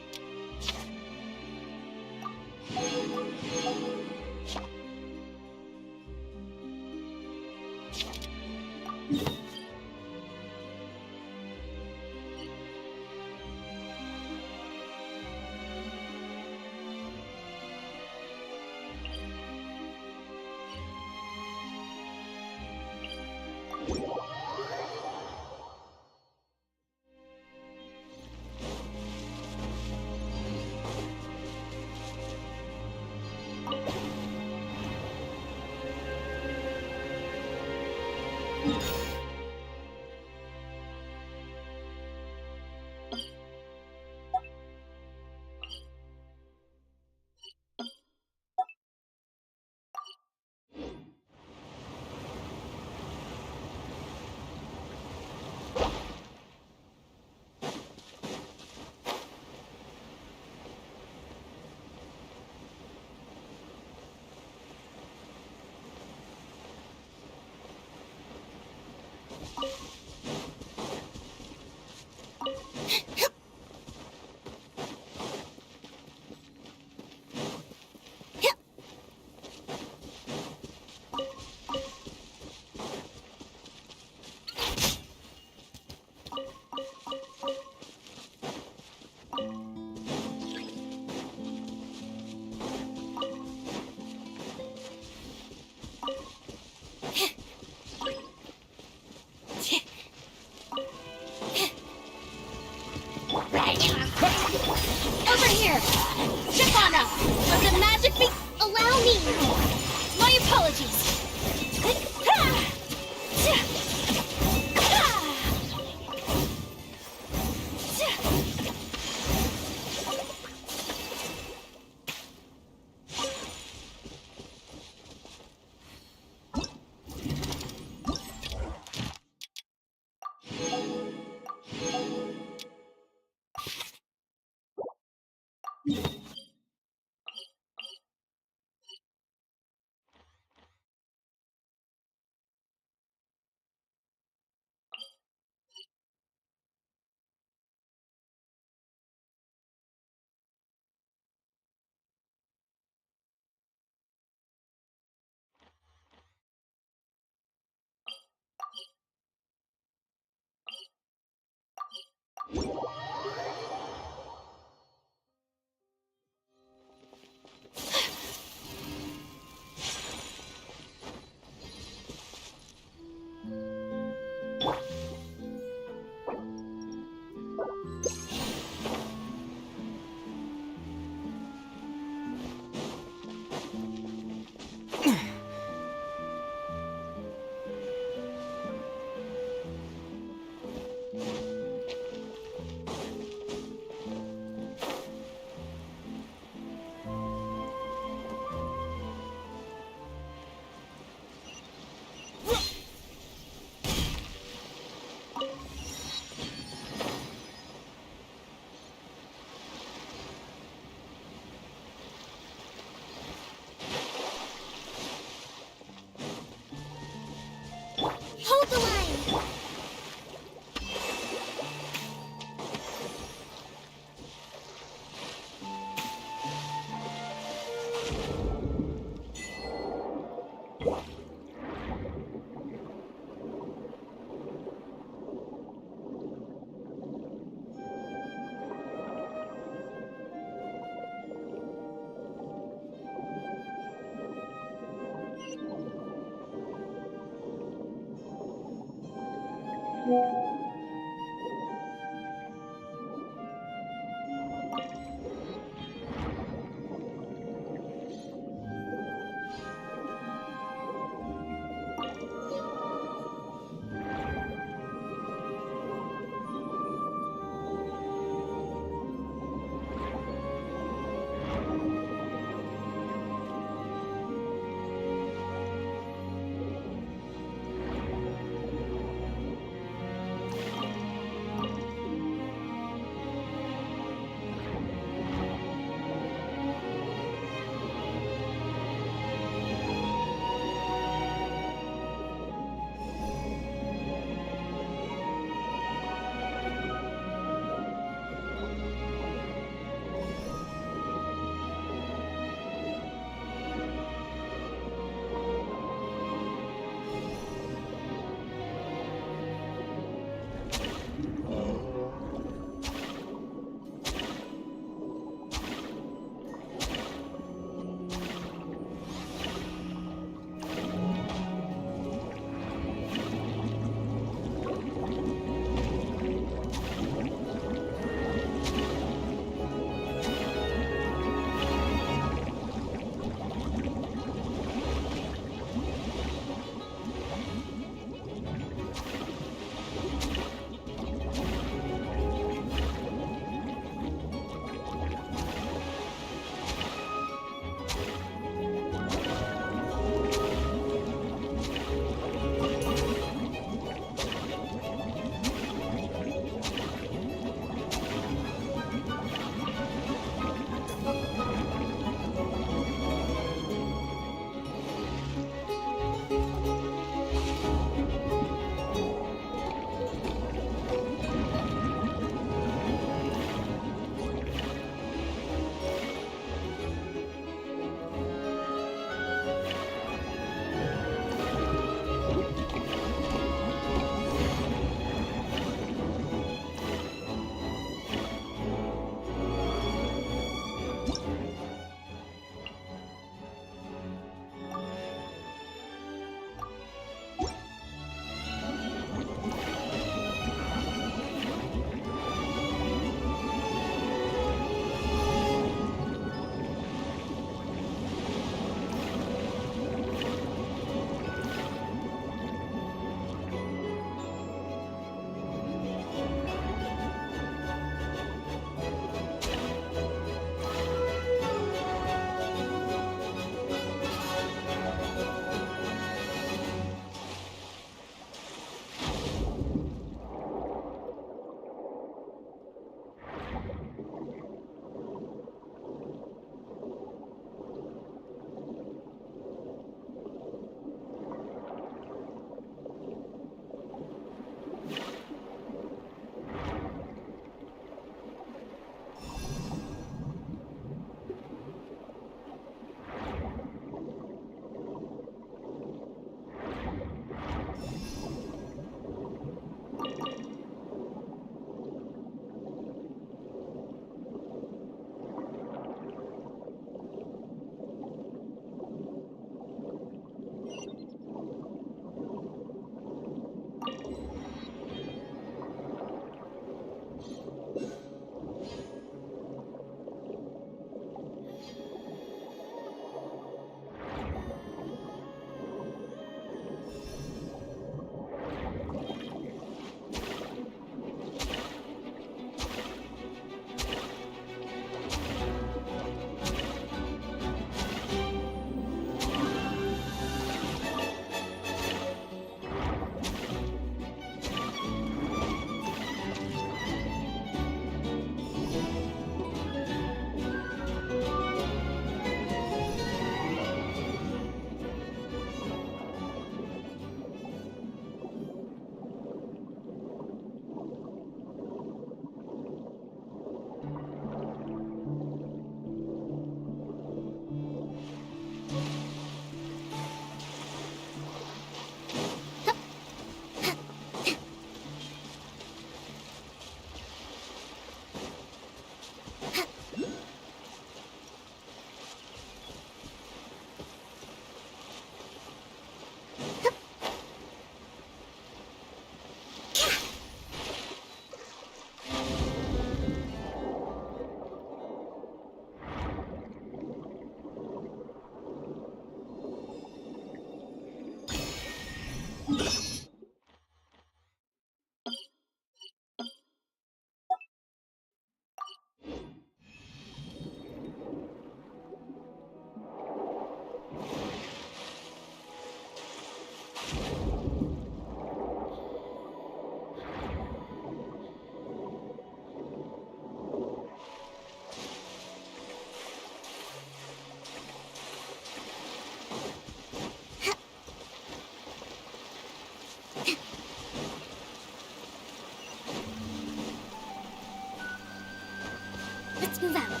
Let's move out.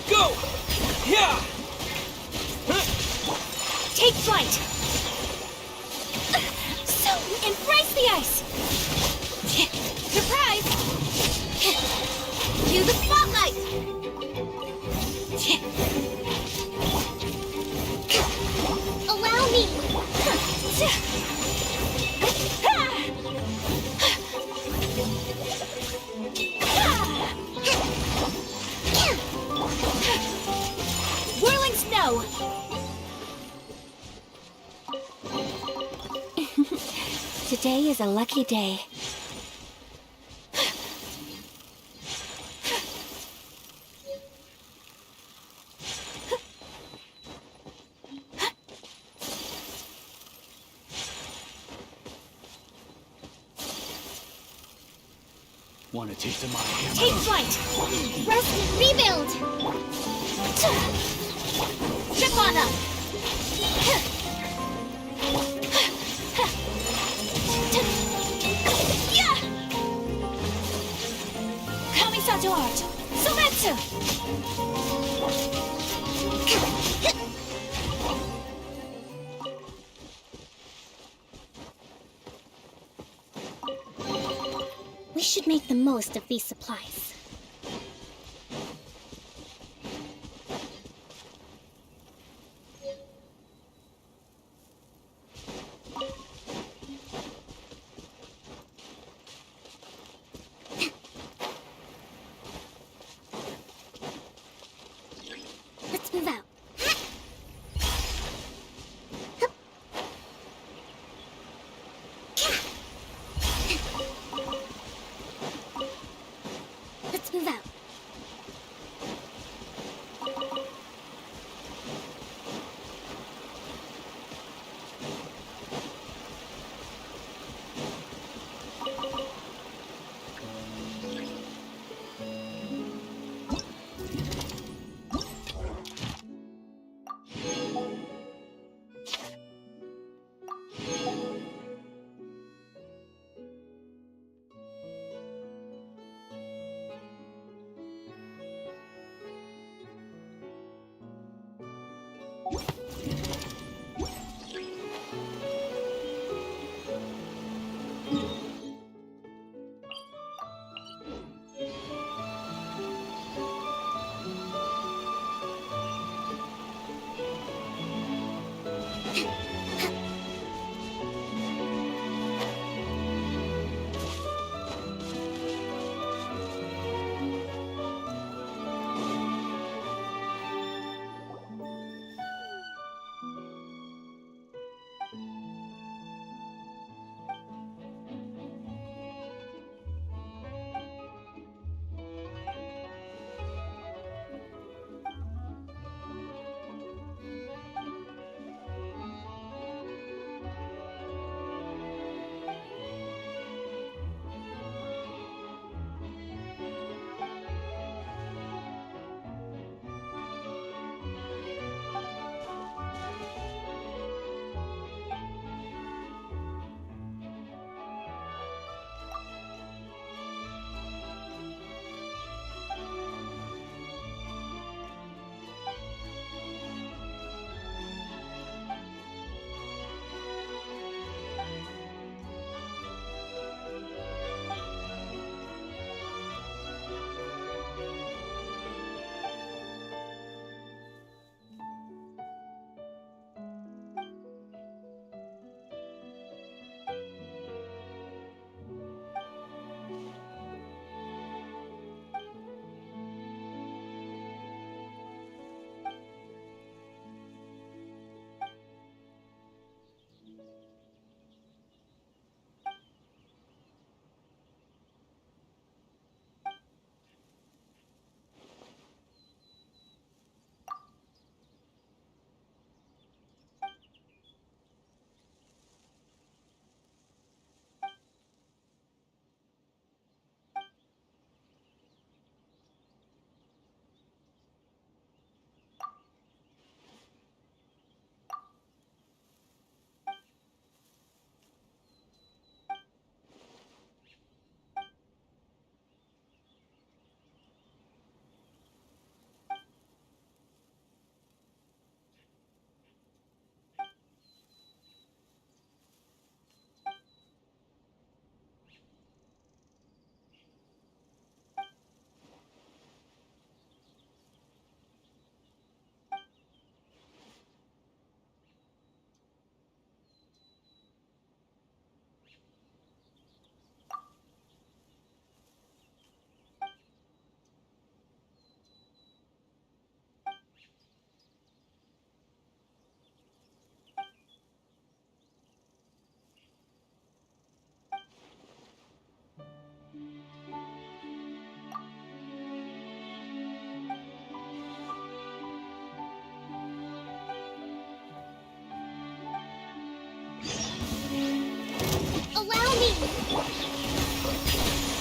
Go! Yeah! Take flight! So, embrace the ice! Surprise! Cue the spotlight! Allow me! Whirling snow! Today is a lucky day. Want a taste of my hammer? Take flight! Rest and rebuild! Trip on up! Kamisato art! Sometsu! We should make the most of these supplies. Let's move out.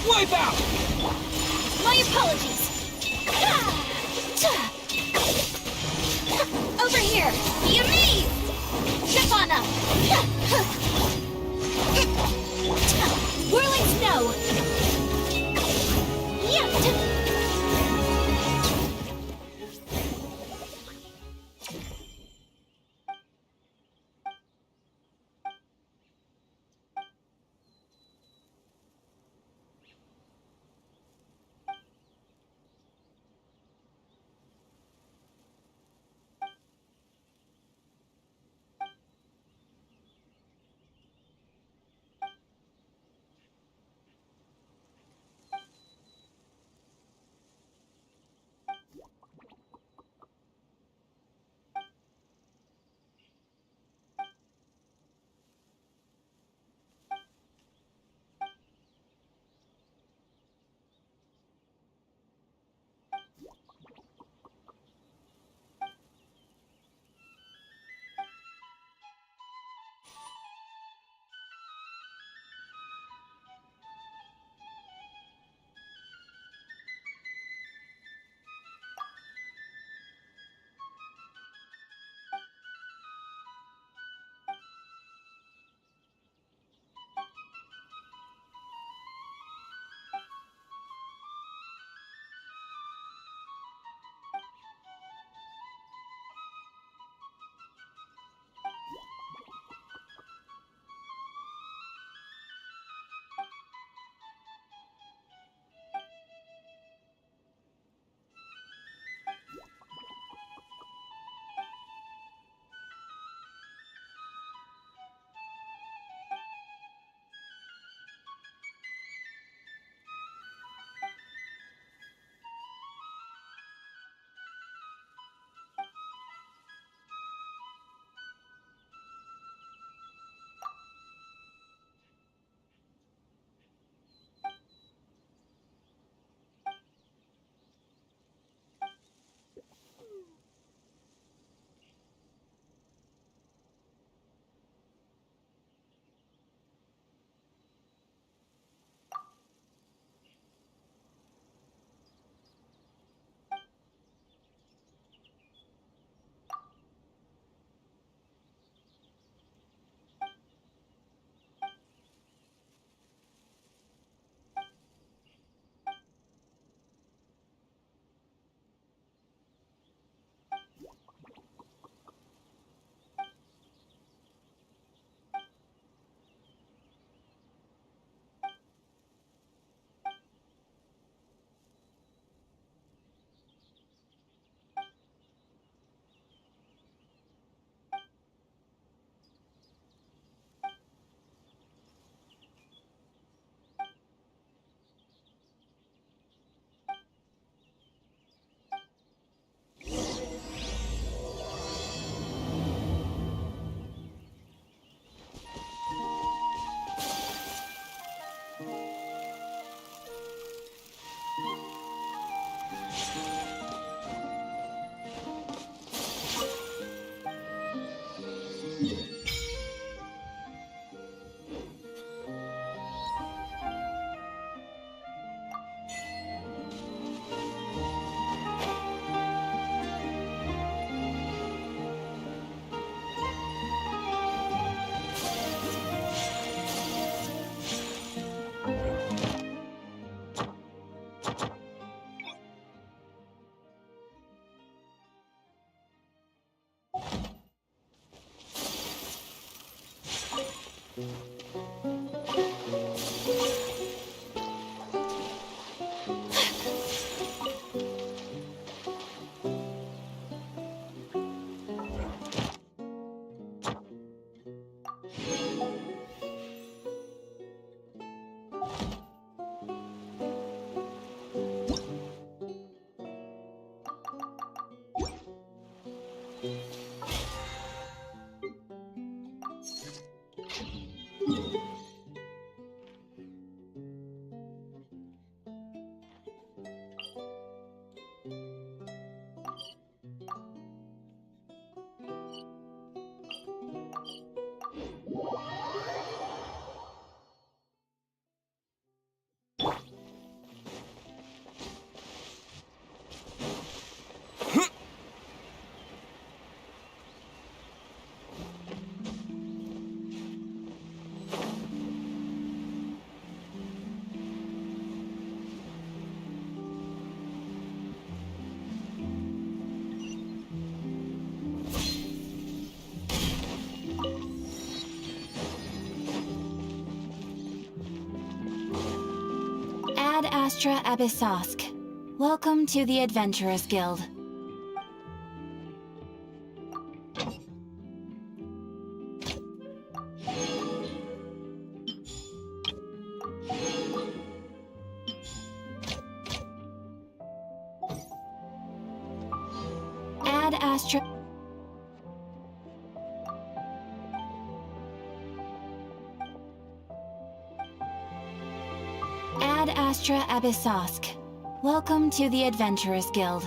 Wipe out! My apologies. Over here. Be amazed. Jump on up. Whirling snow. Astra Abyssosk. Welcome to the Adventurers Guild. Ad Astra... Ad Astra Abyssosk. Welcome to the Adventurers Guild.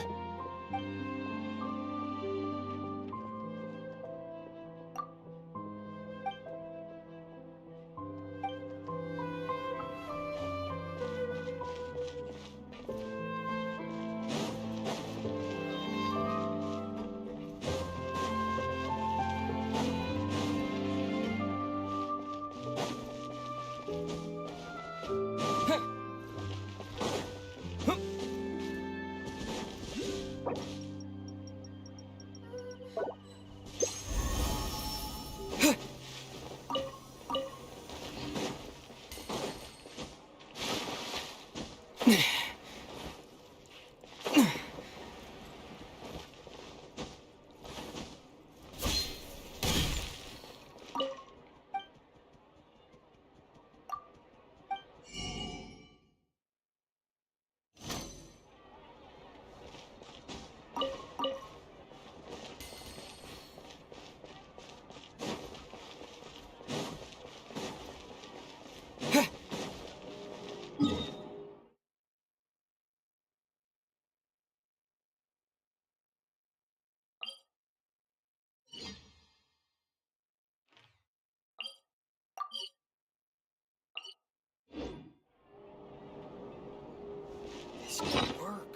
This could work.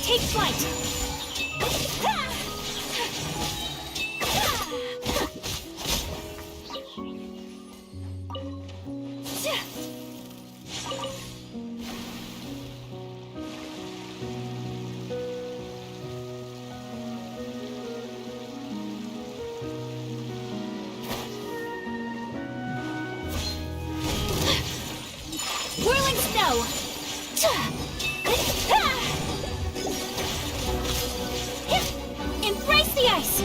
Take flight! Whirling snow! Embrace the ice!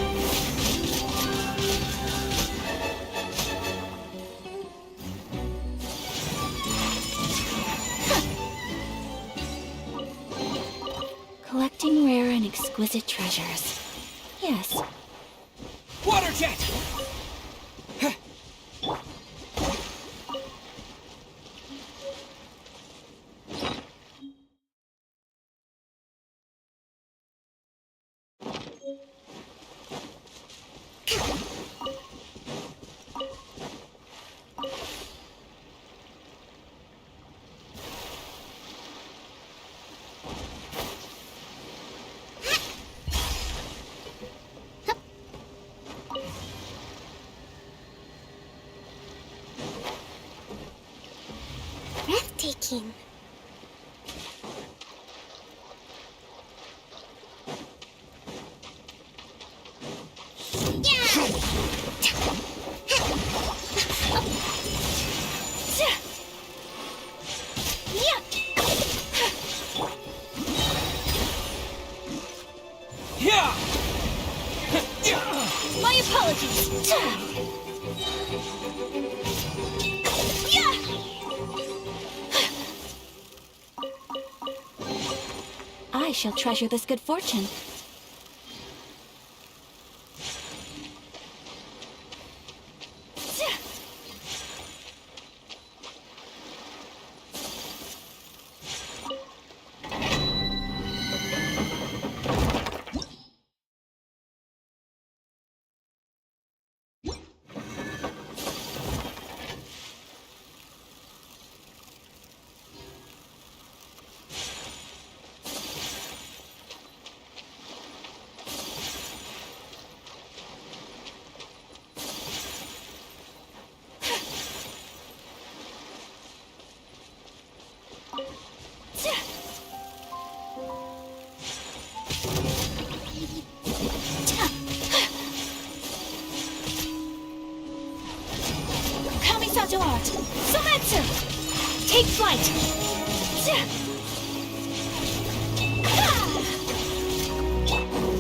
Collecting rare and exquisite treasures. Yes. Water jet! working. My apologies. I shall treasure this good fortune. Take flight!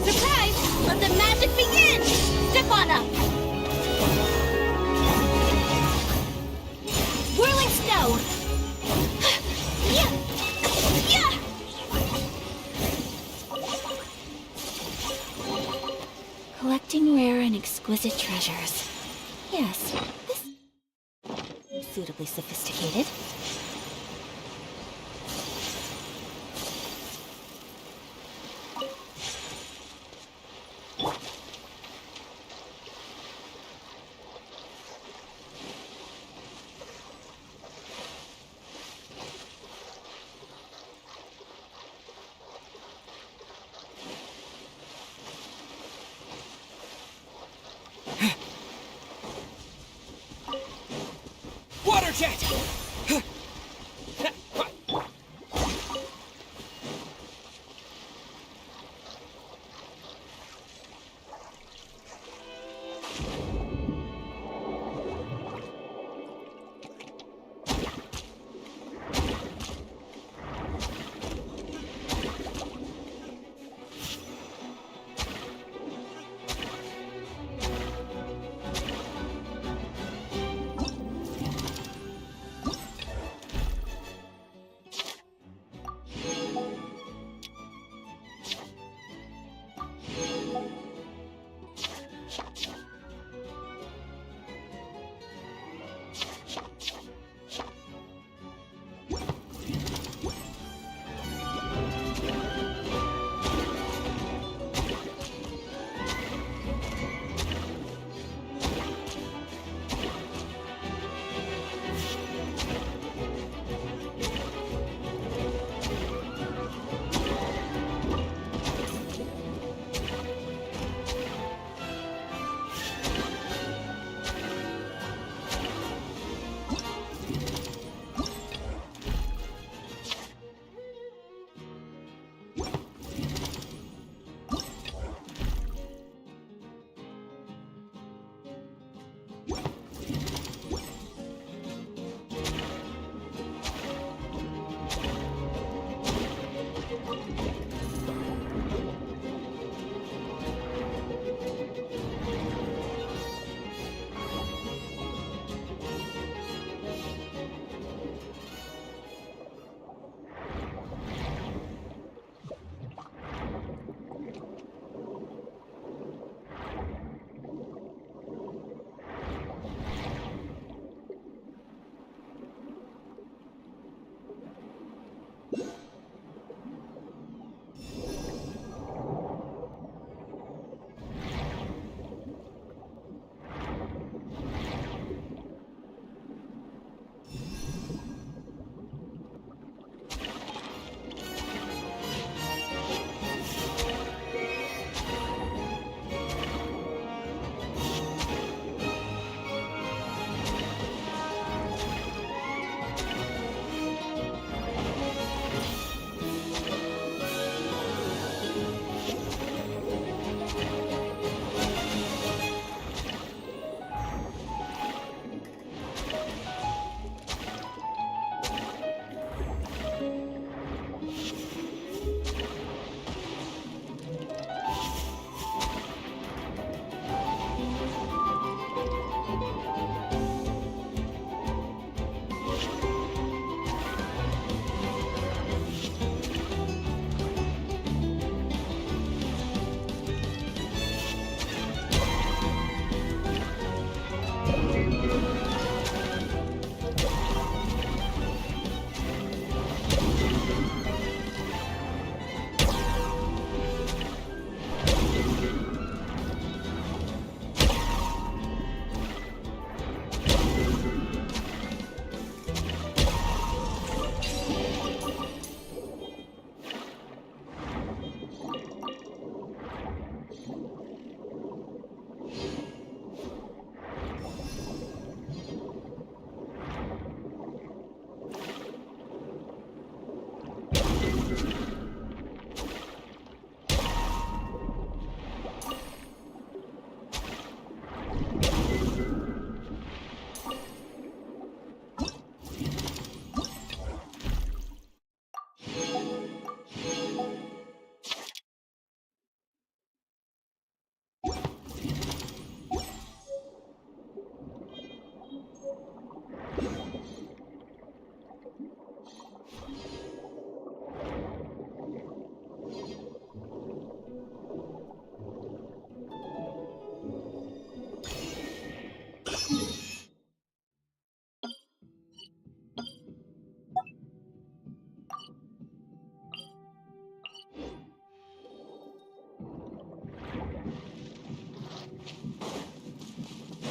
Surprise! Let the magic begin! Step on up! Whirling snow! Collecting rare and exquisite treasures. Yes, this is suitably sophisticated. Water jet!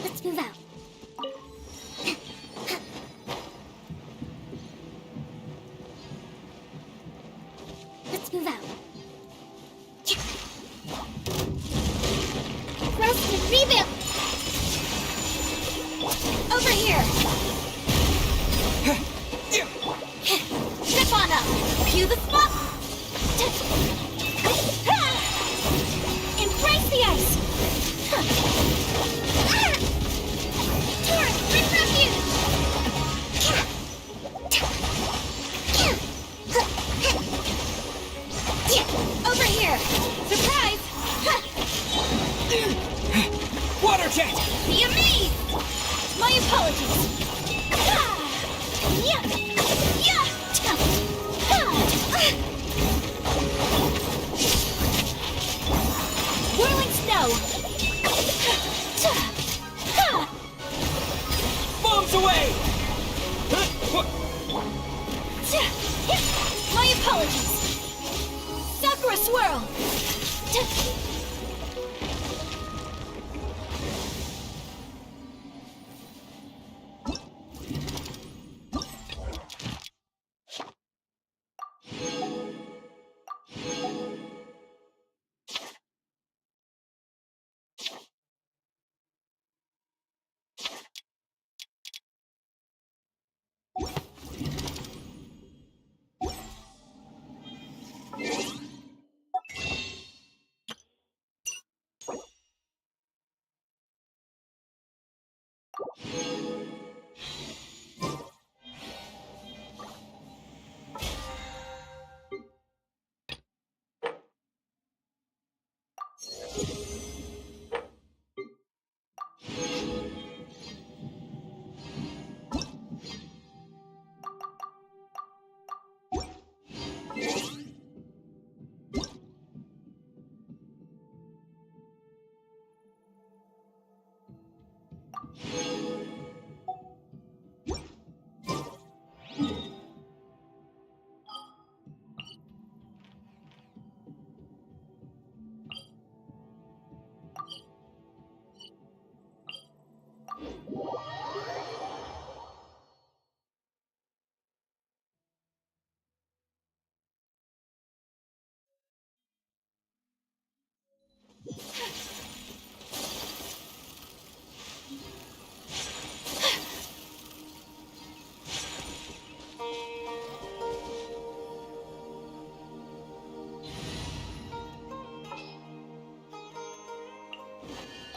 Let's move out. Let's move out. Roast and rebuild! Over here! Step on up! Cue the spot! Embrace the ice! Torrent, bring refuge! Over here! Surprise! Water jet! Be amazed! My apologies! Whirling snow! Bombs away! My apologies! Sakura swirl!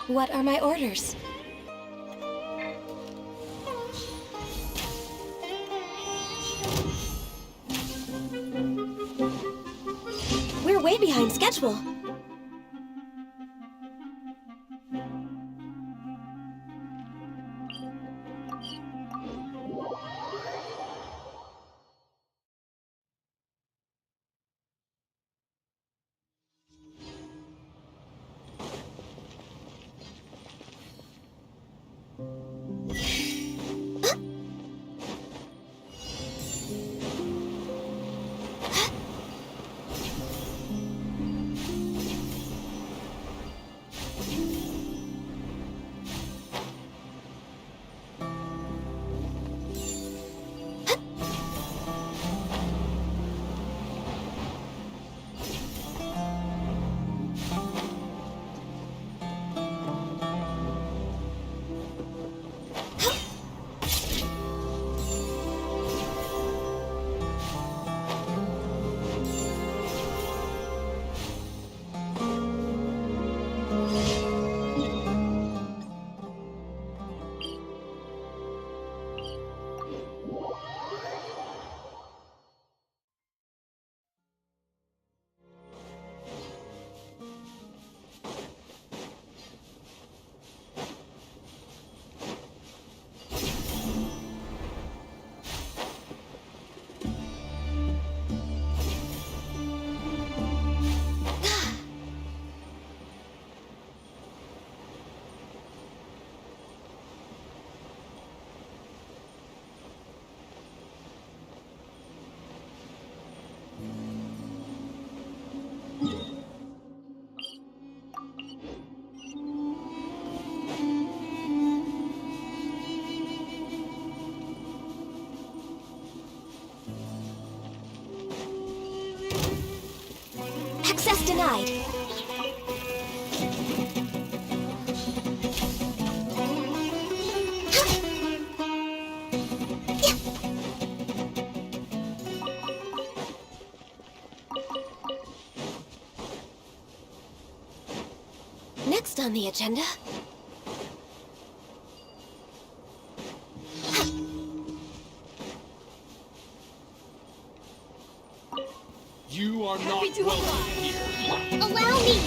What are my orders? We're way behind schedule. inside. Next on the agenda... You are not welcome here. Allow me!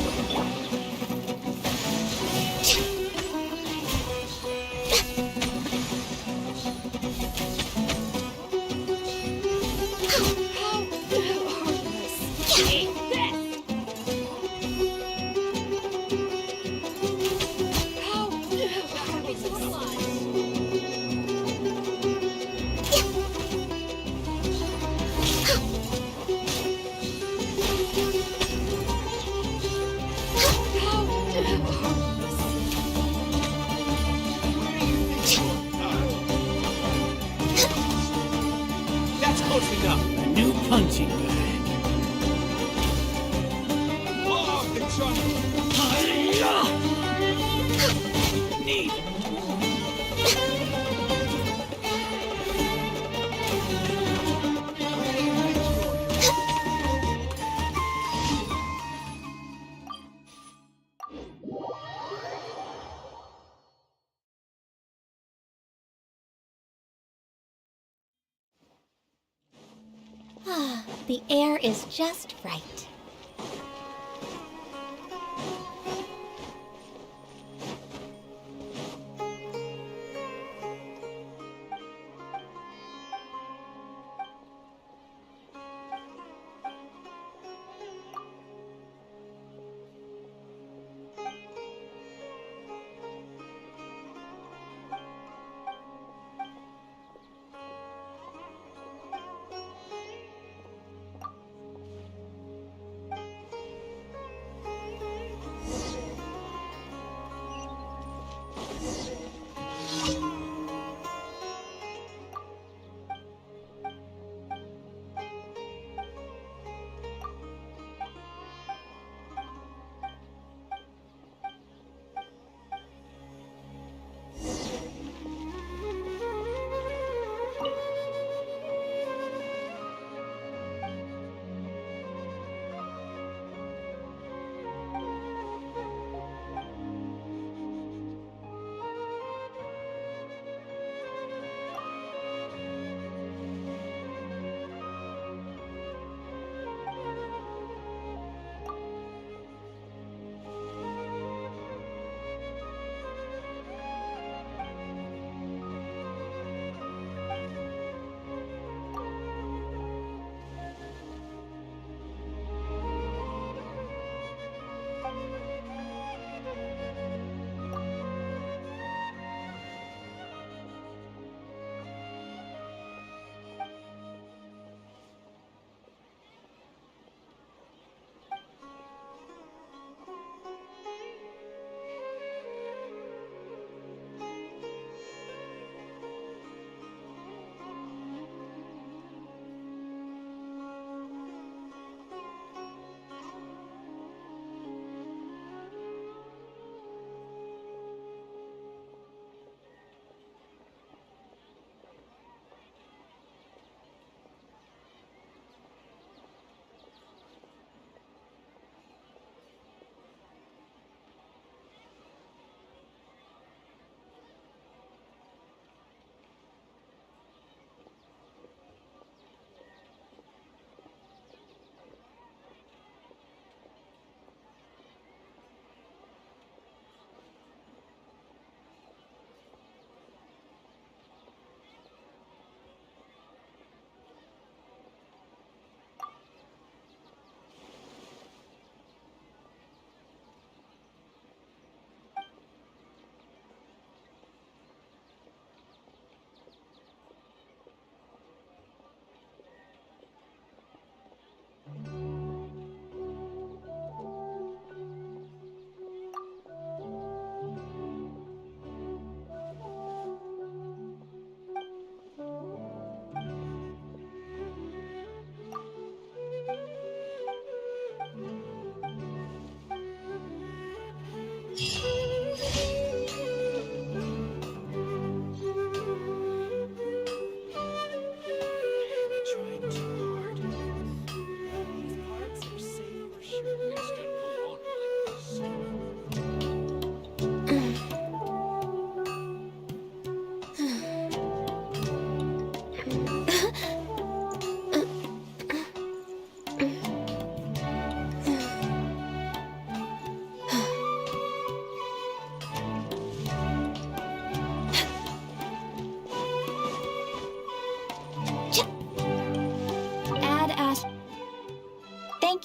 That's close enough. A new punching bag. Oh, the trunk! Need. The air is just right.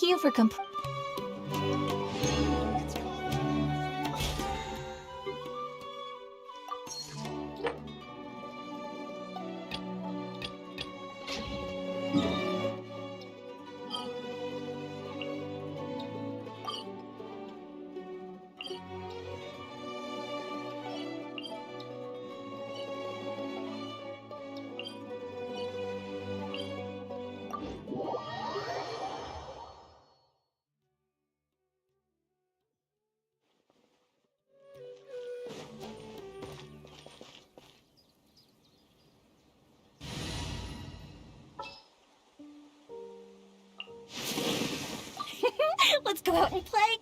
Thank you for Let's go out and play.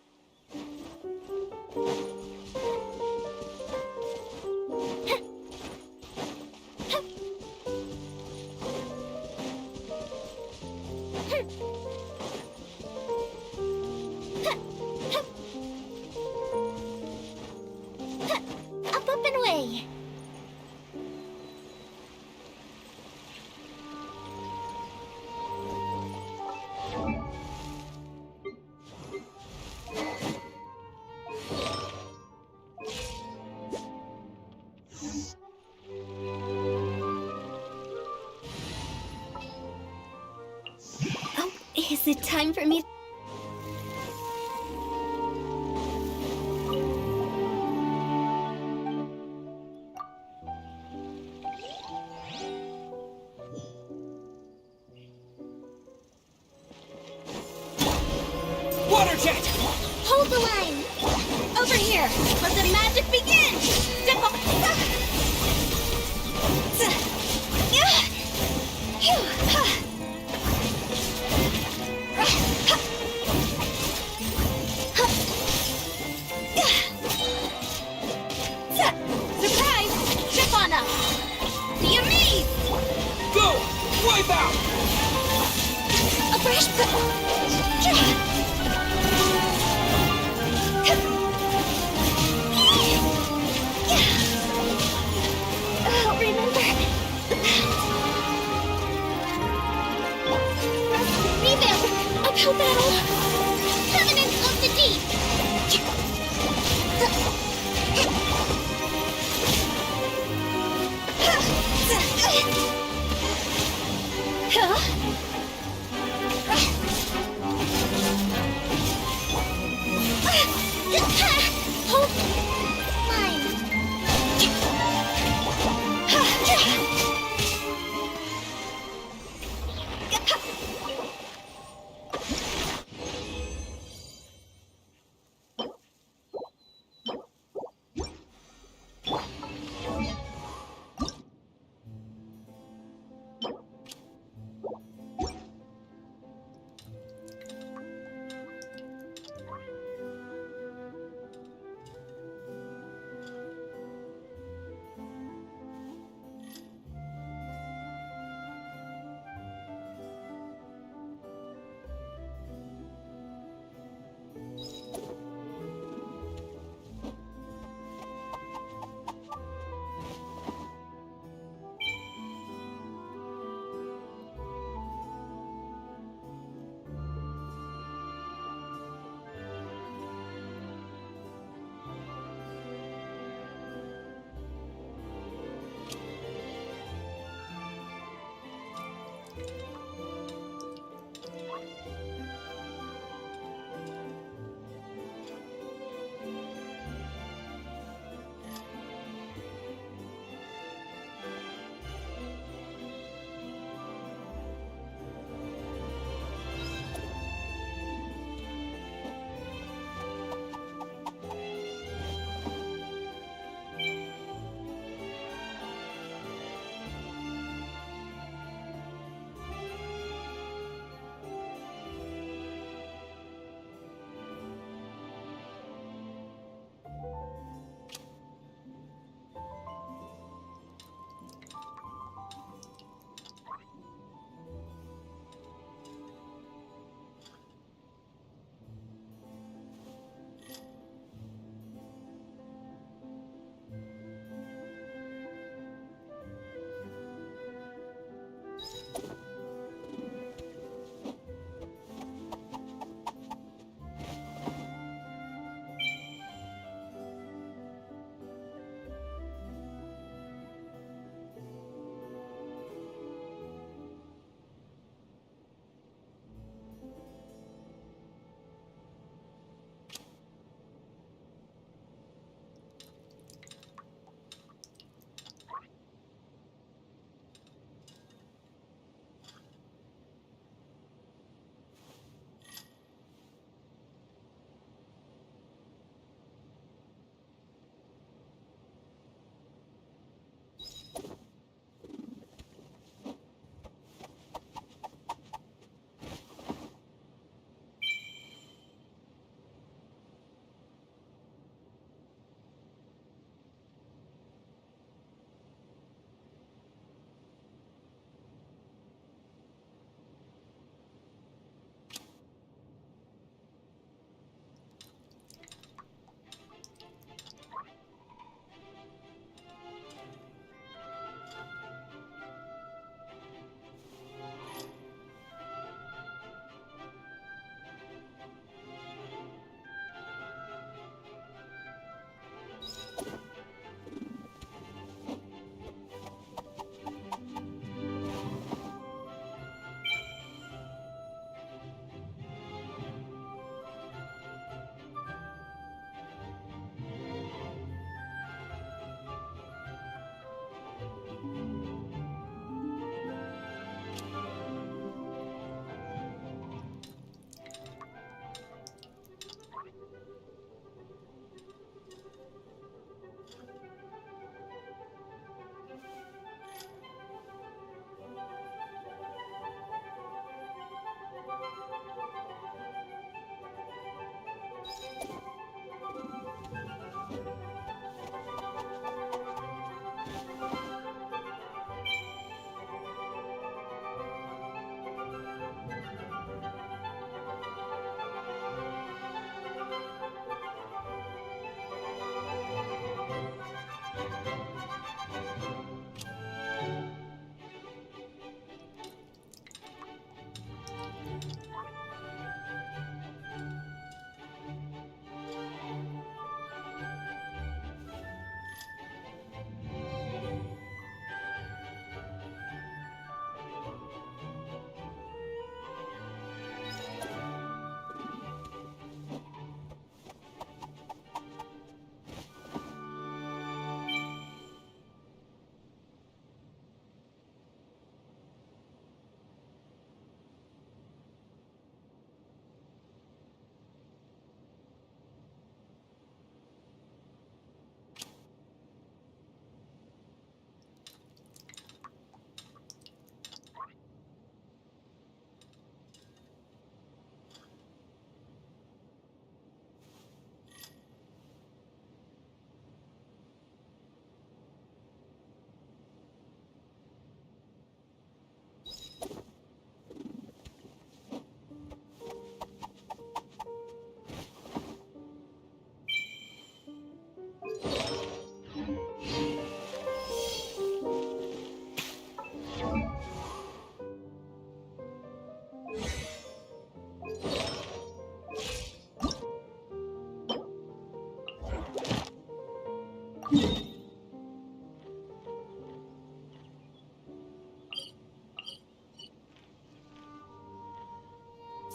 Up and away. Oh, is it time for me? Water jet! Hold the line. Over here! Let the magic begin! Step up! Surprise! Chip on up! Be amazed! Go! Wipe out! A fresh Oh, remember. Revamp. Uphill battle. Covenant of the Deep. Hold. Line.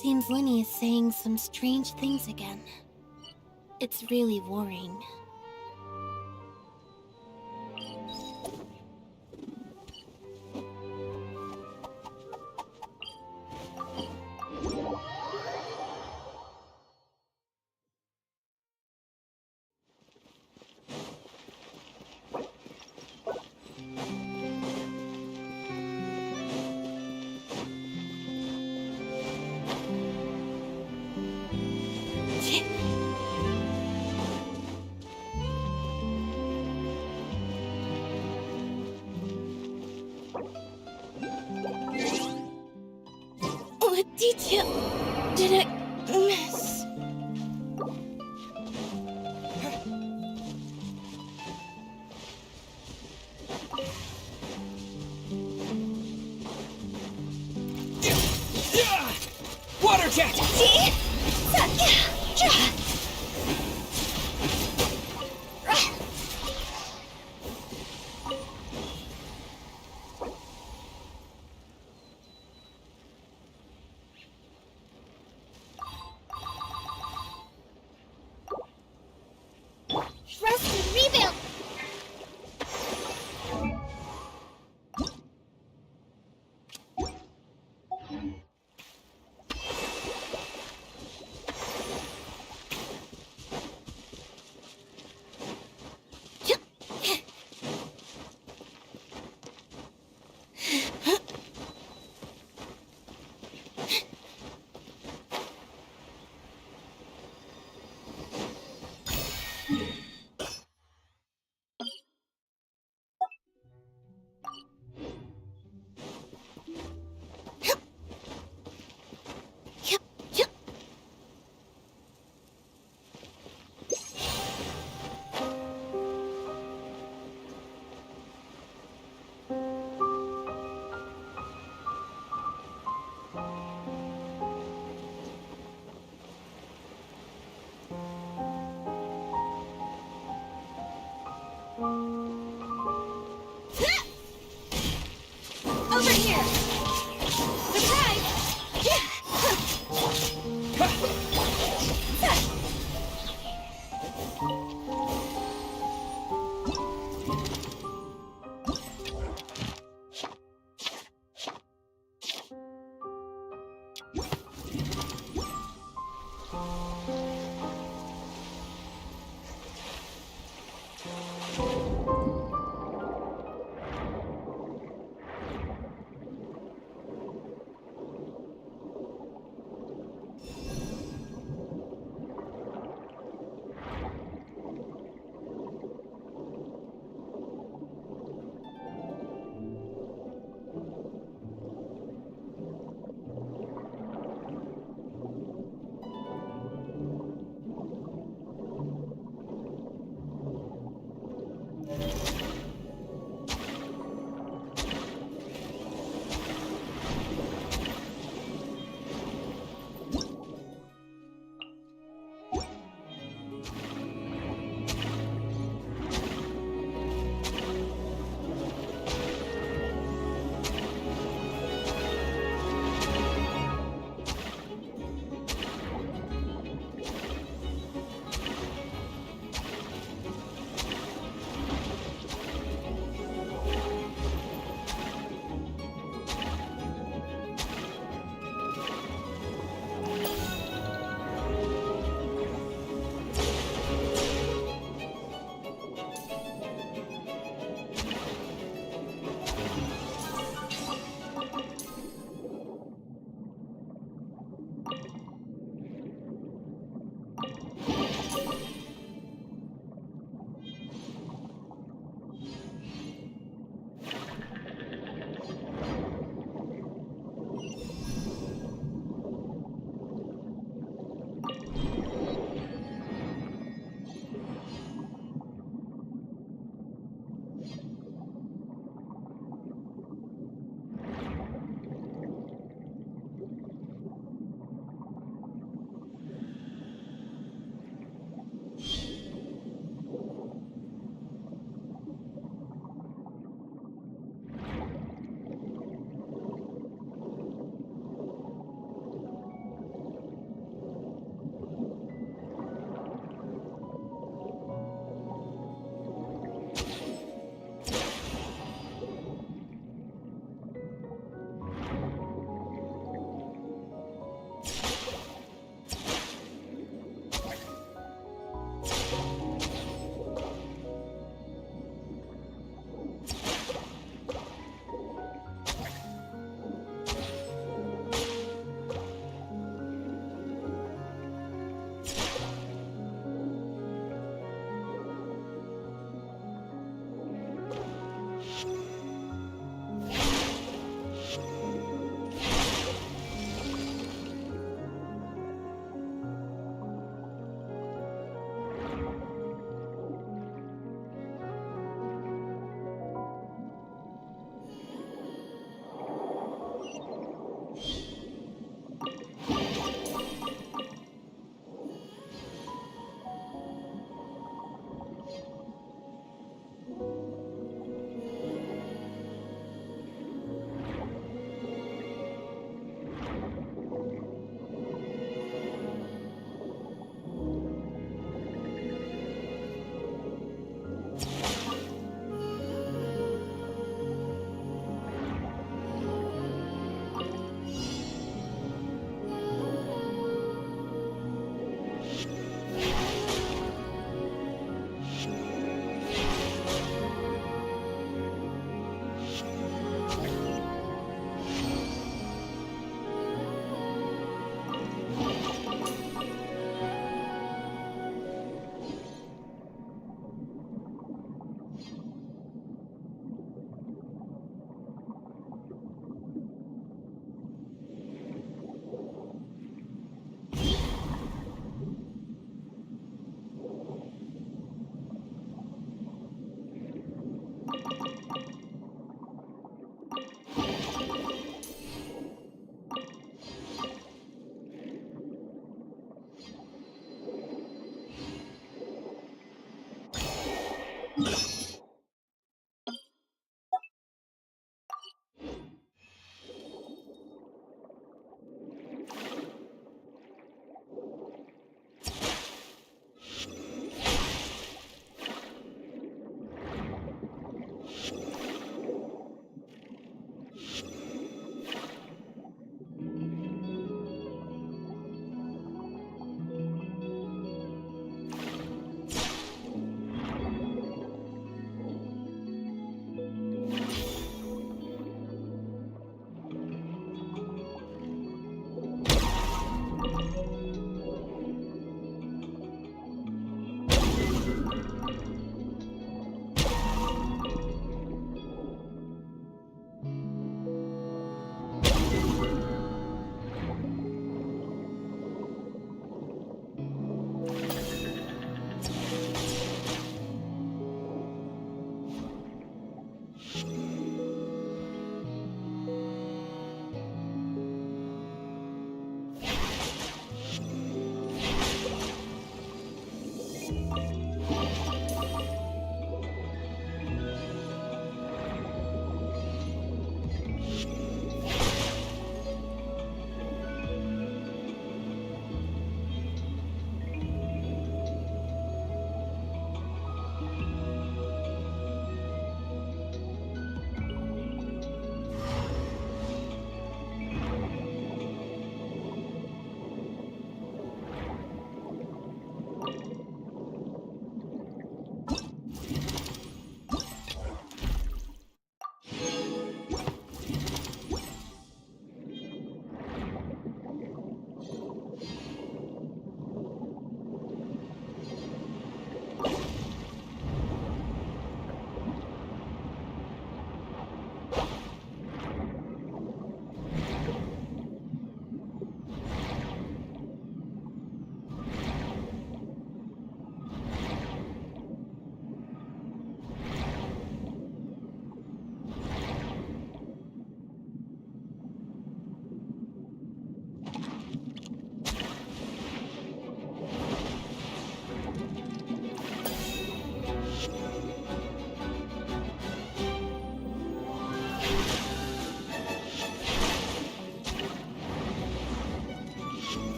Seems Linny is saying some strange things again. It's really worrying. What detail did I miss? Water jet! Trust and rebuild!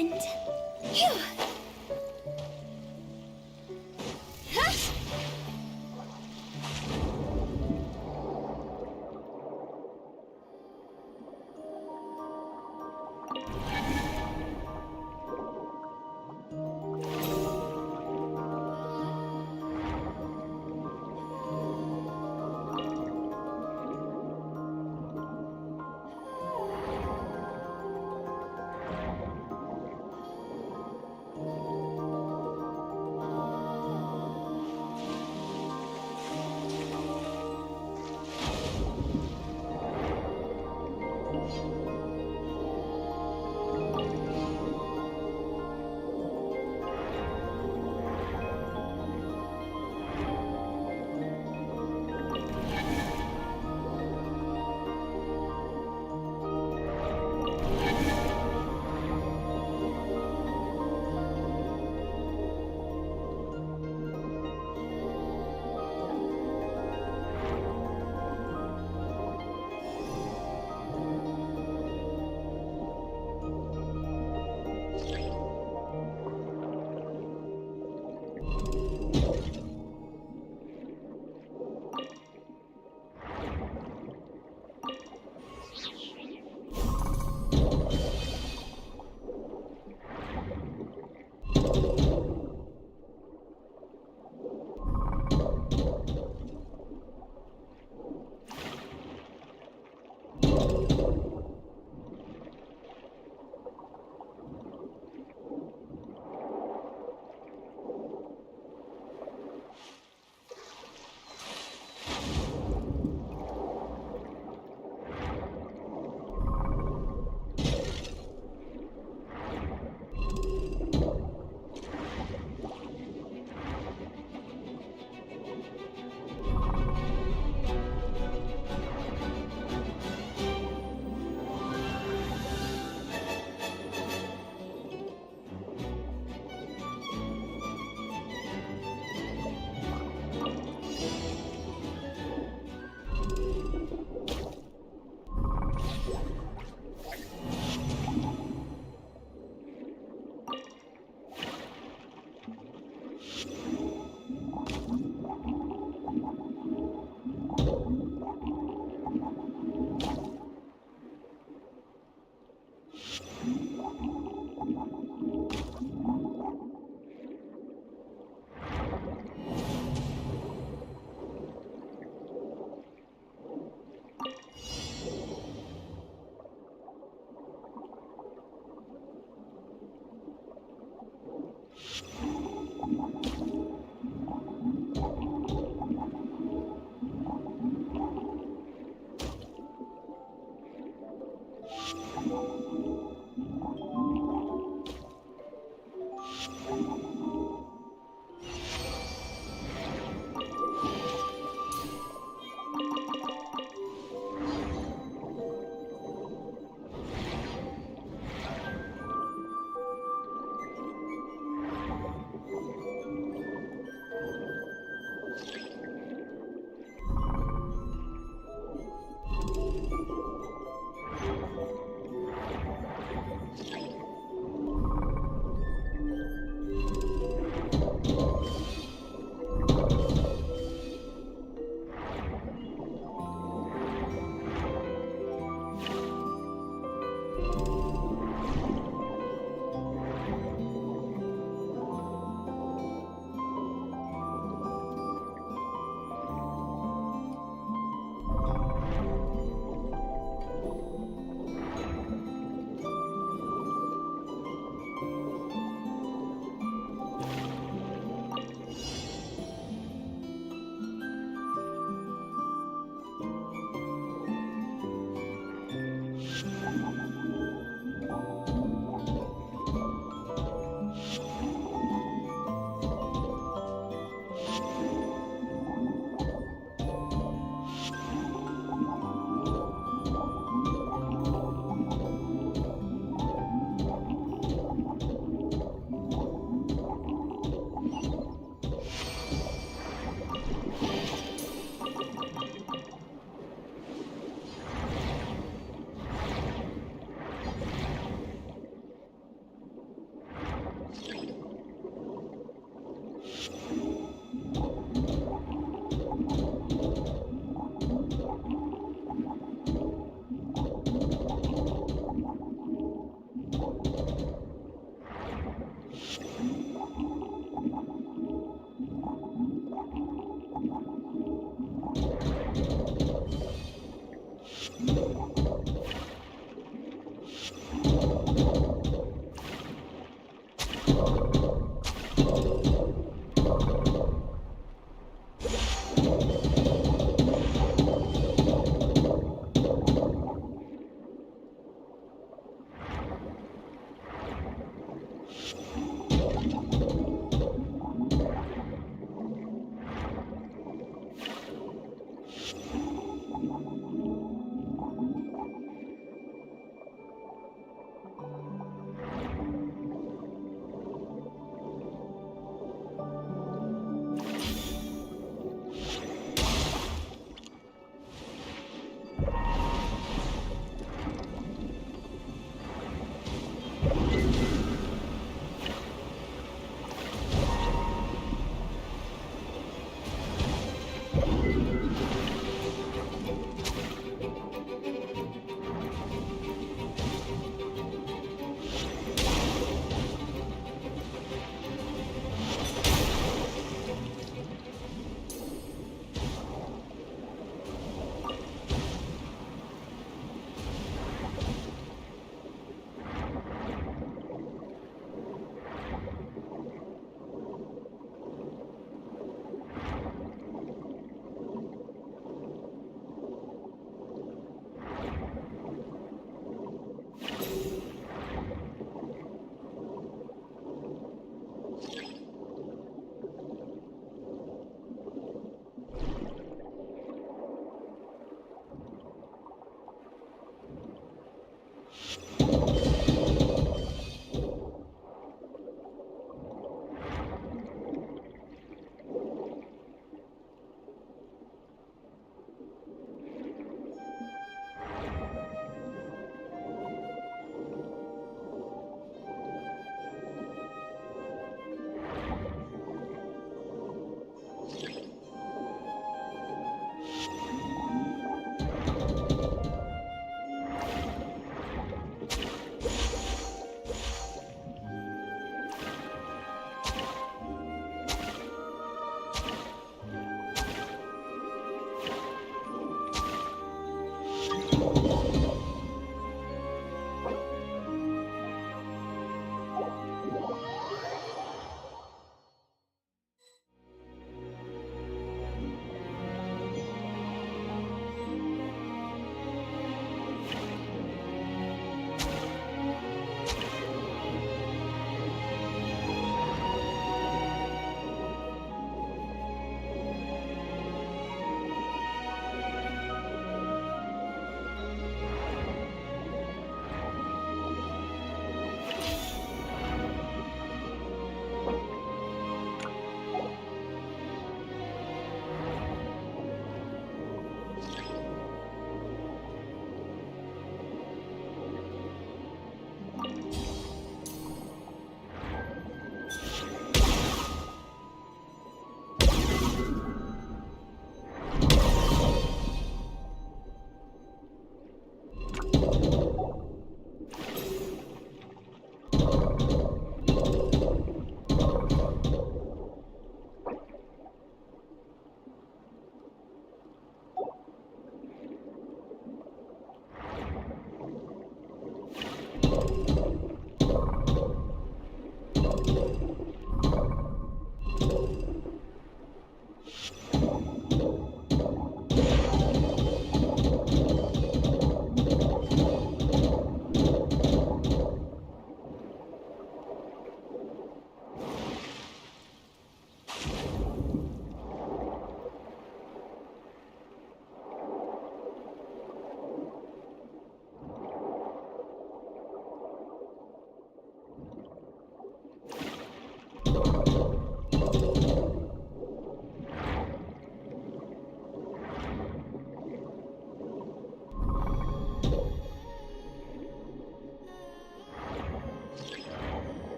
happened. Phew. Huh?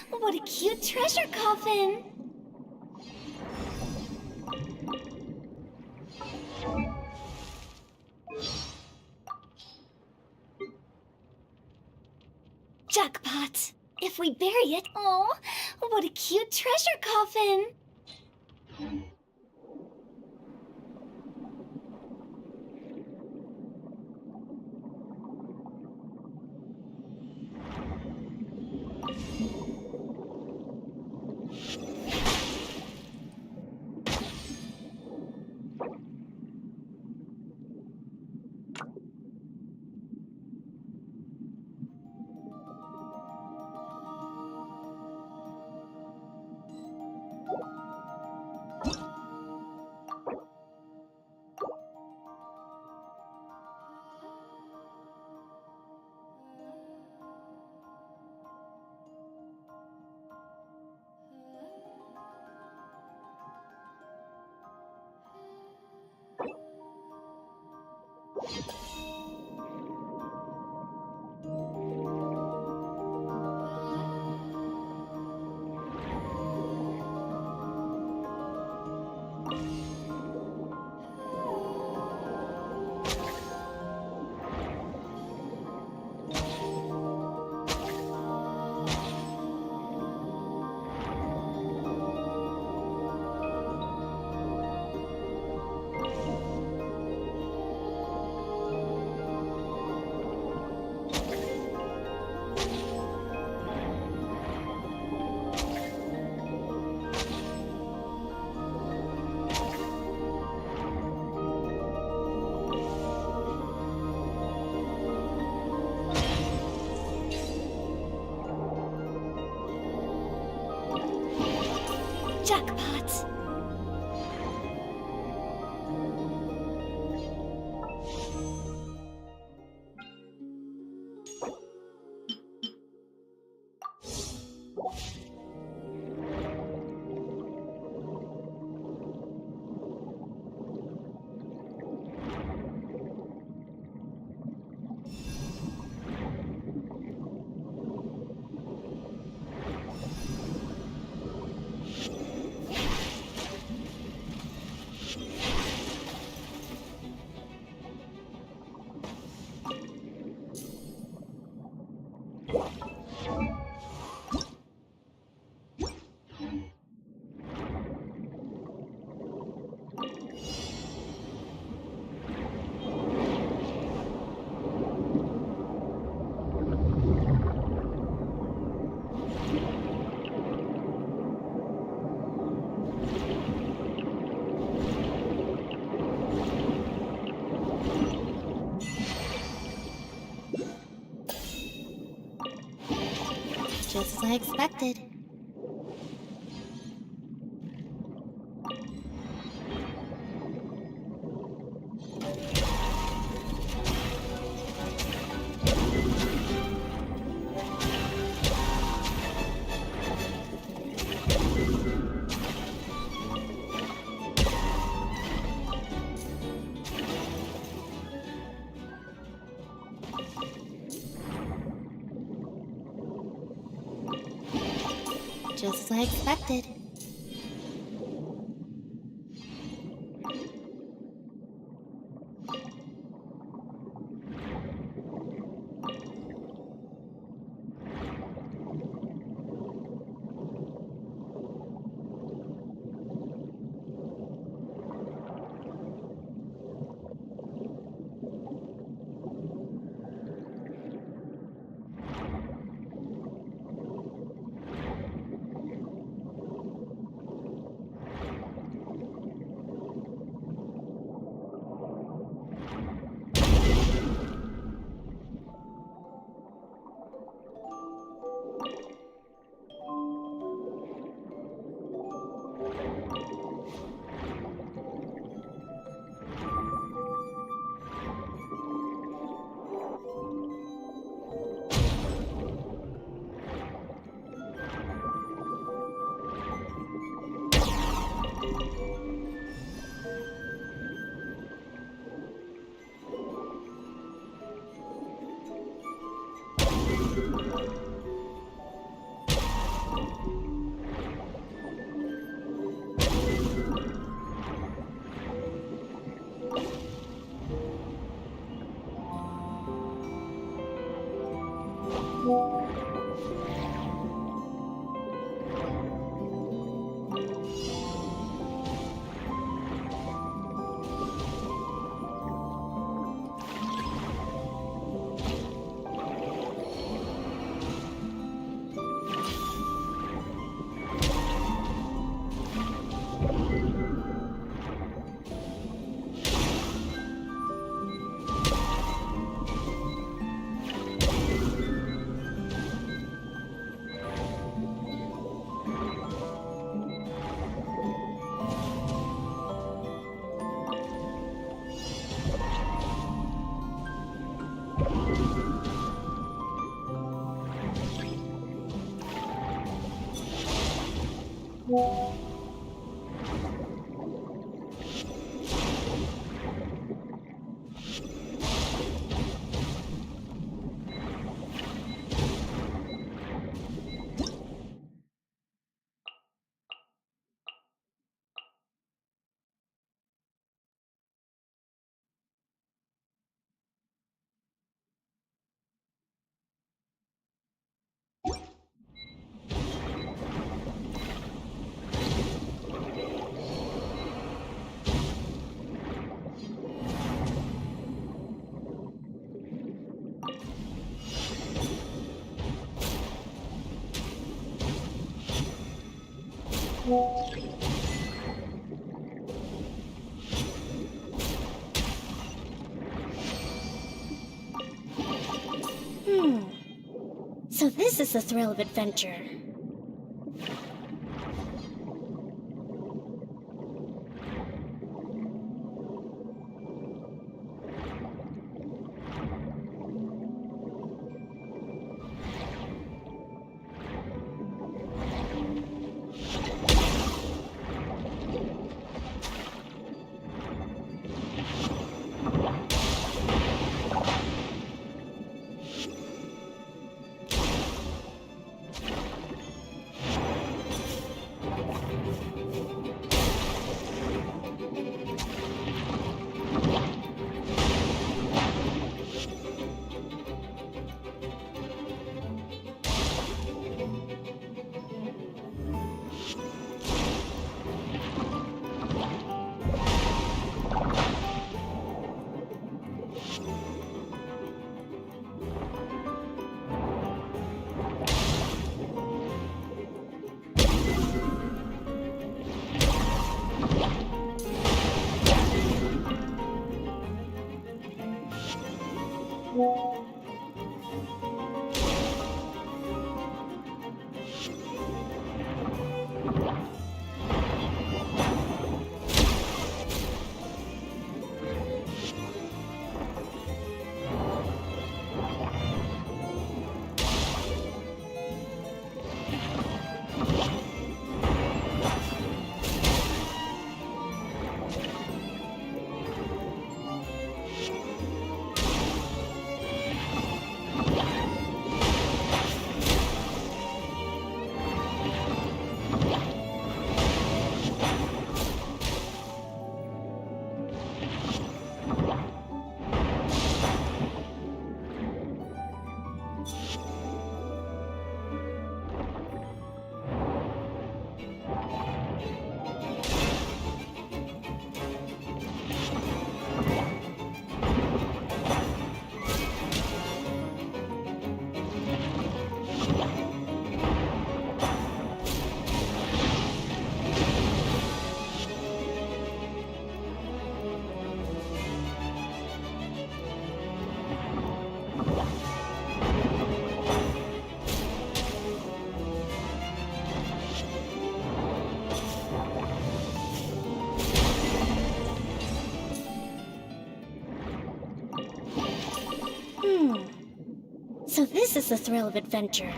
What a cute treasure coffin! Jackpot! If we bury it, oh, what a cute treasure coffin! Jackpot! Just as I expected. Just as I expected. So this is the thrill of adventure. So this is the thrill of adventure.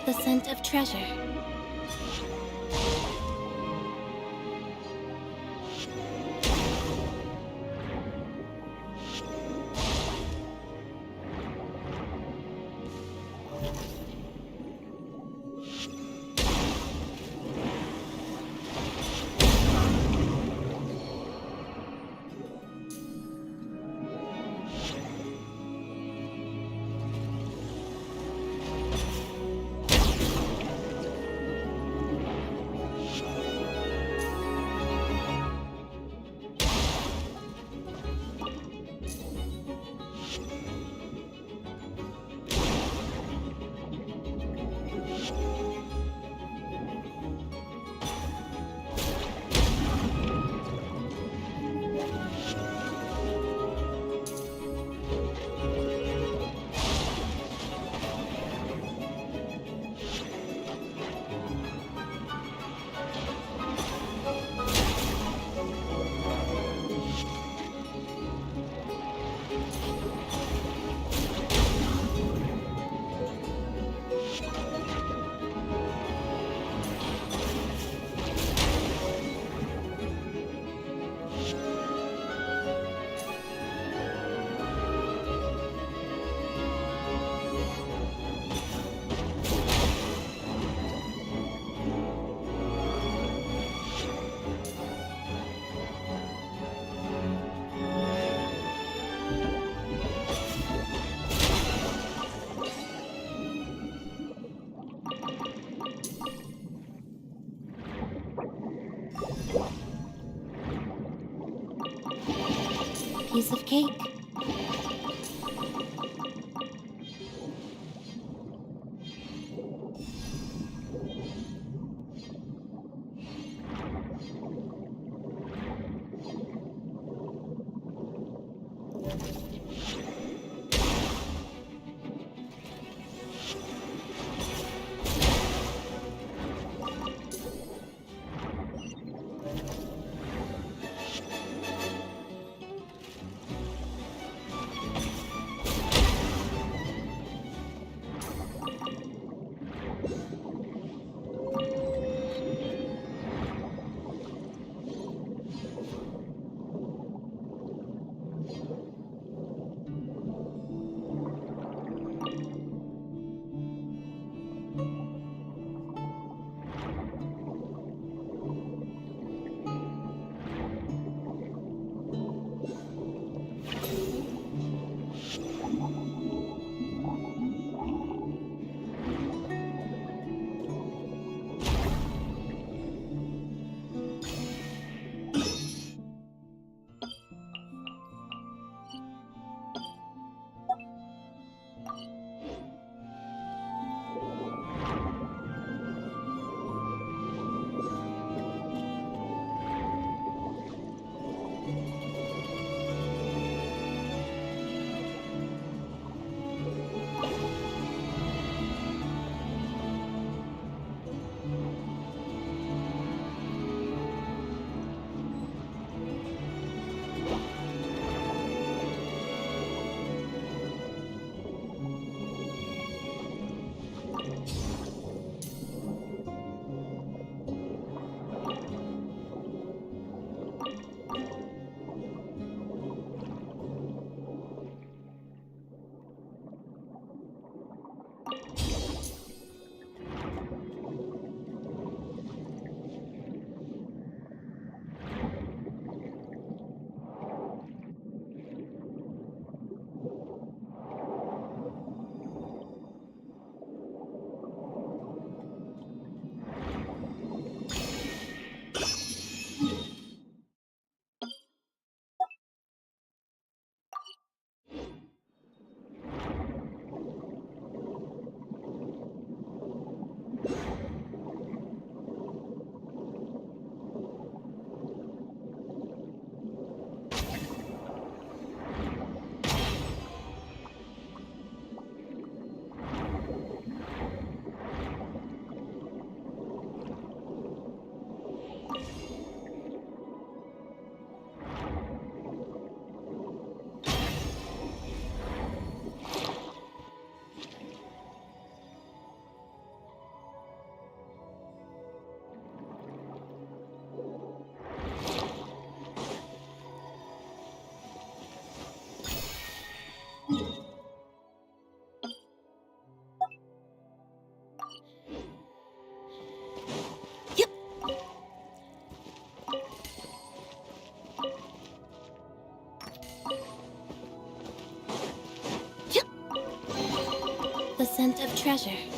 The scent of treasure. Piece of cake. treasure.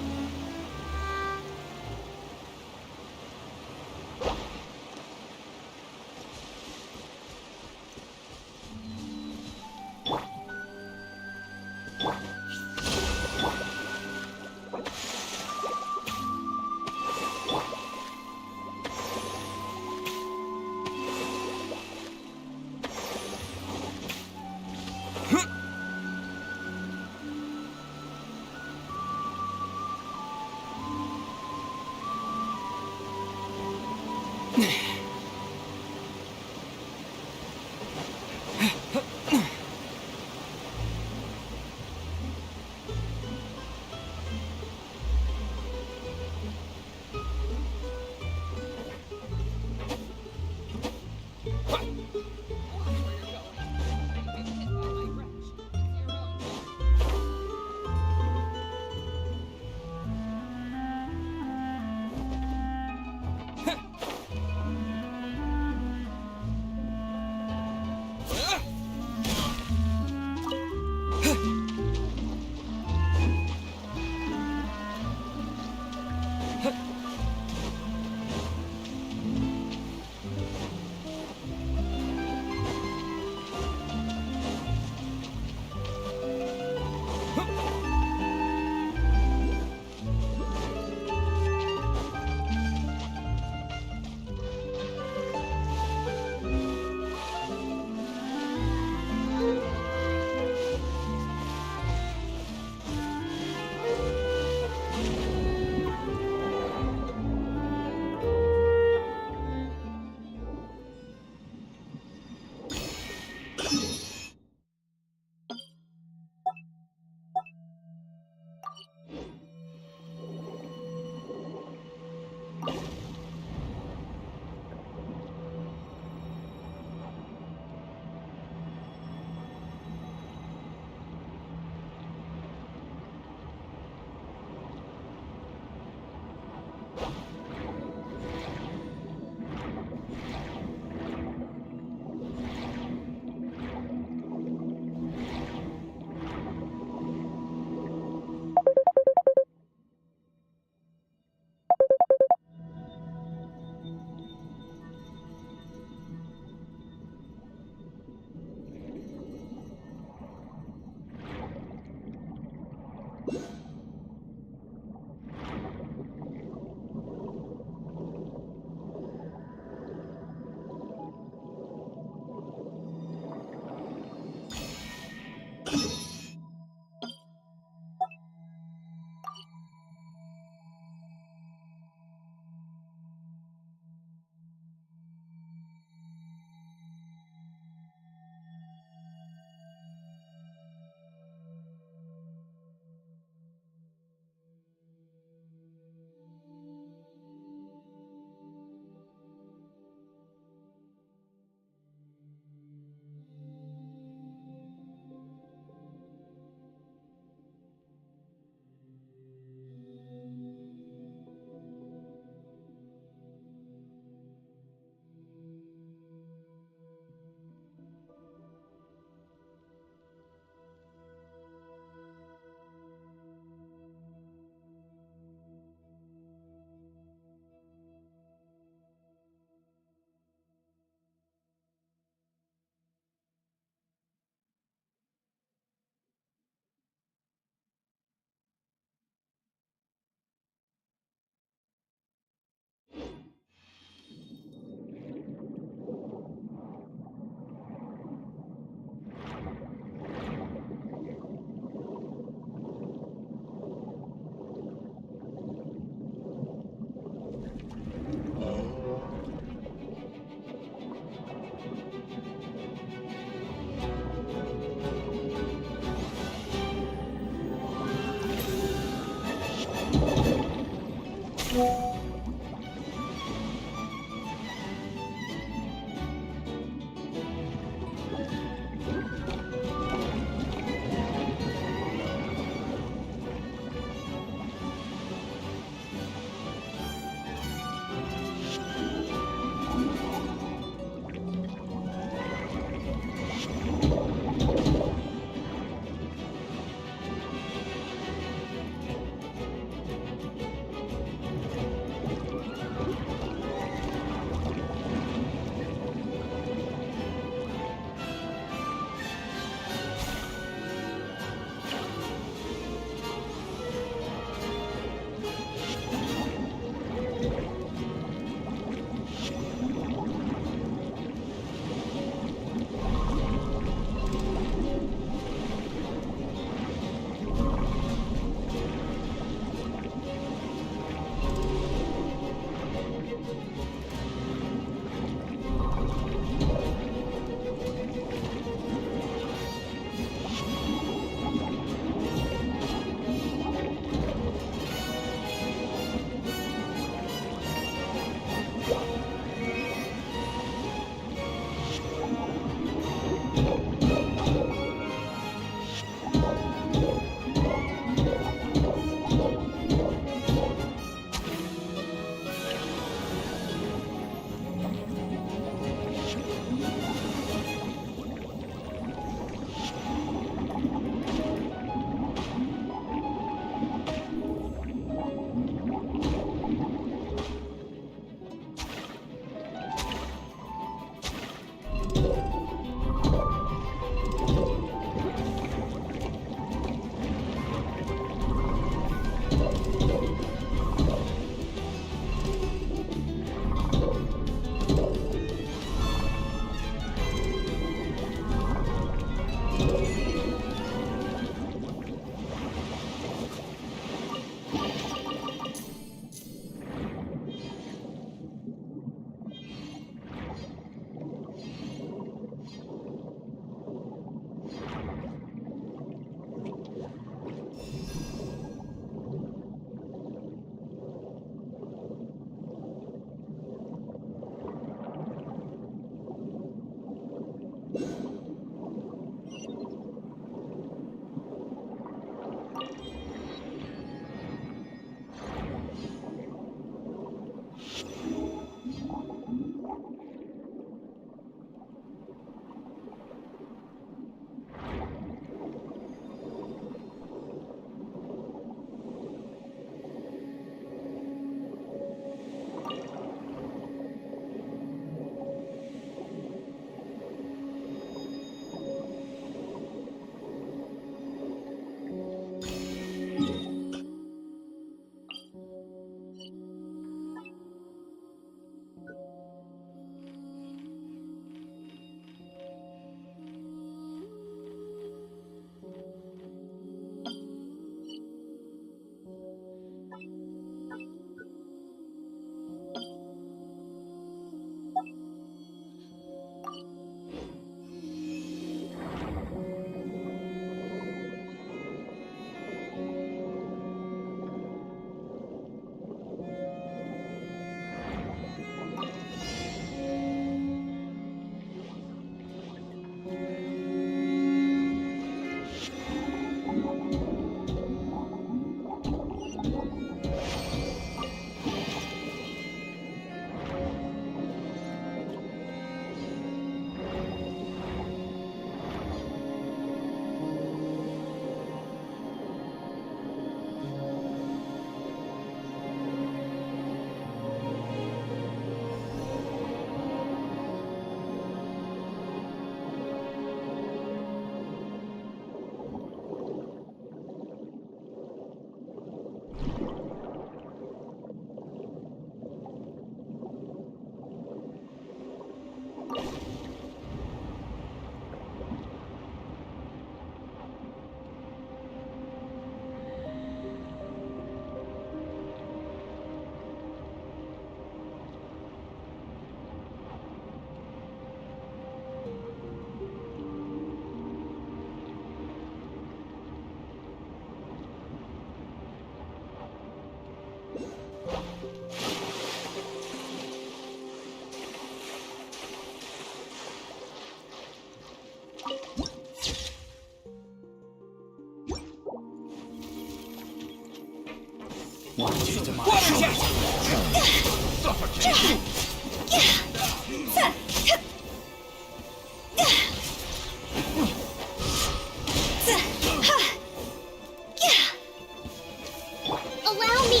Allow me!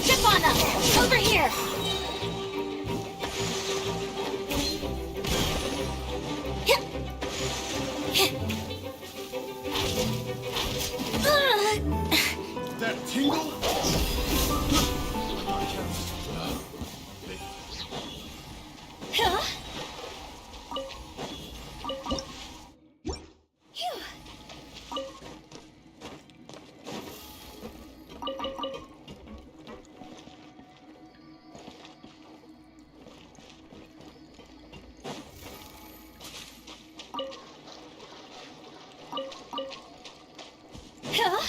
Shivana, over here! That tingle? Huh? Huh?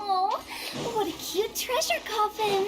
Oh, what a cute treasure coffin!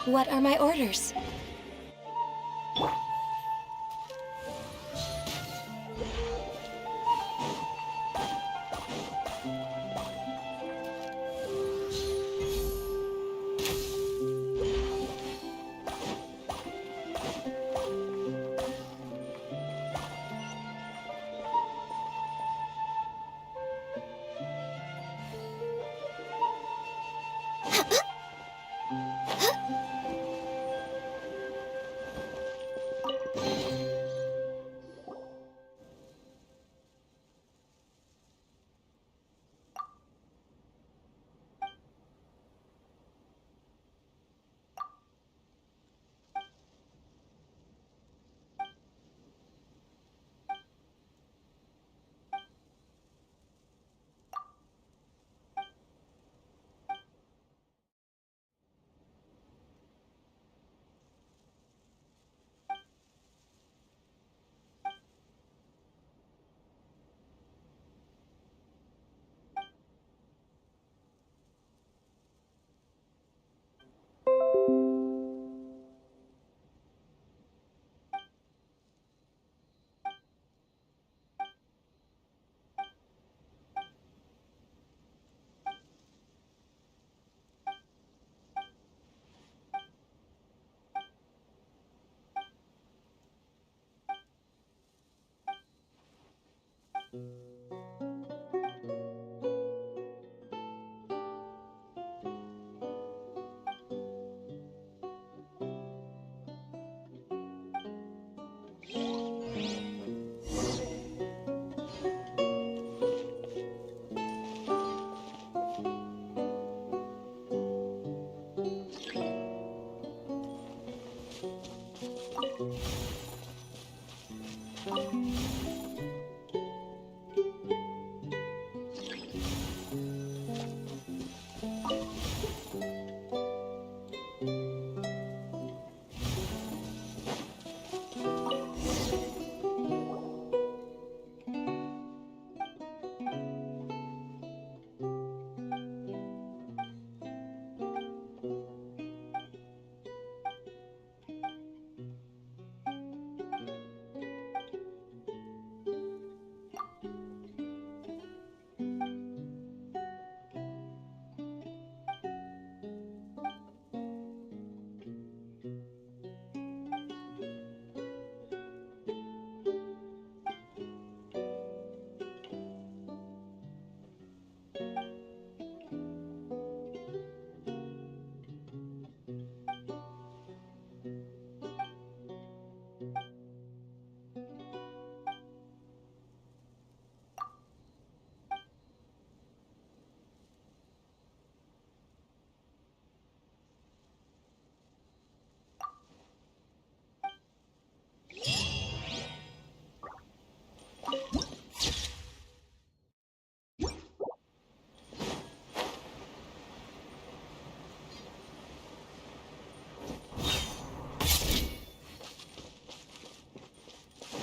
What are my orders?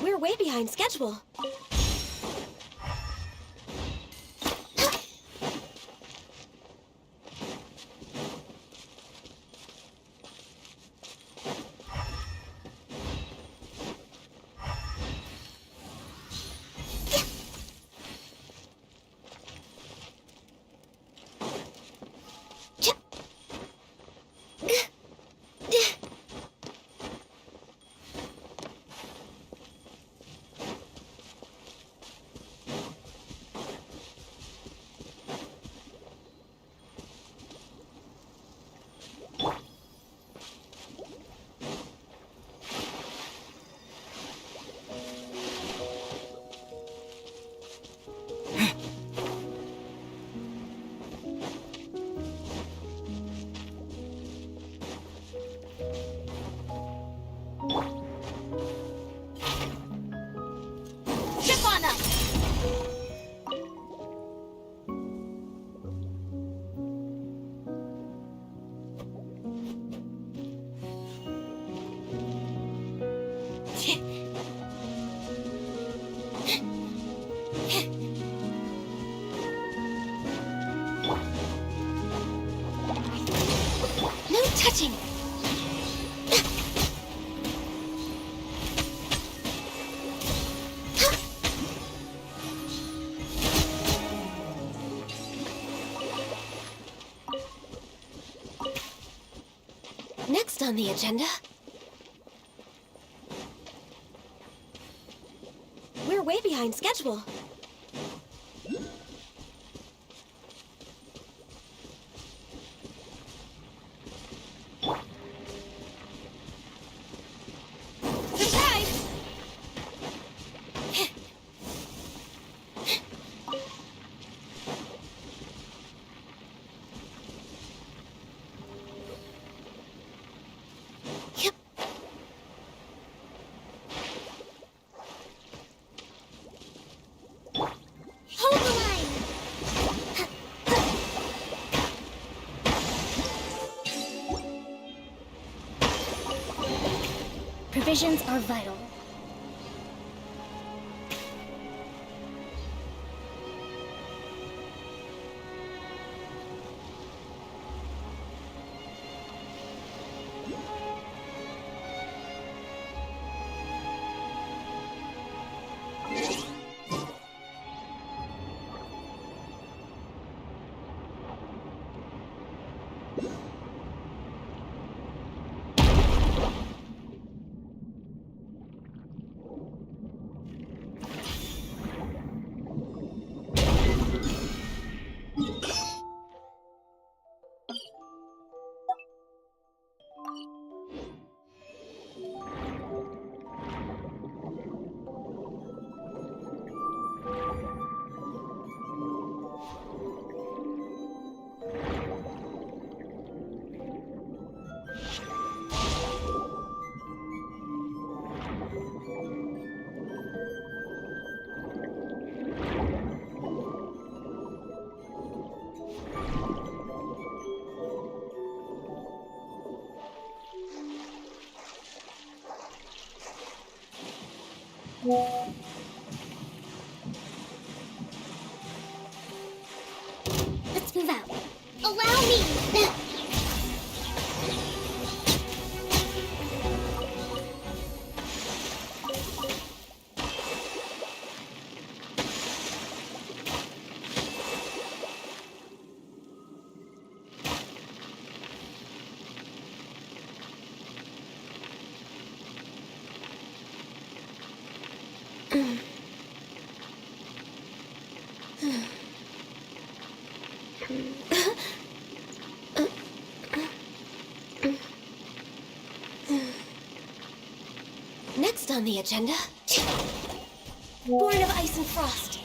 We're way behind schedule. No touching! Next on the agenda... We're way behind schedule. Provisions are vital. Let's move out. Allow me! Next on the agenda, Born of Ice and Frost.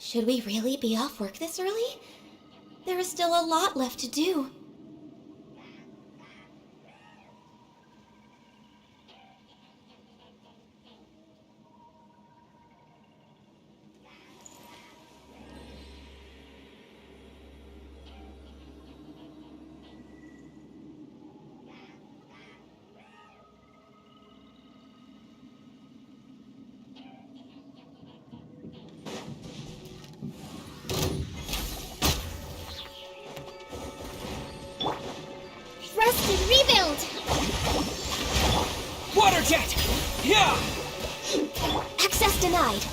Should we really be off work this early? There is still a lot left to do. Rusted rebuild! Water jet! Yeah! Access denied.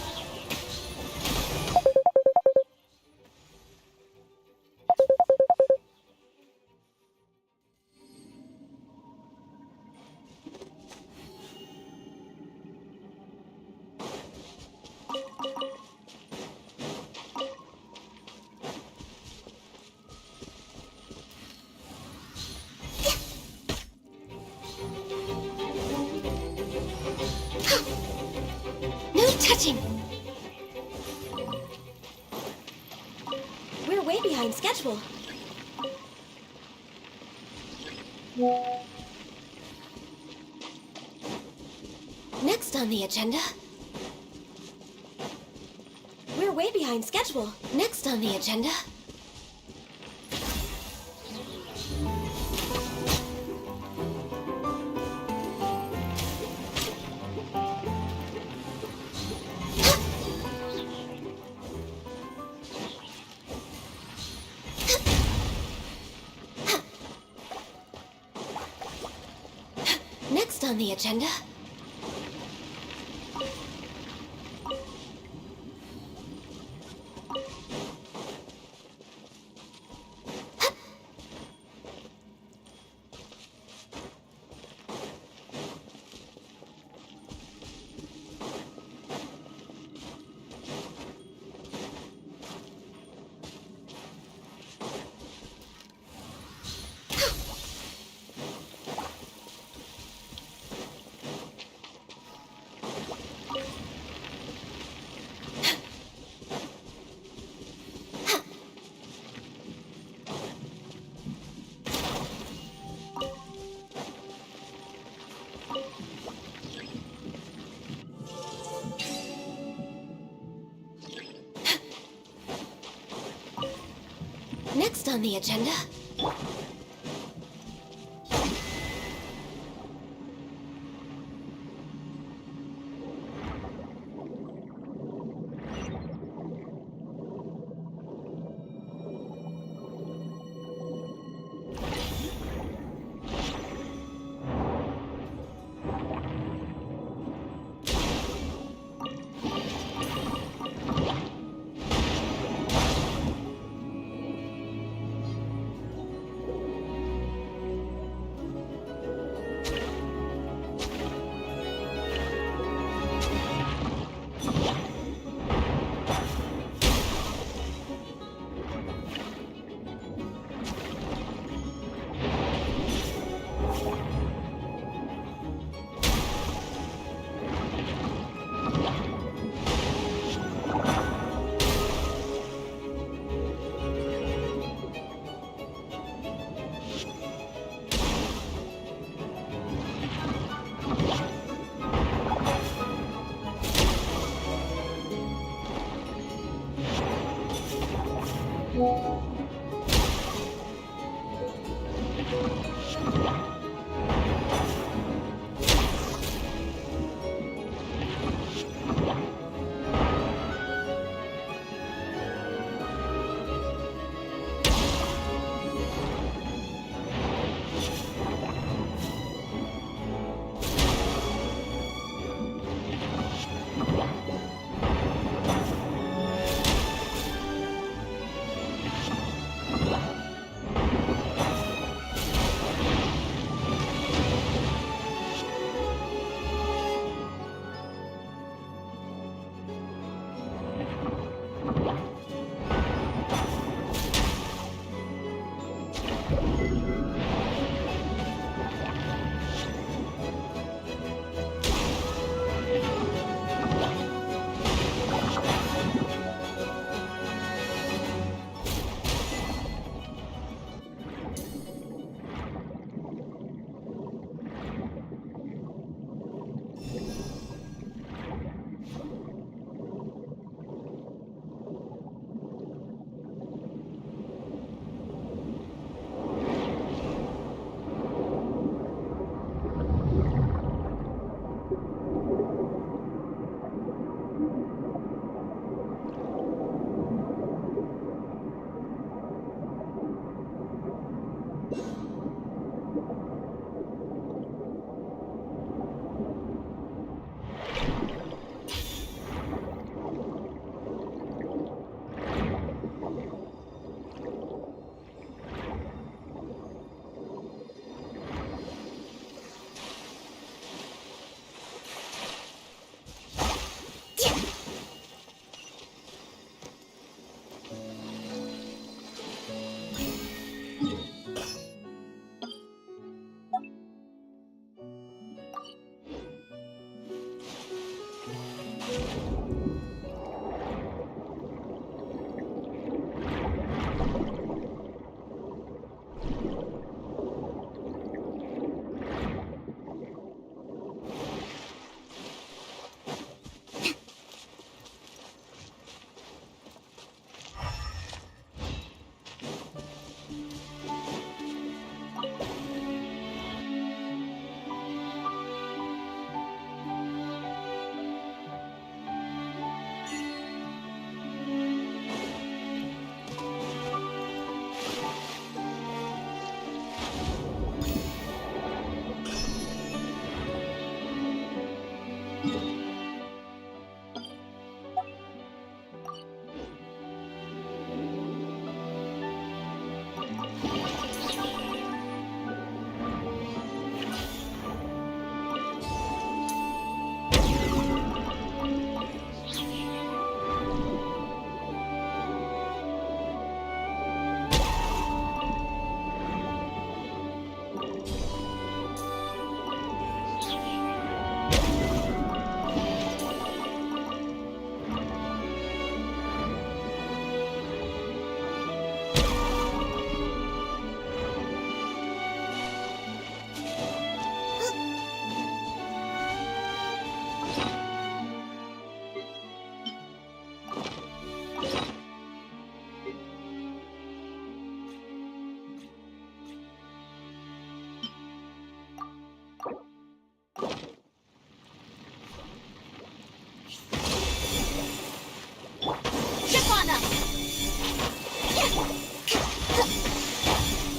No touching! We're way behind schedule. Next on the agenda, we're way behind schedule. Next on the agenda, next on the agenda, next on the agenda.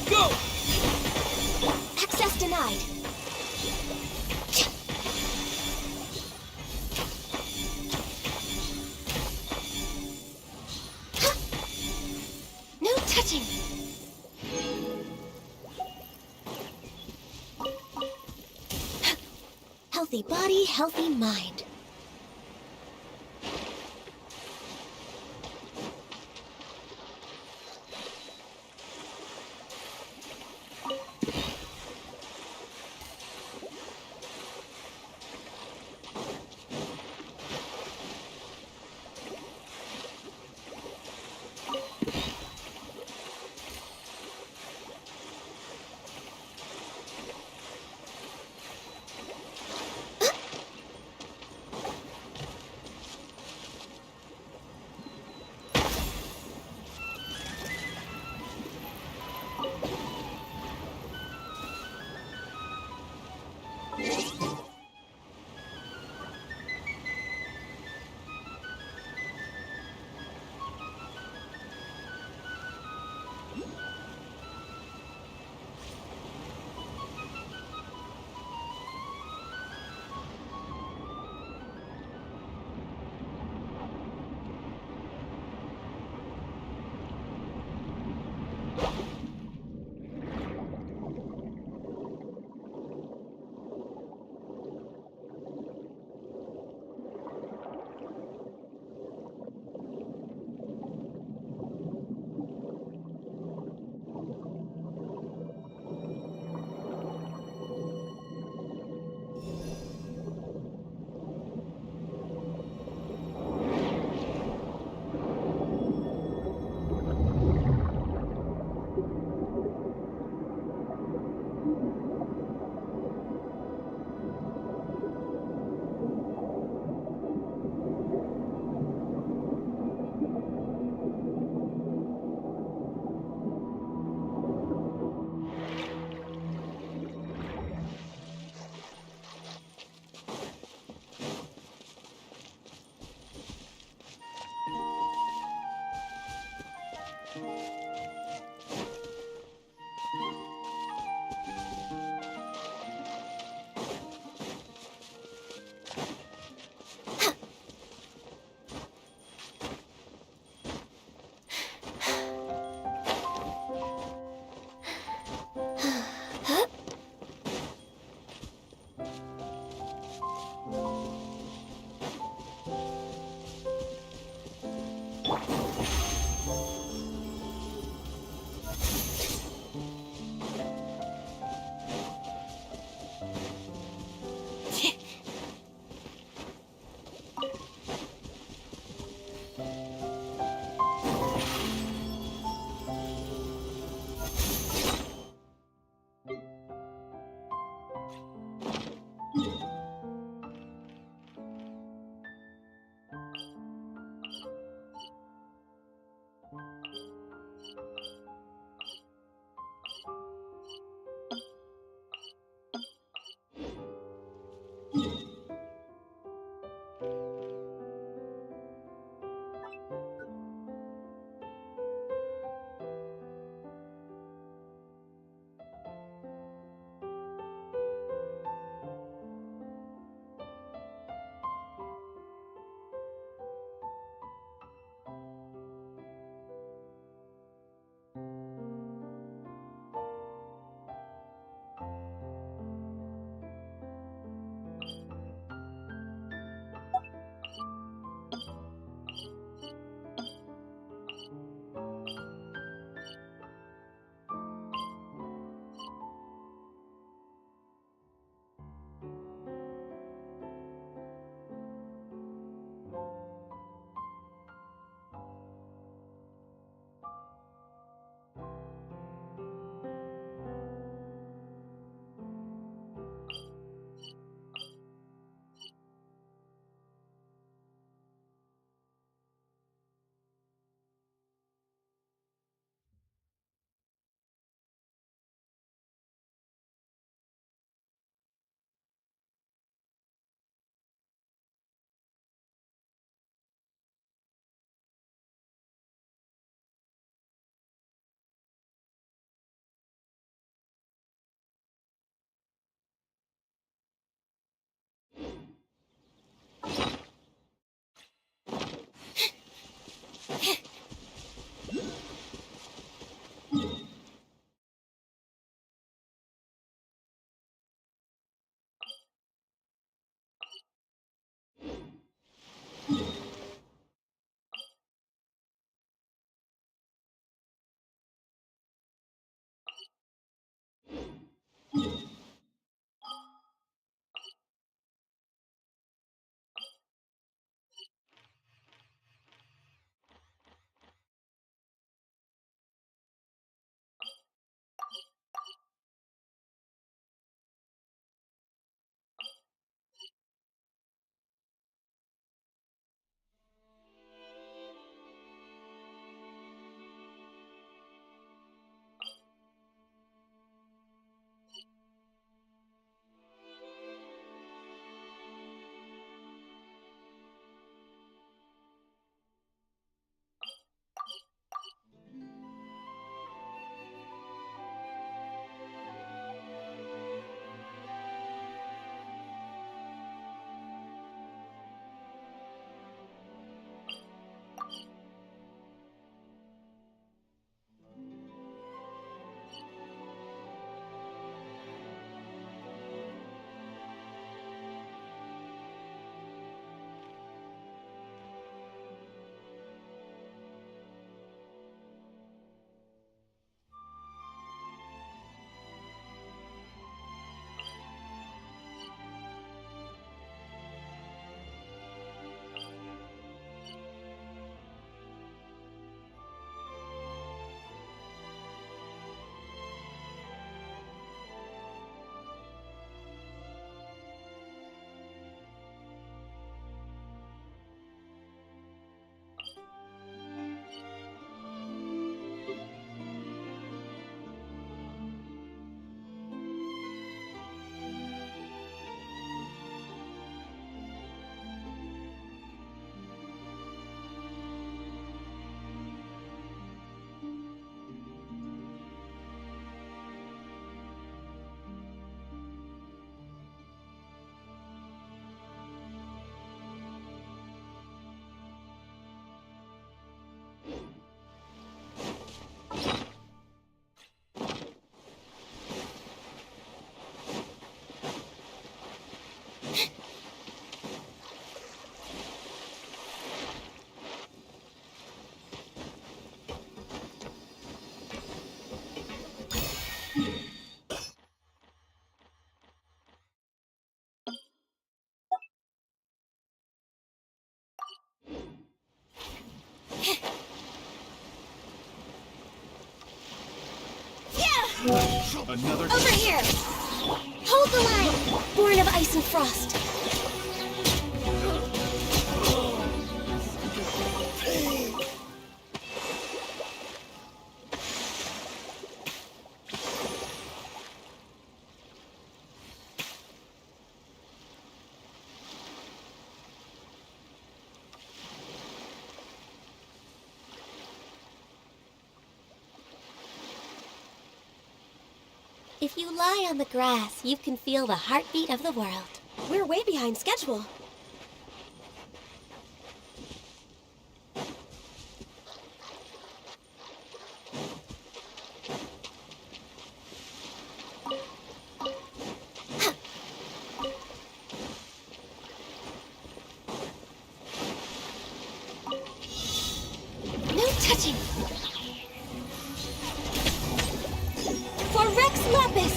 Go! Access denied. No touching. Healthy body, healthy mind. Another. Over here! Hold the line! Born of ice and frost. If you lie on the grass, you can feel the heartbeat of the world. We're way behind schedule. No touching! For Rex Lapis!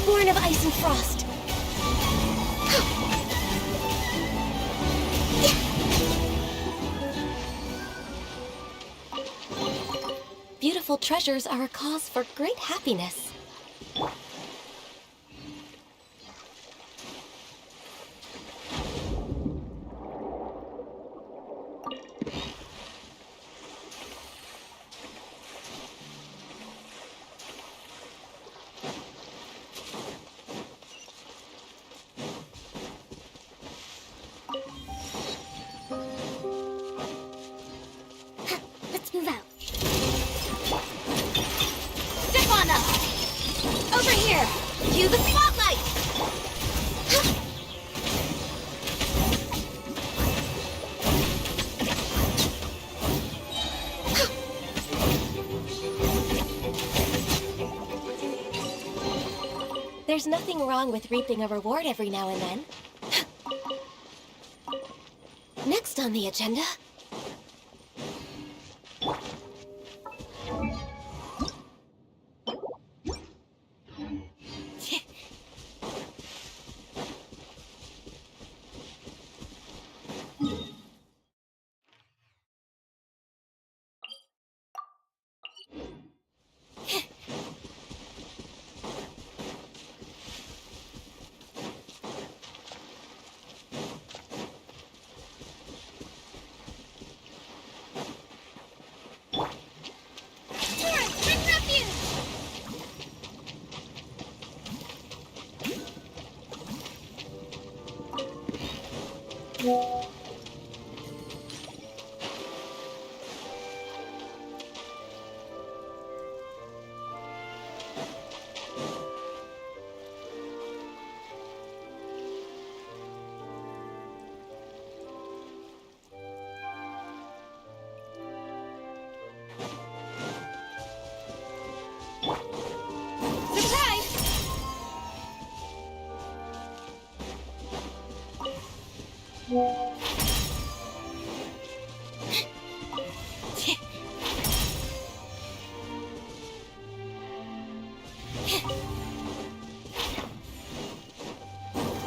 Born of ice and frost. Beautiful treasures are a cause for great happiness. Let's move out. Step on up! Over here! Cue the spotlight! There's nothing wrong with reaping a reward every now and then. Next on the agenda...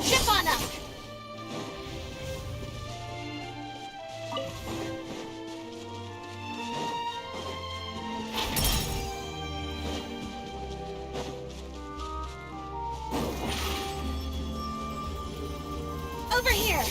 Step on up! Over here!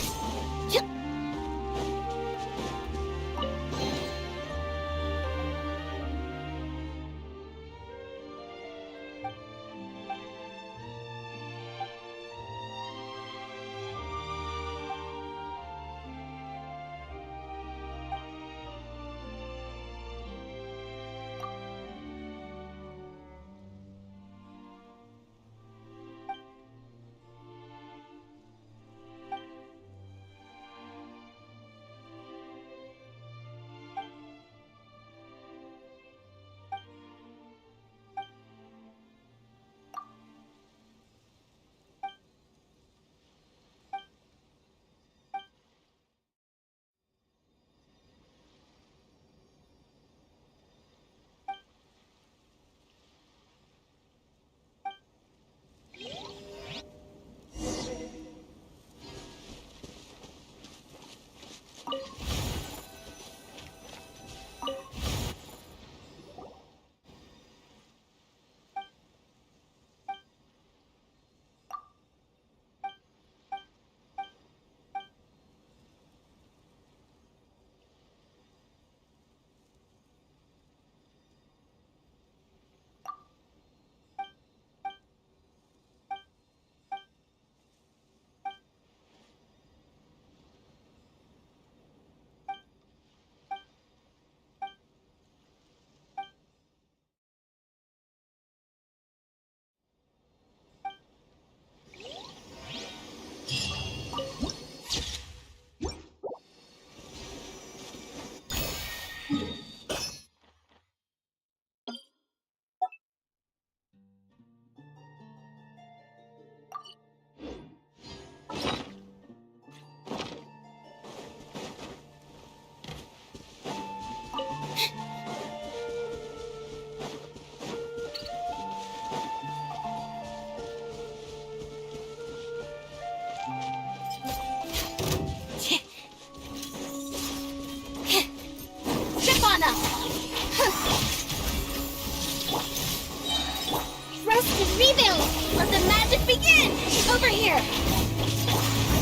begin! Over here!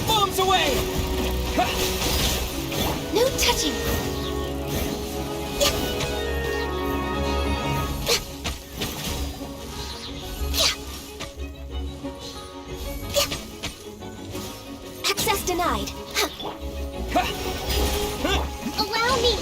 Bombs away! No touching! Access denied. Allow me.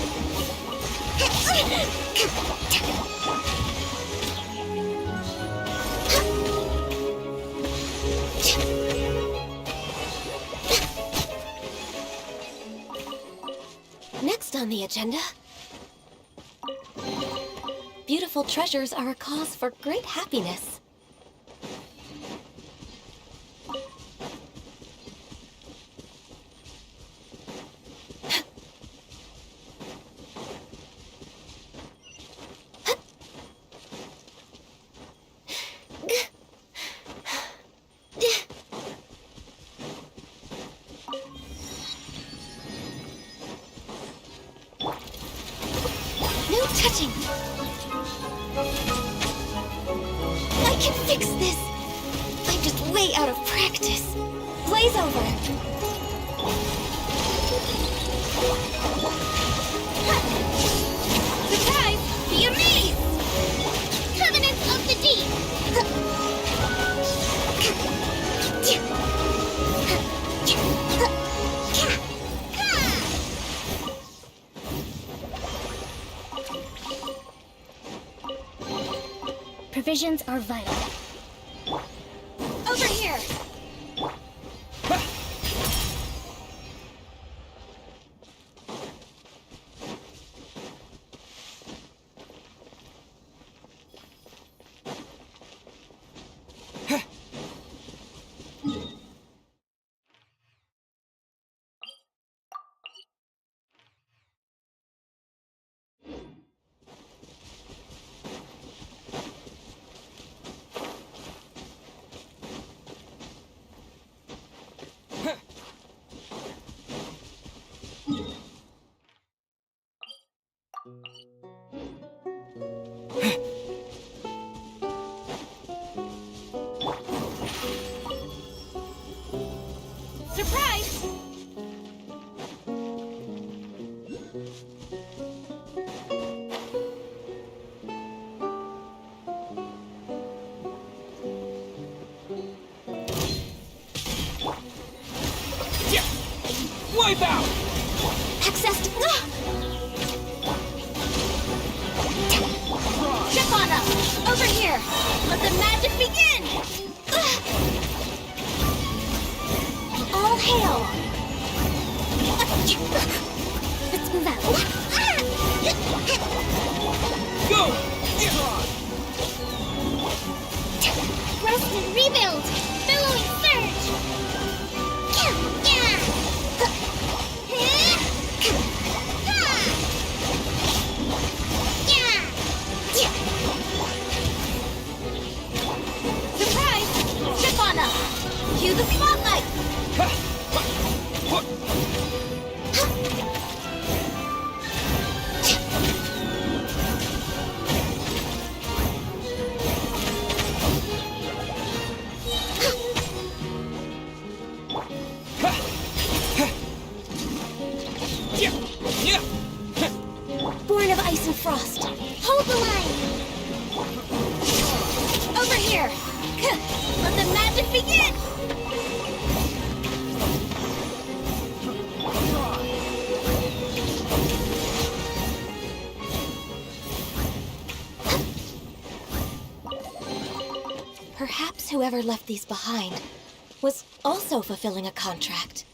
Next on the agenda, beautiful treasures are a cause for great happiness. No touching! I can fix this! I'm just way out of practice. Blaze over! Surprise! Be amazed! Covenants of the Deep! Provisions are vital. Over here! Surprise! Wipe out! Access Ship on up! Over here! Let the magic begin! all hail! Let's move out. Go! Rest and rebuild! Billowing surge! Surprise! Ship on up! Cue the spotlight! Born of ice and frost. Hold the line! Over here! Let the magic begin! Perhaps whoever left these behind was also fulfilling a contract.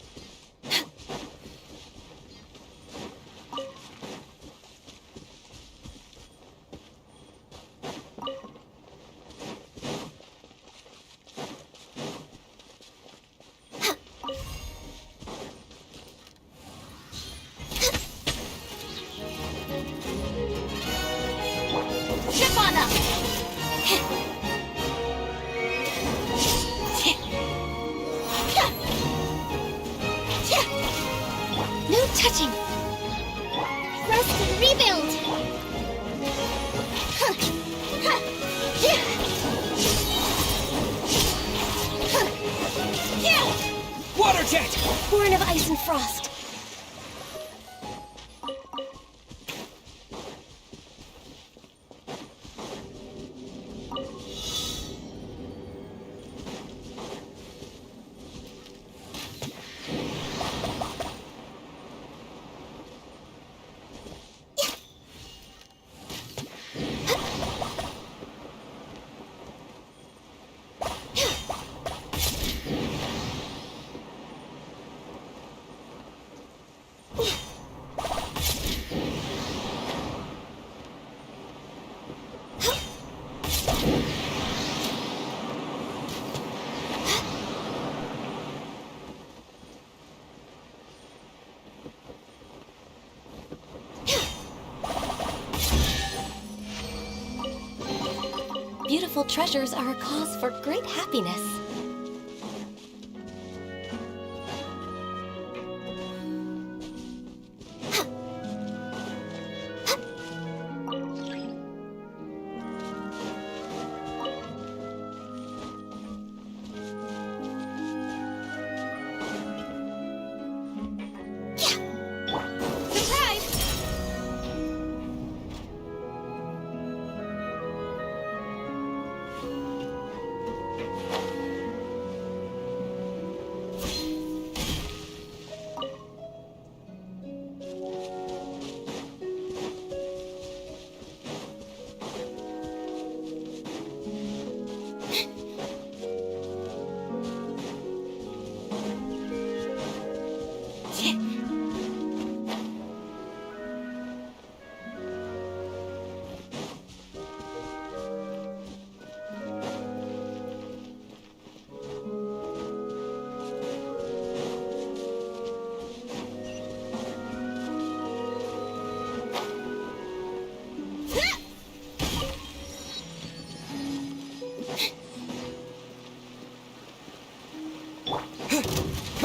Ship on up! No touching! Rest and rebuild! ice and frost. Beautiful treasures are a cause for great happiness.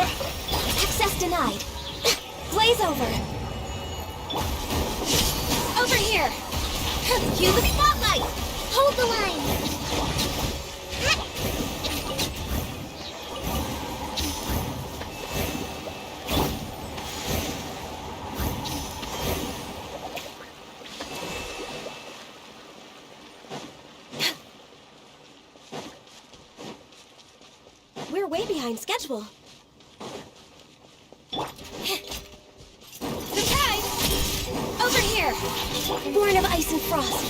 Access denied. Blaze over. Over here. Cue the spotlight! Hold the line! We're way behind schedule. Surprise! Over here! Born of ice and frost.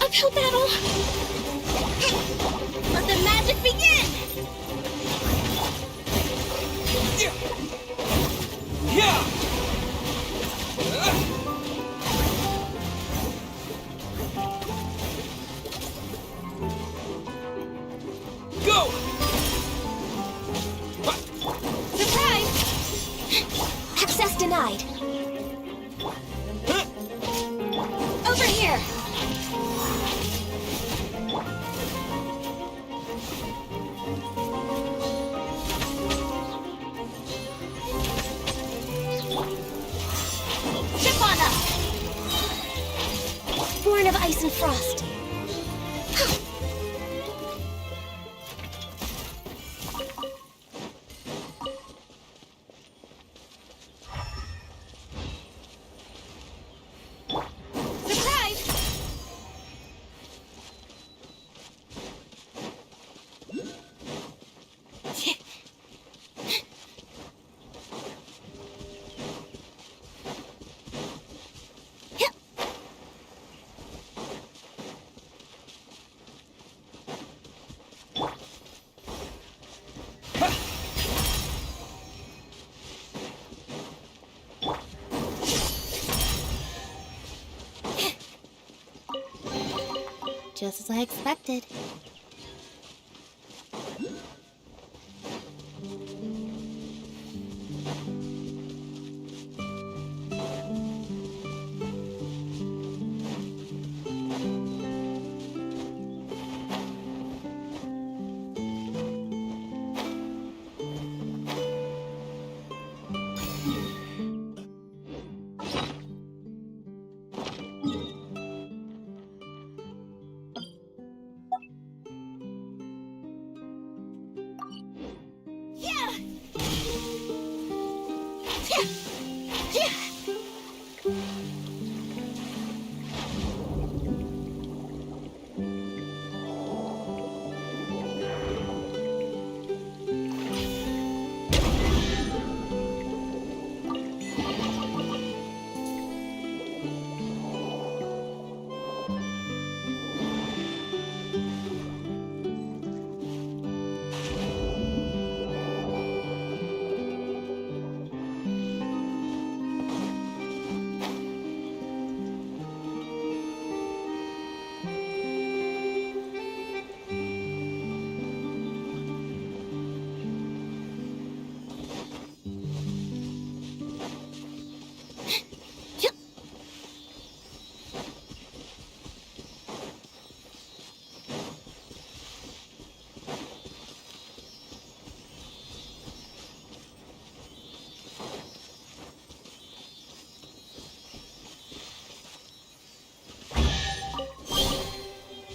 Uphill battle! Let the magic begin! Go! Surprise! Access denied. Over here! Ship on up! Born of ice and frost. Just as I expected.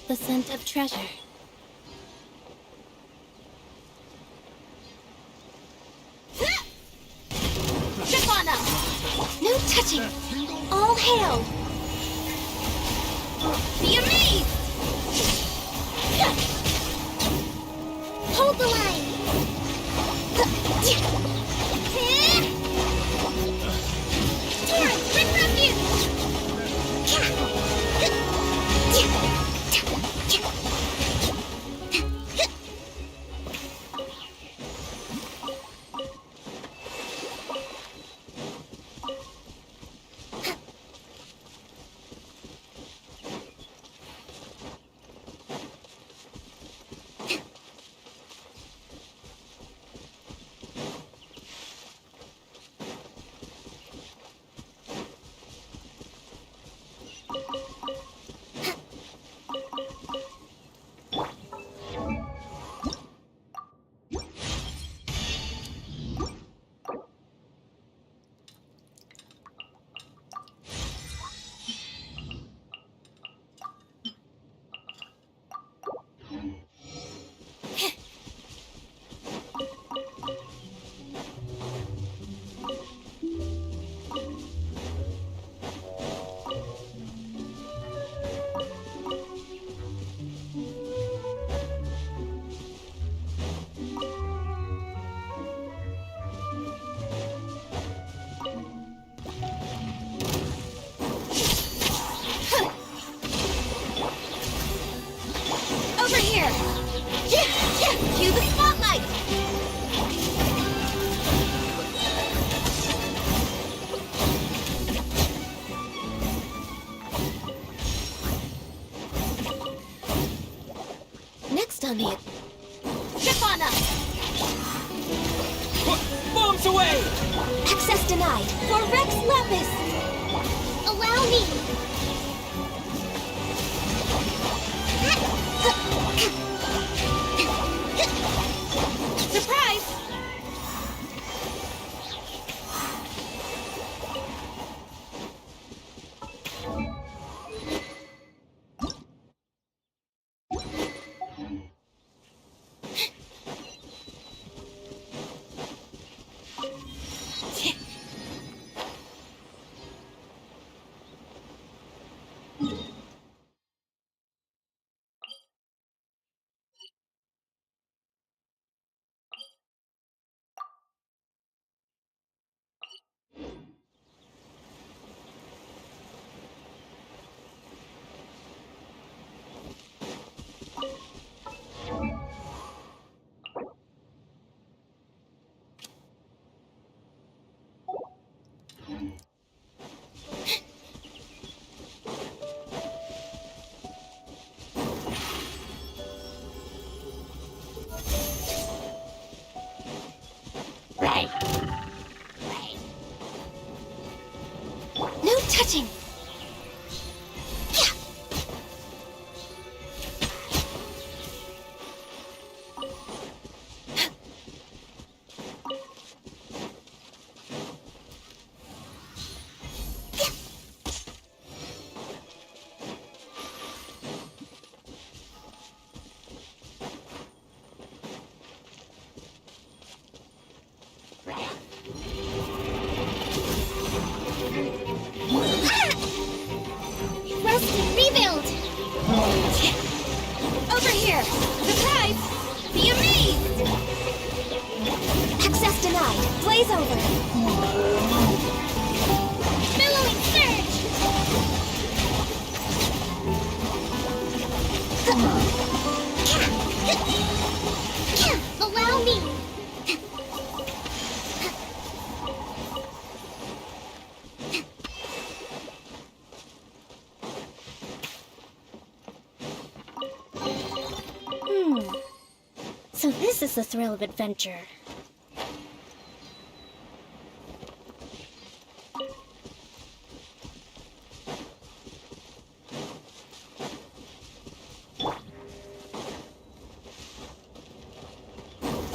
The scent of treasure. Trip on them! No touching! All hail! Be amazed! Hold the line! Taurus, bring refuge! Over here! Cue the spotlight! Next on the... Trip on them! Bombs away! Access denied. For Rex Lapis! Allow me! Surprise! No touching! Rebuild! Over here! Surprise! Be amazed! Access denied. Blaze over. Billowing surge! Allow me! So this is the thrill of adventure.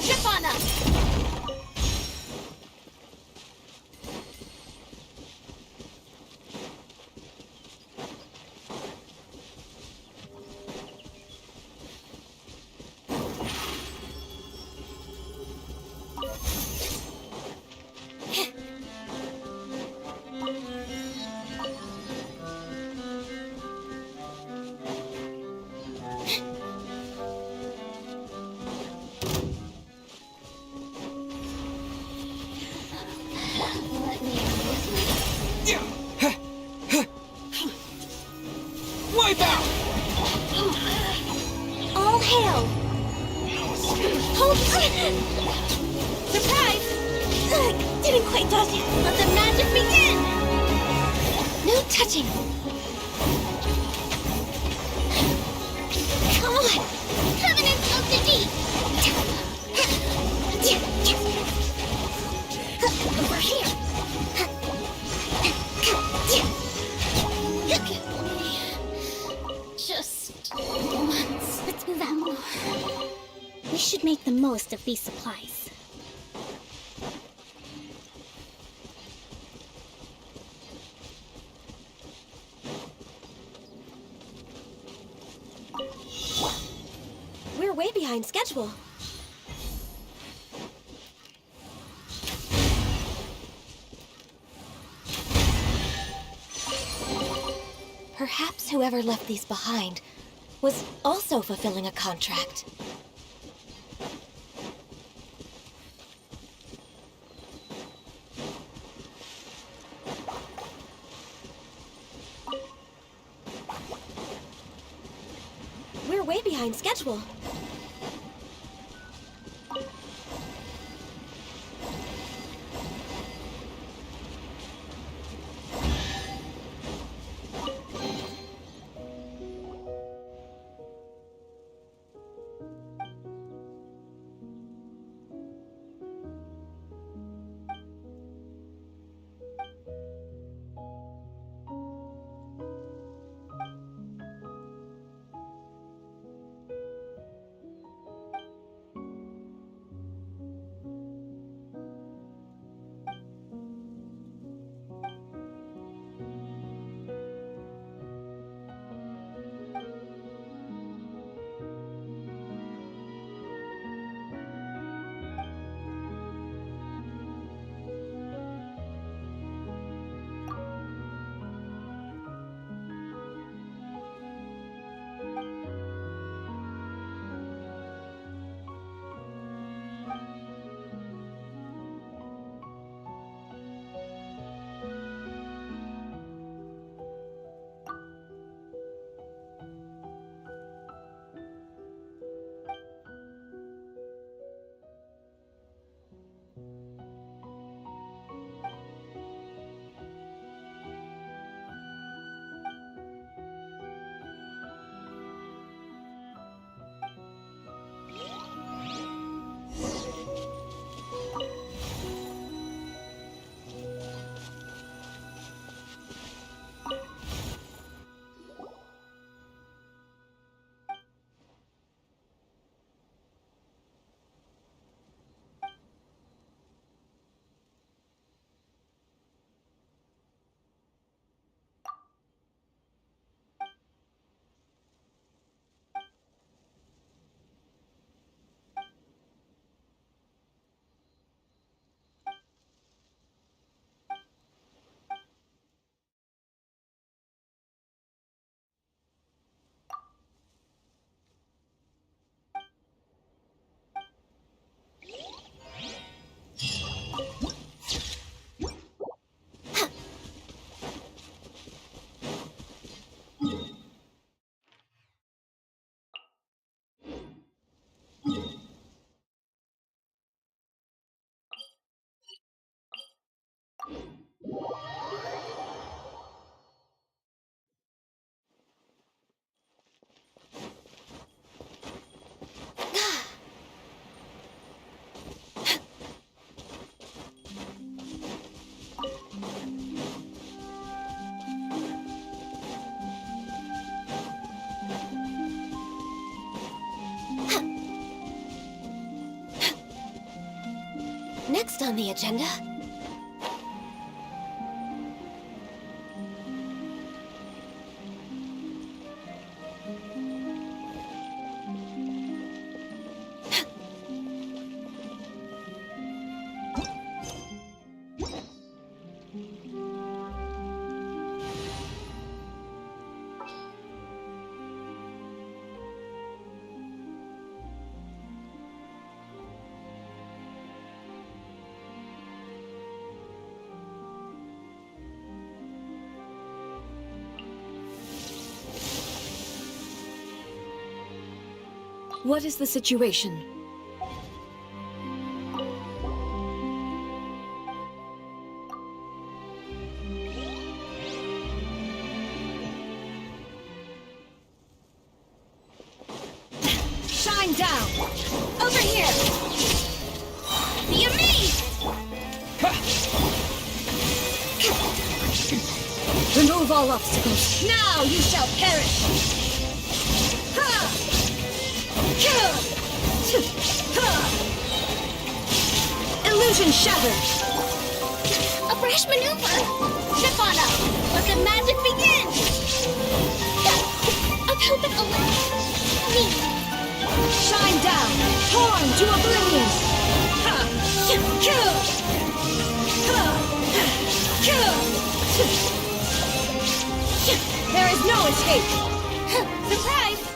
Trip on them! hail! Hold! Surprise! Didn't quite dodge it. Let the magic begin! No touching. Come on! Covenant of the Deep! Over here! Just once. Let's move out. We should make the most of these supplies. We're way behind schedule. Perhaps whoever left these behind was also fulfilling a contract. We're way behind schedule. Next on the agenda... What is the situation? Shine down! Over here! Be amazed! Remove all obstacles. Now you shall perish! Illusion shattered! A brash maneuver! Step on up! Let the magic begin! A pelvic elect! Me! Shine down! Torn to oblivion! There is no escape! Surprise!